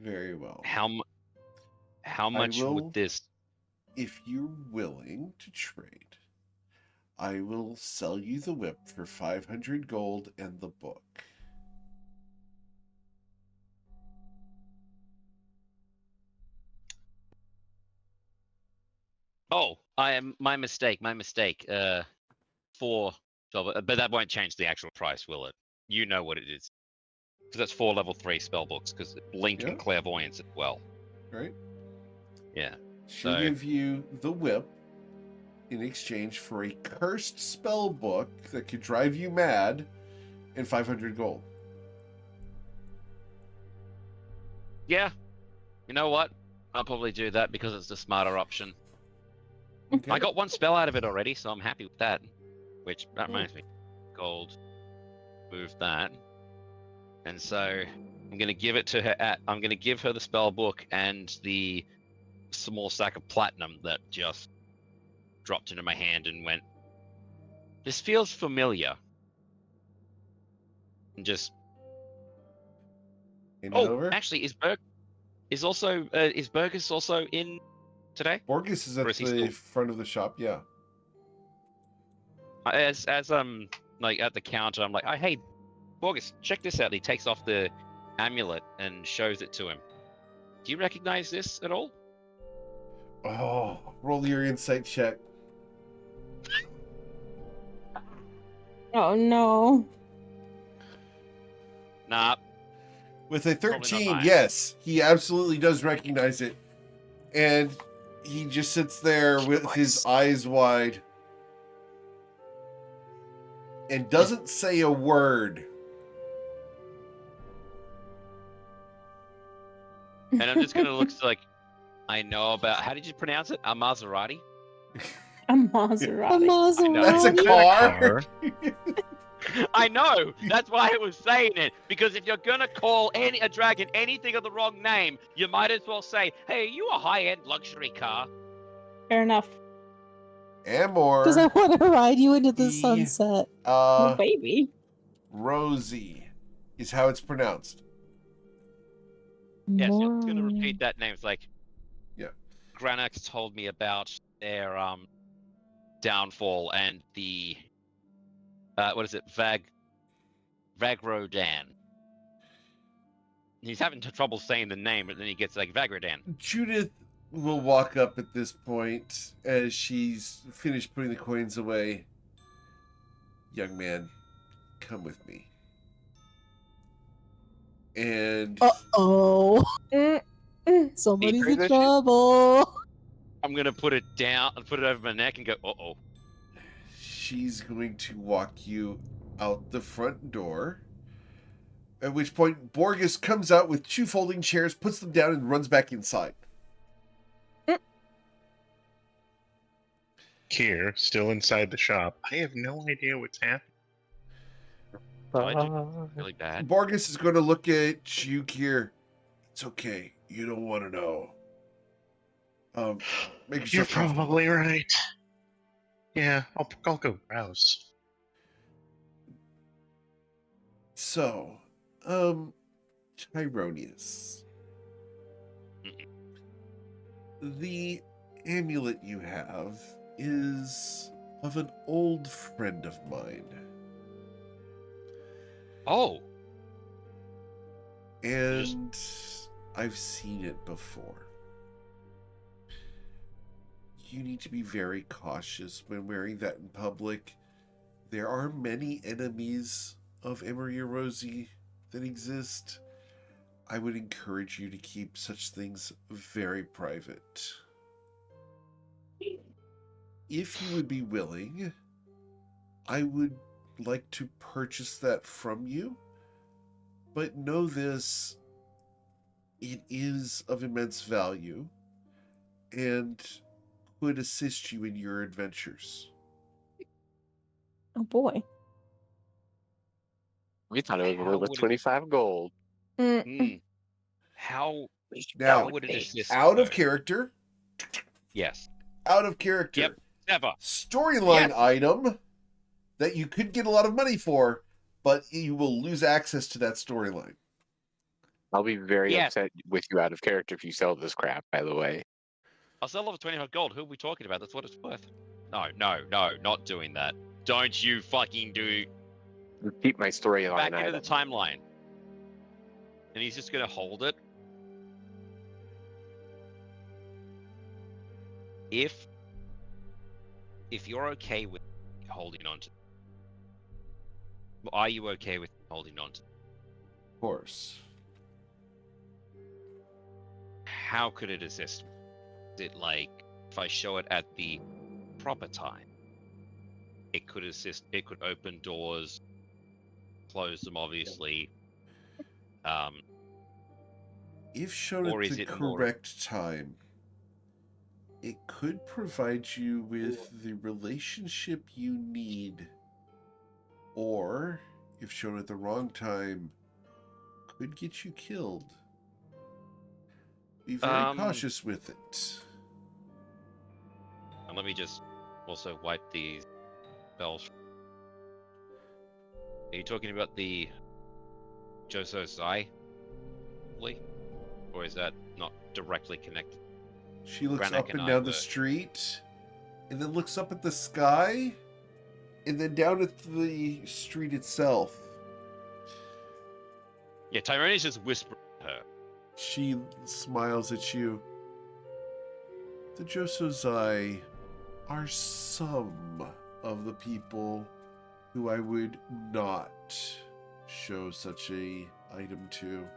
Very well. How much will- would this? If you're willing to trade, I will sell you the whip for 500 gold and the book. Oh, I am my mistake. My mistake. 4, but that won't change the actual price, will it? You know what it is, because that's 4 level 3 spell books. Because Link Yeah. and Clairvoyance as well. Right? Yeah. She'll So- give you the whip in exchange for a cursed spell book that could drive you mad and 500 gold. Yeah. You know what? I'll probably do that because it's the smarter option. Okay. I got 1 spell out of it already, so I'm happy with that. Which that reminds me, gold. Move that. And so I'm gonna give it to her. I'm gonna give her the spell book and the small sack of platinum that just dropped into my hand and went. This feels familiar. And just. Hand it over. Actually, is Burgess also in today? Borges is at Or is he the still- front of the shop, yeah. As like at the counter, I'm like, oh, hey, Borges, check this out. He takes off the amulet and shows it to him. Do you recognize this at all? Oh, roll your insight check. Oh no. Nah. With a Probably not 13, mine. yes, he absolutely does recognize it. And he just sits there with his eyes wide and doesn't say a word. And I'm just gonna look like I know about. How did you pronounce it? A Maserati. A Maserati. A Maserati. That's a car. I know. That's why I was saying it. Because if you're gonna call a dragon anything of the wrong name, you might as well say, "Hey, are you a high-end luxury car?" Fair enough. Amor. Because I want to ride you into the Yeah. sunset. Oh, baby. Rosie is how it's pronounced. Yes, you're just gonna repeat that name. It's like, Yeah. Granax told me about their downfall and the what is it, Vagrodan. He's having trouble saying the name, but then he gets like Vagrodan. Judith will walk up at this point as she's finished putting the coins away. Young man, come with me. And Uh-oh. Somebody's in trouble. I'm gonna put it down and put it over my neck and go, uh-oh. she's going to walk you out the front door. At which point, Borges comes out with 2 folding chairs, puts them down, and runs back inside. Kier, still inside the shop. I have no idea what's happening. Really bad. Borges is going to look at you, Kier. It's okay. You don't want to know. Make You're yourself comfortable. probably right. Yeah, I'll go browse. So, Tyronius. The amulet you have is of an old friend of mine. Oh, And I've seen it before. You need to be very cautious when wearing that in public. There are many enemies of Emery Rosie that exist. I would encourage you to keep such things very private. If you would be willing, I would like to purchase that from you. But know this, it is of immense value and could assist you in your adventures. Oh boy. We thought it How was would worth it- 25 gold. How Now, would it assist? out of though? character, Yes. out of character, Yep. Never. storyline Yes. item that you could get a lot of money for, but you will lose access to that storyline. I'll be very Yeah. upset with you out of character if you sell this crap, by the way. I'll sell it for 25 gold. Who are we talking about? That's what it's worth. No, not doing that. Don't you fucking do. Keep my storyline Back into item. the timeline. And he's just gonna hold it. If you're okay with holding on to, are you okay with holding on to? Of course. How could it assist? Is it like if I show it at the proper time, it could assist? It could open doors, close them, obviously. If shown Or at is the it more- correct time, it could provide you with the relationship you need. Or, if shown at the wrong time, could get you killed. Be very cautious with it. And let me just also wipe these spells. Are you talking about the Joso Sai? Or is that not directly connected? She looks Brannick up and and I down the were- street, and then looks up at the sky, and then down at the street itself. Yeah, Tyrone's just whispering to her. She smiles at you. The Josozai are some of the people who I would not show such a item to.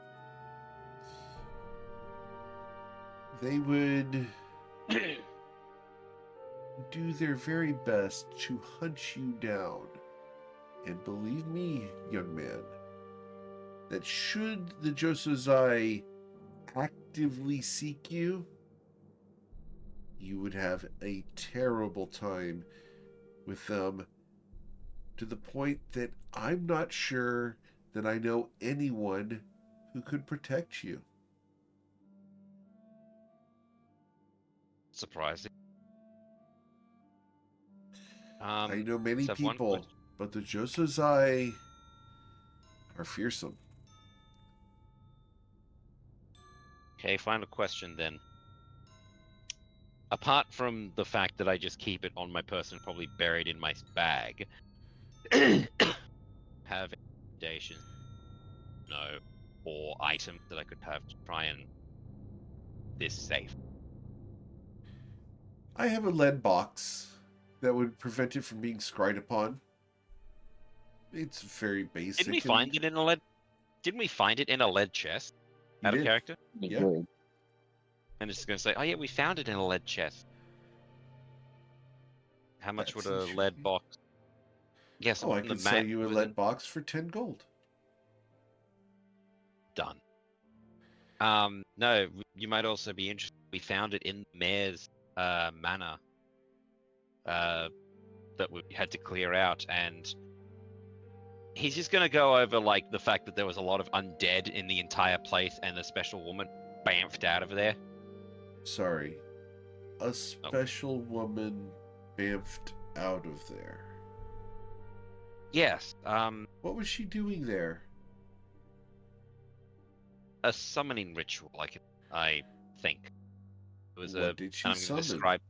They would do their very best to hunt you down. And believe me, young man, that should the Josozai actively seek you, you would have a terrible time with them, to the point that I'm not sure that I know anyone who could protect you. Surprising. I know many just have one people, question. but the Josozai are fearsome. Okay, final question then. Apart from the fact that I just keep it on my person, probably buried in my bag, have recommendations, or items that I could have to try and this safe? I have a lead box that would prevent it from being scryed upon. It's very basic. Didn't we find it in a lead? Didn't we find it in a lead chest? You Out of did. character? Yeah. And it's going to say, oh yeah, we found it in a lead chest. How much That's would a intriguing. lead box? Yes, Oh, I the could sell mat you a was lead box for 10 gold. done. No, you might also be interested. We found it in the mayor's manor that we had to clear out, and he's just gonna go over like the fact that there was a lot of undead in the entire place, and the special woman bamfed out of there. Sorry. A special woman bamfed out of there. Yes, What was she doing there? a summoning ritual, I think. It was What did she and I'm gonna summon? describe.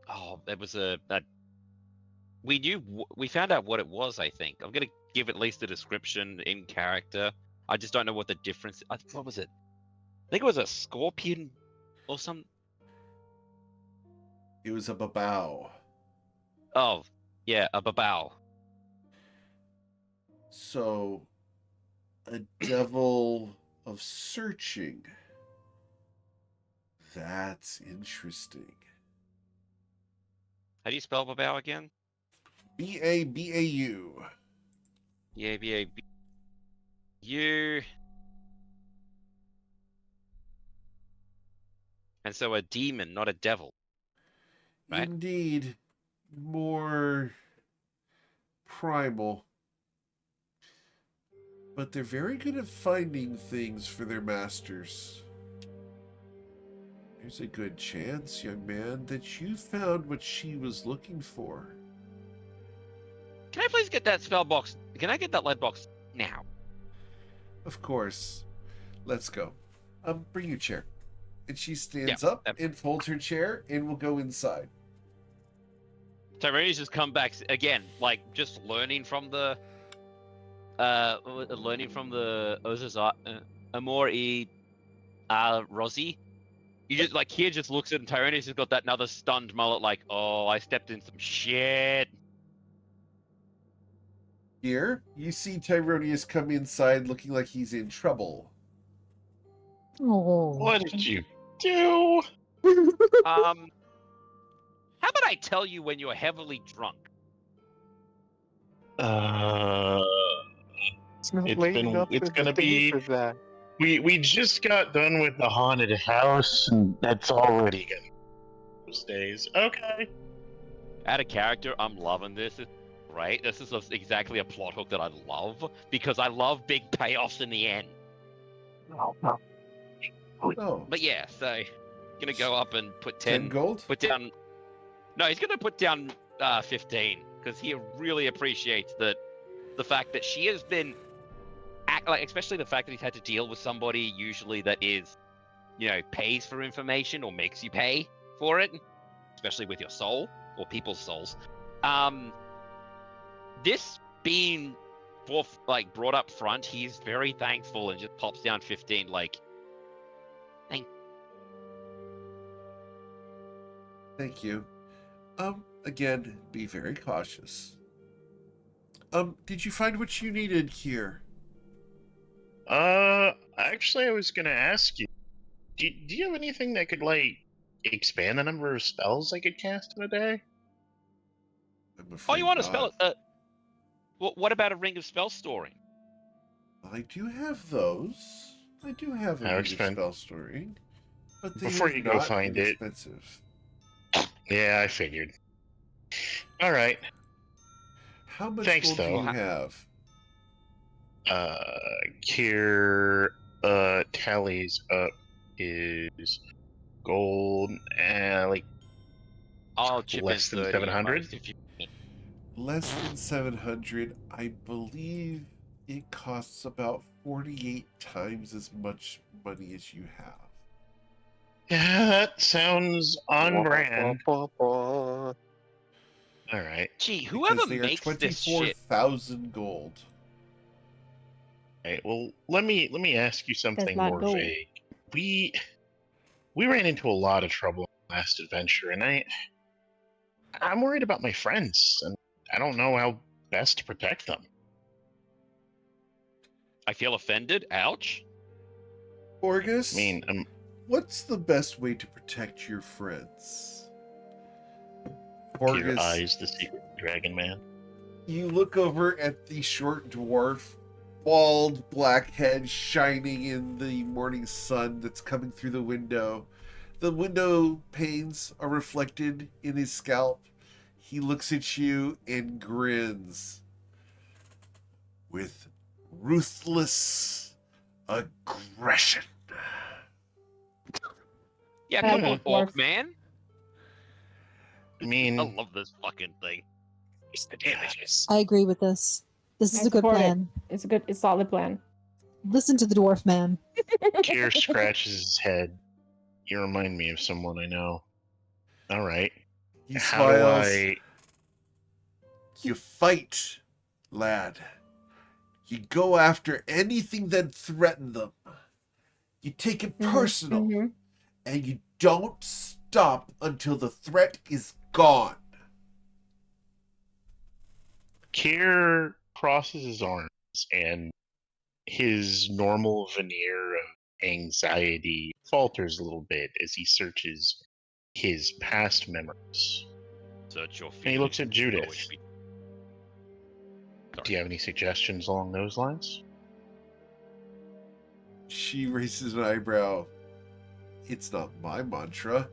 Oh, it was we found out what it was. I think I'm gonna give at least a description in character. I just don't know what the difference. What was it? I think it was a scorpion or some. It was a babao. Oh, yeah, a babao. So, a devil of searching. That's interesting. How do you spell babao again? B-A-B-A-U. Yeah, B-A-B. You. And so a demon, not a devil. Right. Indeed. More primal. But they're very good at finding things for their masters. There's a good chance, young man, that you found what she was looking for. Can I please get that spell box? Can I get that lead box now? of course. Let's go. Bring your chair. And she stands Yeah, up and folds her chair, and we'll go inside. Tyrani's just come back again, like just learning from the Amor e Rosie. You just like here just looks at him. Tyrani's just got that another stunned mullet, like, oh, I stepped in some shit. Here, you see Tyronius come inside looking like he's in trouble. Oh. What did you do? How about I tell you when you're heavily drunk? It's not It's late been- enough it's in gonna the day be- for that. We just got done with the haunted house, and that's already good. Those days. Okay. Out of character, I'm loving this. It's great. This is exactly a plot hook that I love because I love big payoffs in the end. Oh. But yeah, so gonna go up and put 10 gold? Put down. No, he's gonna put down 15 because he really appreciates the fact that she has been especially the fact that he's had to deal with somebody usually that is, pays for information or makes you pay for it, especially with your soul or people's souls. This being brought up front, he's very thankful and just pops down 15 like. Thank you. Again, be very cautious. Did you find what you needed here? Actually, I was gonna ask you. Do you have anything that could expand the number of spells I could cast in a day? I'm Oh, afraid you want to not. spell? What about a ring of spell storing? I do have those. I do have a How ring of expen- spell storing, but they Before have you go not find been it. expensive. Yeah, I figured. All right. How much Thanks, gold do though. you have? Kier tallies up his gold, I'll chip less in than 30 700? if you. Less than 700. I believe it costs about 48 times as much money as you have. Yeah, that sounds on brand. Wah, wah, wah. All right. Gee, whoever Because they are makes this shit. 24,000 gold. All right. Well, let me ask you something not more gold. vague. We ran into a lot of trouble in the last adventure, and I'm worried about my friends, and I don't know how best to protect them. I feel offended. Ouch. Orgus, I mean, what's the best way to protect your friends? Kier eyes the secret dragon man. You look over at the short dwarf, bald black head shining in the morning sun that's coming through the window. The window panes are reflected in his scalp. He looks at you and grins with ruthless aggression. Yeah, Come come on, on, dwarf. orc man. I mean, I love this fucking thing. It's the damages. I agree with this. This is I a good support it. plan. It's a solid plan. Listen to the dwarf man. Kier scratches his head. You remind me of someone I know. All right. He How do smiles. I? You fight, lad. You go after anything that threatens them. You take it personal, Mhm. and you don't stop until the threat is gone. Kier crosses his arms, and his normal veneer of anxiety falters a little bit as he searches his past memories. Search your And he feelings. looks at Judith. Always be- Do you have any suggestions along those lines? She raises an eyebrow. It's not my mantra.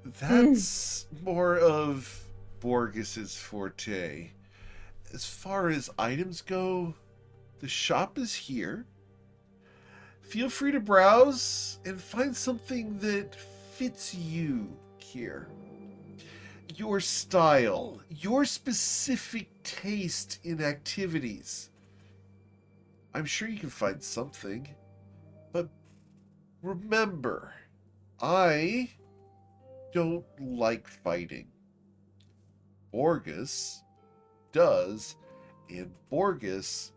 That's more of Borges's forte. As far as items go, the shop is here. Feel free to browse and find something that fits you, Kier. Your style, your specific taste in activities. I'm sure you can find something. But remember, I don't like fighting. Borgus does, and Borgus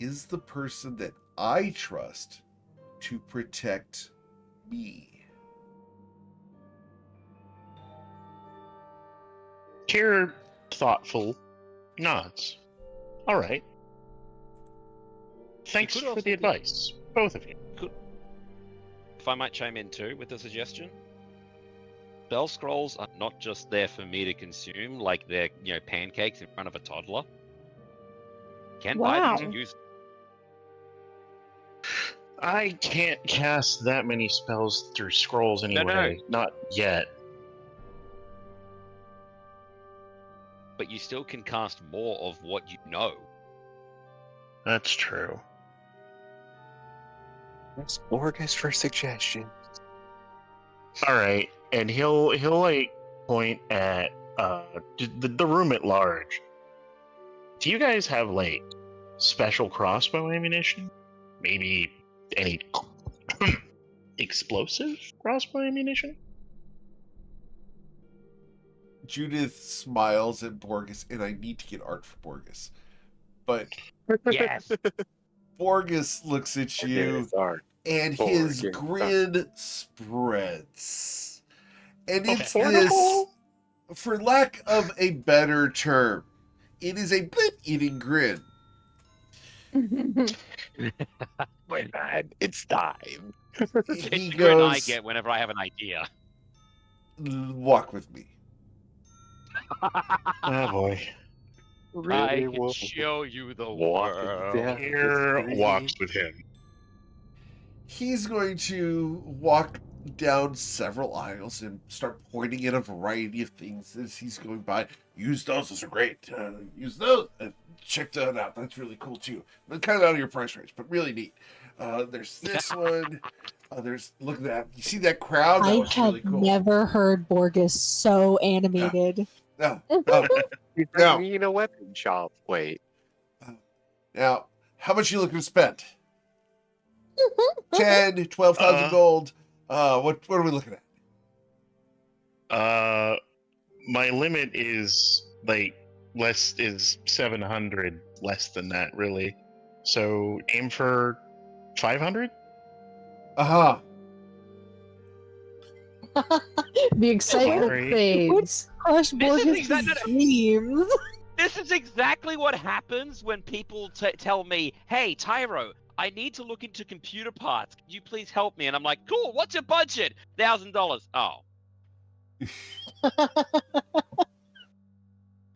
is the person that I trust to protect me. Kier thoughtful nods. All right. Thanks could for also the be- advice, both of you. If I might chime in too with a suggestion, spell scrolls are not just there for me to consume, like they're pancakes in front of a toddler. Can buy them Wow. and use. I can't cast that many spells through scrolls No. anyway. Not yet. But you still can cast more of what you know. That's true. That's Borgus for suggestion. All right, and he'll like point at the room at large. Do you guys have like special crossbow ammunition? Maybe any explosive crossbow ammunition? Judith smiles at Borgus, and I need to get art for Borgus. But Yes. Borgus looks at you, Borgus art. and his Borgus grin spreads. And it's Affordable? this, for lack of a better term, it is a blit-eating grin. My man, it's time. It's He the grin I goes, get whenever I have an idea. walk with me. Oh boy. I can show you the Walking world. down the Kier street. walks with him. He's going to walk down several aisles and start pointing at a variety of things as he's going by. Use those are great. Use those. Check that out. That's really cool too. But kind of out of your price range, but really neat. There's this one. Look at that. You see that crowd? That I looks have really cool. never heard Borgus so animated. No. He's Now- like, in a weapon shop. Wait. Now, how much you looking to spend? 10, 12,000 gold. What are we looking at? My limit is like is 700, less than that really. So aim for 500. Aha. The excitement Sorry. fades. Crush This is Borgus' exactly- dreams. This is exactly what happens when people tell me, "Hey, Tyro, I need to look into computer parts. Can you please help me?" And I'm like, "Cool. What's your budget? $1,000." Oh,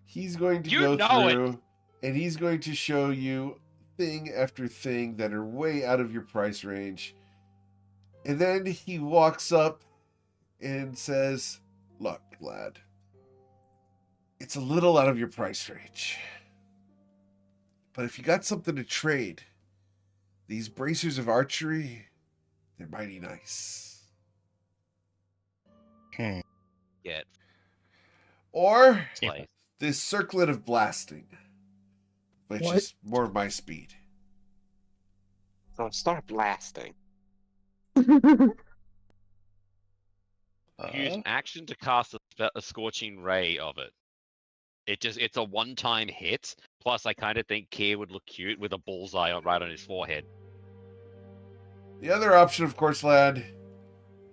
He's going to You go know it. through and he's going to show you thing after thing that are way out of your price range. And then he walks up and says, "Look, lad, it's a little out of your price range. But if you got something to trade, these bracers of archery, they're mighty nice. get Or place. this circlet of blasting, which What? is more of my speed." So start blasting. Use action to cast a scorching ray of it. It's a one-time hit. Plus, I kind of think Kier would look cute with a bullseye right on his forehead. The other option, of course, lad,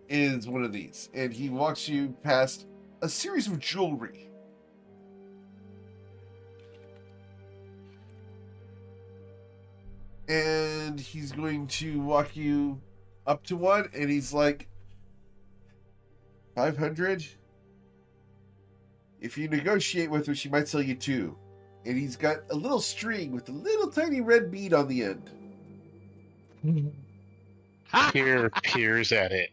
is one of these. And he walks you past a series of jewelry. And he's going to walk you up to one, and he's like, 500? If you negotiate with her, she might sell you 2. And he's got a little string with a little tiny red bead on the end. Kier peers at it.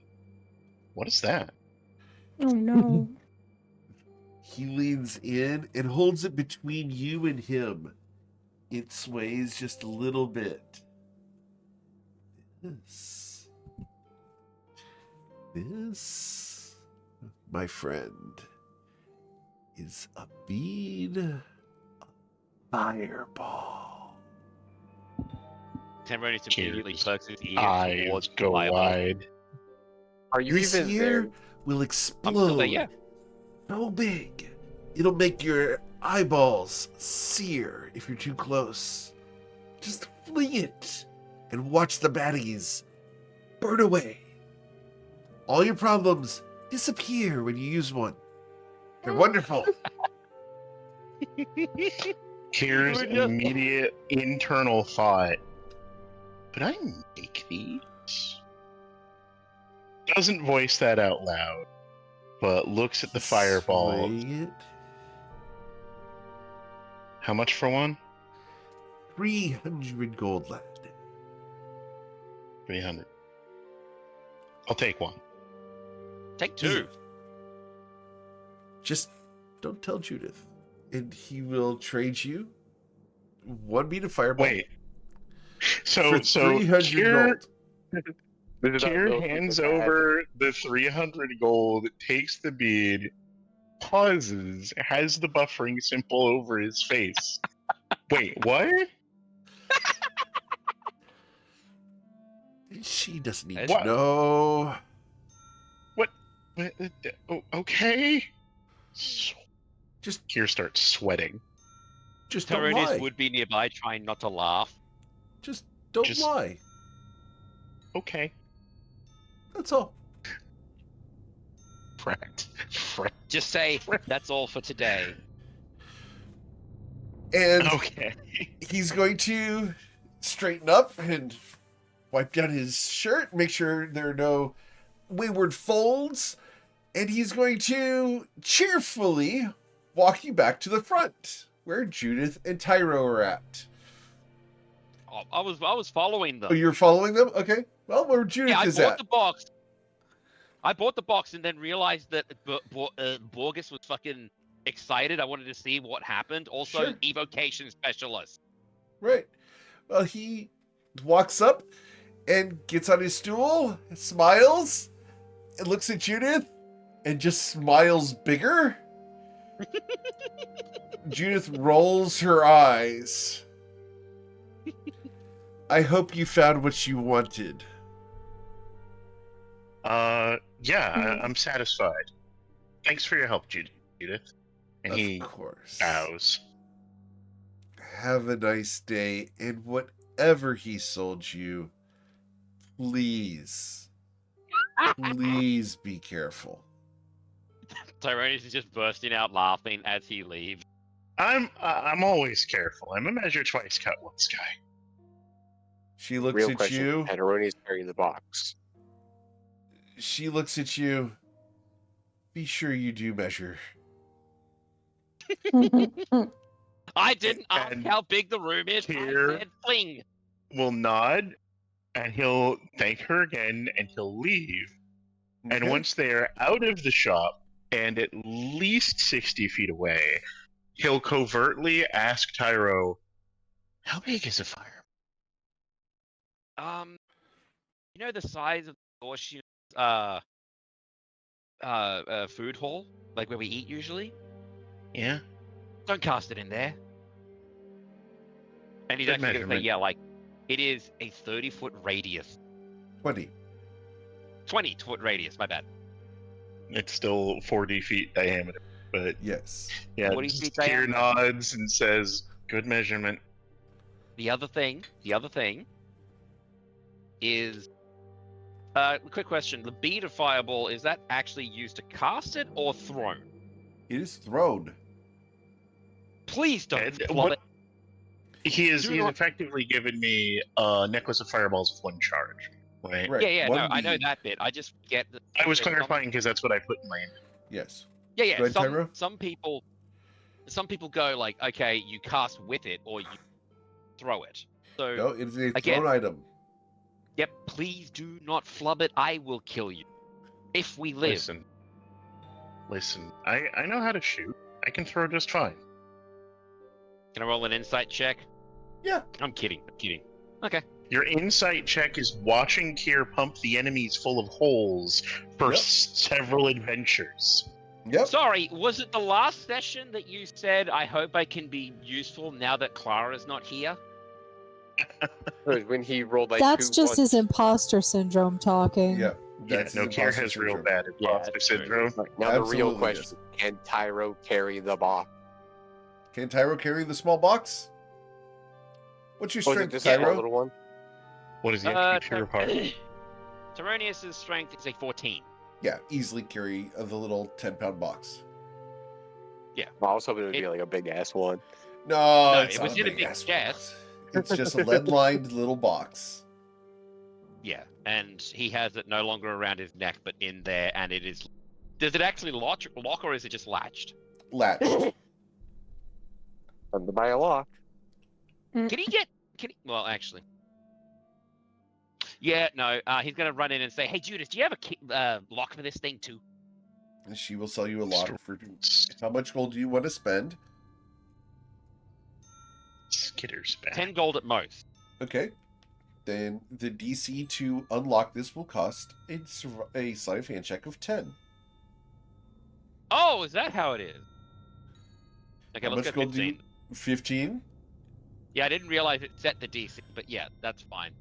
What is that? Oh no. He leans in and holds it between you and him. It sways just a little bit. This, my friend, is a bead of fireball. Tamronis immediately Cheers. perks his ear Eyes towards go Fireball. wide. Are you This even here there? will I'm still there, explode. yeah. So big. It'll make your eyeballs sear if you're too close. Just fling it and watch the baddies burn away. All your problems disappear when you use one. They're wonderful. Here's Good enough. immediate internal thought. Could I make these? Doesn't voice that out loud, but looks at the fireball. Swing it. How much for one? 300 gold left. 300. I'll take one. Take 2. Just don't tell Judith. And he will trade you 1 bead of fireball. Wait. So for 300 Kier, gold. This is not Kier built hands because I had- over the 300 gold, takes the bead, pauses, has the buffering symbol over his face. Wait, what? She doesn't need What? to know. Oh, okay. So, Just Kier starts sweating. don't lie. Tamronis would be nearby trying not to laugh. Just don't Just- lie. Okay. That's all. Fracked. Just say, that's all for today. And Okay. he's going to straighten up and wipe down his shirt, make sure there are no wayward folds, and he's going to cheerfully walk you back to the front where Judith and Tyro are at. Oh, I was following them. Oh, you're following them? Okay. Well, where Judith Yeah, I is bought at. the box. I bought the box and then realized that Borges was fucking excited. I wanted to see what happened. Also, Sure. evocation specialist. Right. Well, he walks up and gets on his stool, smiles, and looks at Judith, and just smiles bigger. Judith rolls her eyes. I hope you found what you wanted. Yeah, I'm satisfied. Thanks for your help, Judith. And Of he course. bows. Have a nice day, and whatever he sold you, please be careful. Tyronis is just bursting out laughing as he leaves. I'm always careful. I'm a measure twice, cut once guy. She looks Real at question. you. Panaroni's carrying the box. She looks at you. Be sure you do measure. I didn't ask And how big the room is. here- I said fling. Will nod, and he'll thank her again, and he'll leave. And Okay? once they're out of the shop and at least 60 feet away, he'll covertly ask Tyro, "How big is a fire?" You know the size of Dorshion's food hall, like where we eat usually. Yeah. Don't cast it in there. And he's Good actually gonna say, measurement. yeah, like it is a 30-foot radius, 20. 20-foot radius. My bad. It's still 40 feet diameter, but Yes. yeah, 40 just feet Kier diameter. nods and says, "Good measurement." The other thing is, quick question: the bead of fireball, is that actually used to cast it or thrown? It is thrown. Please don't And flub what- it. He's Do not- effectively given me a necklace of fireballs with one charge, right? Right. Yeah, no, one I know bead. that bit. I just get that. I was there's some- clarifying because that's what I put in my inventory. Yes. Yeah. Go ahead, Tyro. Some people go like, okay, you cast with it or you throw it. So, No, it is a Again. thrown item. yep, please do not flub it. I will kill you if we live. Listen. I know how to shoot. I can throw just fine. Can I roll an insight check? Yeah. I'm kidding. Okay. Your insight check is watching Kier pump the enemies full of holes for Yep. several adventures. Yep. Sorry, was it the last session that you said, I hope I can be useful now that Clara's not here? When he rolled like That's two just his ones. imposter syndrome talking. Yeah, Yeah, that's no, his Kier imposter has real syndrome. bad Yeah, imposter that's true. syndrome. Now the real Absolutely question: can Tyro carry the box? Can Tyro carry the small box? What's your Or is it strength, just a small Tyro? little one? What does he have to be pure of heart? Tyronius's strength is a 14. Yeah, easily carry the little 10-pound box. Well, I was hoping it would be like a big ass one. No, No, it's it not was a in a big big ass chest. box. It's just a lead-lined little box. Yeah, and he has it no longer around his neck, but in there, and it is. Does it actually lock, or is it just latched? Latched. Under by a lock. Can he get? Can he? Well, actually. Yeah, no. He's gonna run in and say, "Hey, Judith, do you have a lock for this thing too?" And she will sell you a lock for how much gold do you want to spend? Skitter's back. 10 gold at most. Okay. Then the DC to unlock this will cost a sleight of hand check of 10. Oh, is that how it is? Okay, How let's much go gold do you? 15. 15? Yeah, I didn't realize it set the DC, but yeah, that's fine.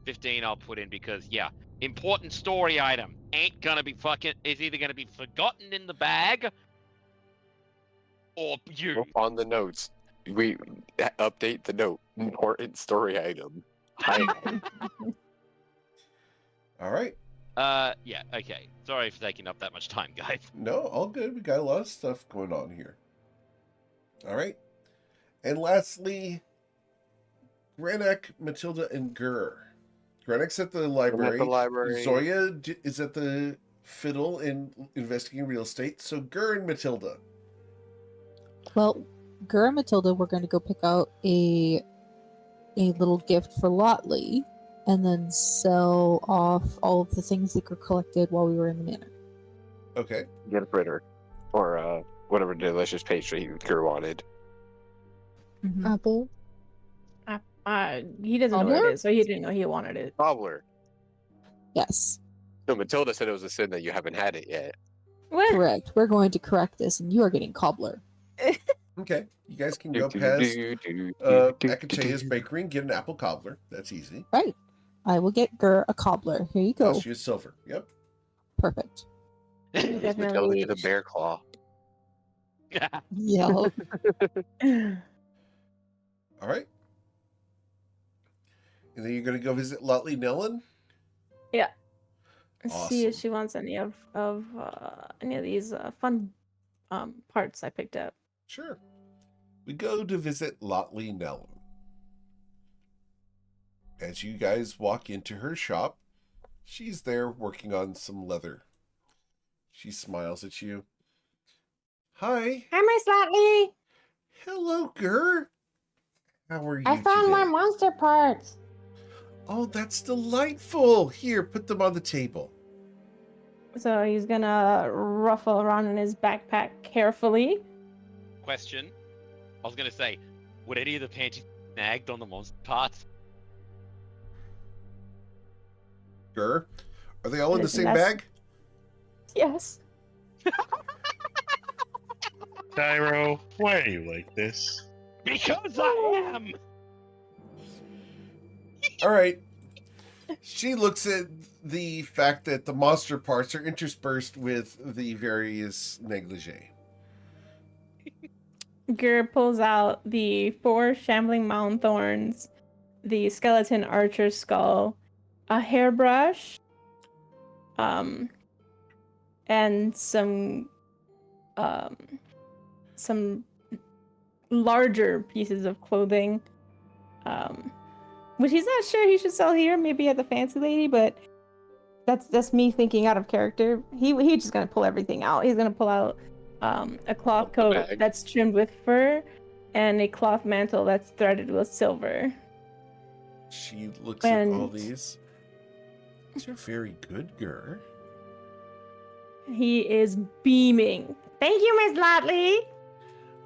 15 I'll put in because, yeah, important story item. Ain't gonna be fucking, is either gonna be forgotten in the bag or you. On the notes, we update the note. Important story item. All right. Yeah, okay. Sorry for taking up that much time, guys. No, all good. We got a lot of stuff going on here. All right. And lastly, Granek, Matilda, and Gur. Granek's at the library. Zoya is at the fiddle and investigating real estate. So Gur and Matilda. Well, Gur and Matilda were going to go pick out a little gift for Lotley, and then sell off all of the things that were collected while we were in the manor. Okay. Get a fritter. Or whatever delicious pastry Gur wanted. Mm-hmm. Apple. He doesn't know what Cobbler? it is, so he didn't know he wanted it. Cobbler. Yes, No, Matilda said it was a sin that you haven't had it yet. What? correct. We're going to correct this, and you are getting cobbler. Okay. You guys can go past Akatea's bakery and get an apple cobbler. That's easy. Right. I will get Gur a cobbler. Here you go. Cost you silver. Yep. Perfect. Matilda Definitely. get a bear claw. Yeah. All right. And then you're going to go visit Lotley Nellen? Yeah. See if Awesome. she wants any of these fun parts I picked up. Sure. We go to visit Lotley Nellen. As you guys walk into her shop, she's there working on some leather. She smiles at you. Hi. Hi, Miss Lotley. Hello, Gur. How are you I found today? my monster parts. Oh, that's delightful. Here, put them on the table. So he's gonna ruffle around in his backpack carefully. Question. I was gonna say, would any of the panties be snagged on the monster parts? Gur, are they all in the Listen, same that's- bag? Yes. Tyro, why are you like this? Because I am! All right. She looks at the fact that the monster parts are interspersed with the various negligee. Gur pulls out the 4 shambling mound thorns, the skeleton archer's skull, a hairbrush, and some larger pieces of clothing, which he's not sure he should sell here, maybe at the Fancy Lady, but that's me thinking out of character. He's just gonna pull everything out. He's gonna pull out a cloth coat bag. that's trimmed with fur and a cloth mantle that's threaded with silver. She looks at all And- these. These are very good, Gur. He is beaming. Thank you, Miss Lotley.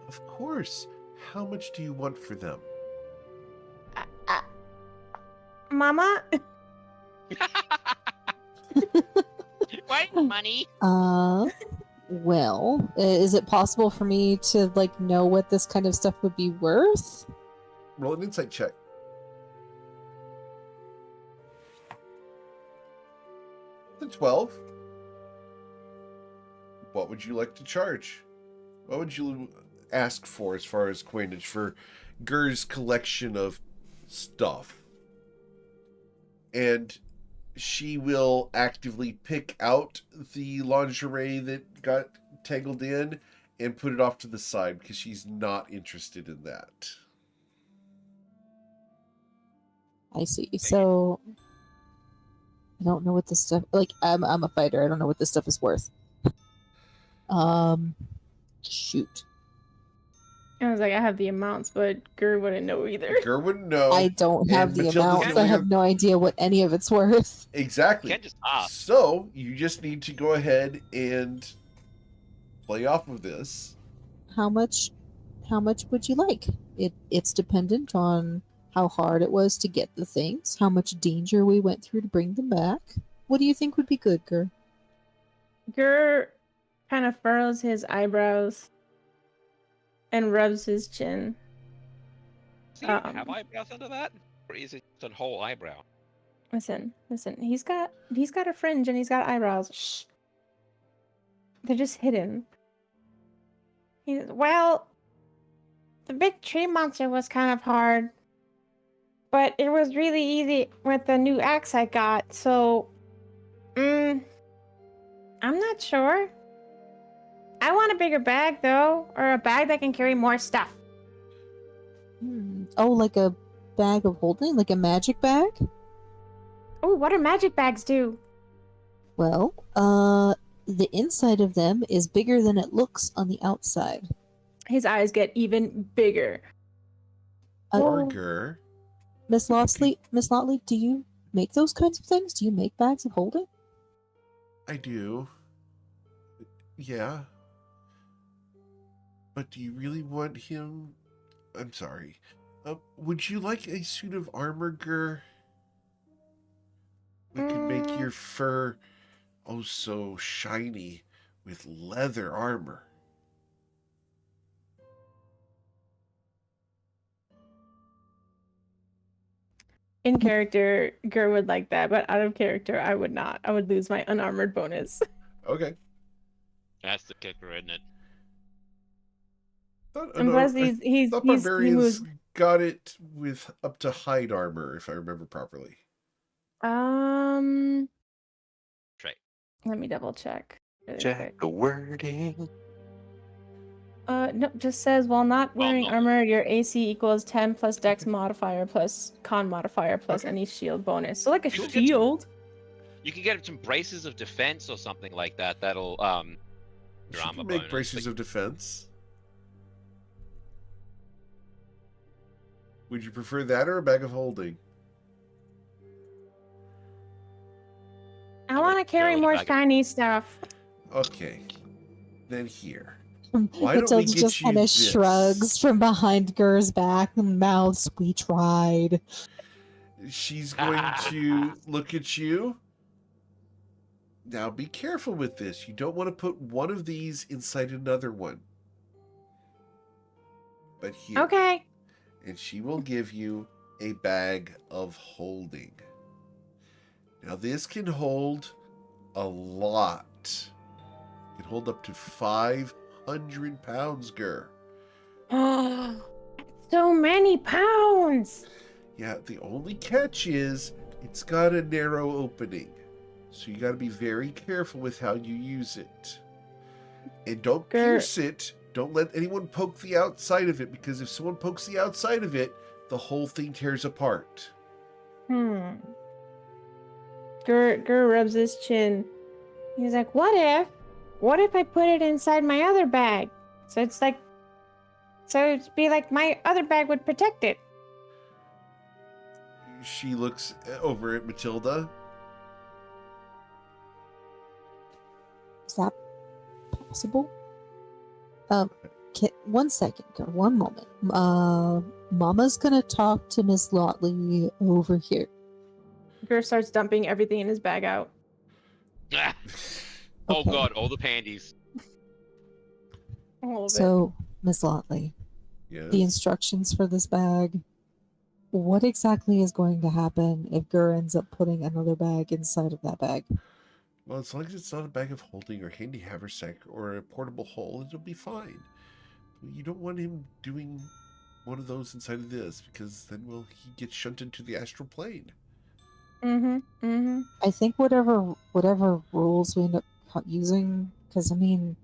Of course. How much do you want for them? Mama, Wait, money. Well, is it possible for me to know what this kind of stuff would be worth? Roll an insight check. The 12. What would you like to charge? What would you ask for as far as coinage for Gur's collection of stuff? And she will actively pick out the lingerie that got tangled in and put it off to the side because she's not interested in that. I see. So I don't know what this stuff like I'm a fighter. I don't know what this stuff is worth. Shoot. I was like, I have the amounts, but Gur wouldn't know either. Gur wouldn't know. I don't have and the Matilda's amounts. the I only have one- no idea what any of it's worth. Exactly. You can't just ask. So you just need to go ahead and play off of this. How much would you like? It's dependent on how hard it was to get the things, how much danger we went through to bring them back. What do you think would be good, Gur? Gur kind of furrows his eyebrows and rubs his chin. Do you have eyebrows under that? Or is it just a whole eyebrow? Listen. He's got a fringe and he's got eyebrows. Shh. They're just hidden. Well, the big tree monster was kind of hard, but it was really easy with the new axe I got. So, I'm not sure. I want a bigger bag though, or a bag that can carry more stuff. Oh, like a bag of holding, like a magic bag? Oh, what do magic bags do? Well, the inside of them is bigger than it looks on the outside. His eyes get even bigger. Gur. Miss Lotley, do you make those kinds of things? Do you make bags of holding? I do. Yeah. But do you really want him? I'm sorry. Would you like a suit of armor, Gur? That could make your fur oh so shiny with leather armor. In character, Gur would like that, but out of character, I would not. I would lose my unarmored bonus. Okay. That's the kicker, isn't it? And plus, he barbarians moves. got it with up to hide armor, if I remember properly. Right. Let me double check. Really Check quick. the wording. No, just says while not wearing no. armor, your AC equals 10 plus Dex modifier plus Con modifier plus any shield bonus. So like a You will get shield. You can get some braces of defense or something like that. That'll You your armor can make bonus. braces of defense. Would you prefer that or a bag of holding? I want to carry with more bag of- shiny stuff. Okay. Then here. Why don't we Matilda get just you kind of this? shrugs from behind Gur's back and mouths, "We tried." She's going to look at you. Now be careful with this. You don't want to put one of these inside another one. But here. Okay. And she will give you a bag of holding. Now this can hold a lot. It can hold up to 500 pounds, Gur. Oh, so many pounds. Yeah, the only catch is it's got a narrow opening. So you got to be very careful with how you use it. And don't pierce it. Don't let anyone poke the outside of it, because if someone pokes the outside of it, the whole thing tears apart. Gur rubs his chin. He's like, what if I put it inside my other bag? So it'd be like my other bag would protect it. She looks over at Matilda. Is that possible? One second, Gur, one moment. Mama's gonna talk to Miss Lotley over here. Gur starts dumping everything in his bag out. Oh Okay. god, all the panties. All of it. So, Miss Lotley, Yes. the instructions for this bag. What exactly is going to happen if Gur ends up putting another bag inside of that bag? Well, as long as it's not a bag of holding or handy haversack or a portable hole, it'll be fine. You don't want him doing one of those inside of this, because then, well, he gets shunted to the astral plane. I think whatever rules we end up using, because I mean,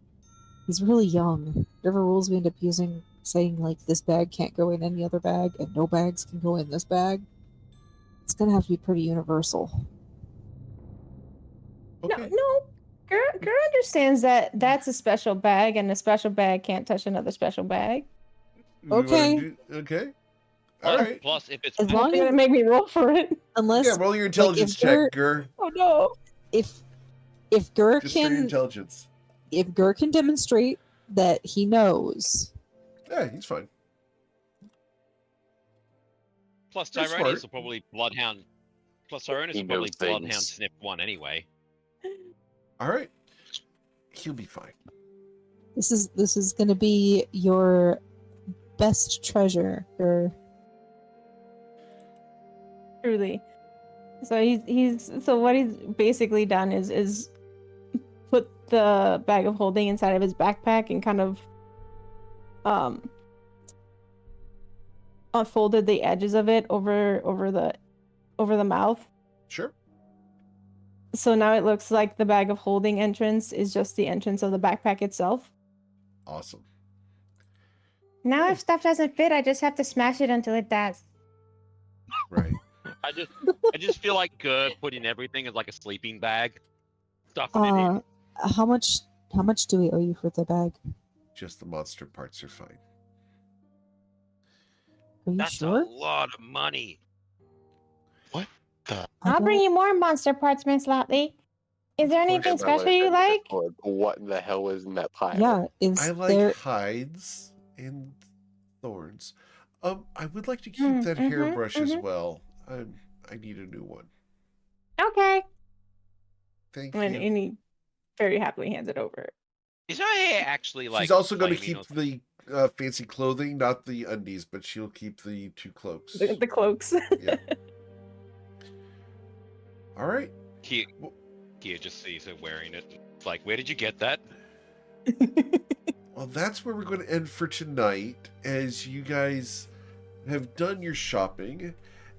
he's really young. Whatever rules we end up using, saying like this bag can't go in any other bag and no bags can go in this bag, it's gonna have to be pretty universal. Okay. No. Girl understands that that's a special bag, and a special bag can't touch another special bag. Okay. Okay. All right. Plus, if it's As You're long gonna as, make me roll for it. unless Yeah, roll your intelligence they're- check, Gur. Oh no. if Gur Just for your can intelligence. if Gur can demonstrate that he knows, Yeah, he's fine. plus They're Tyronius smart. will probably bloodhound. Plus Tyronius He will probably knows things. bloodhound sniff one anyway. All right. He'll be fine. this is gonna be your best treasure, Gur. Truly. So so what he's basically done is put the bag of holding inside of his backpack and kind of unfolded the edges of it over the mouth. Sure. So now it looks like the bag of holding entrance is just the entrance of the backpack itself. Awesome. Now, if stuff doesn't fit, I just have to smash it until it does. Right. I just feel like putting everything as like a sleeping bag, stuffing it in. How much do we owe you for the bag? Just the monster parts are fine. Are you That's sure? a lot of money. What the? I'll bring you more monster parts, Miss Lotley. Is there Of course. anything Yeah, my special you friend like? Discord, what in the hell was in that pile? Yeah, is I like there hides and thorns. I would like to keep that hairbrush as well. I need a new one. Okay. Thank And, you. and he very happily hands it over. Is her hair actually like? She's also going to flaming keep or the fancy clothing, not the undies, but she'll keep the 2 cloaks. The cloaks. Yeah. All right. Kia just sees her wearing it. It's like, where did you get that? Well, that's where we're going to end for tonight, as you guys have done your shopping.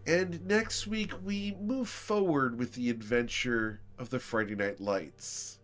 And next week, we move forward with the adventure of the Friday Night Lights.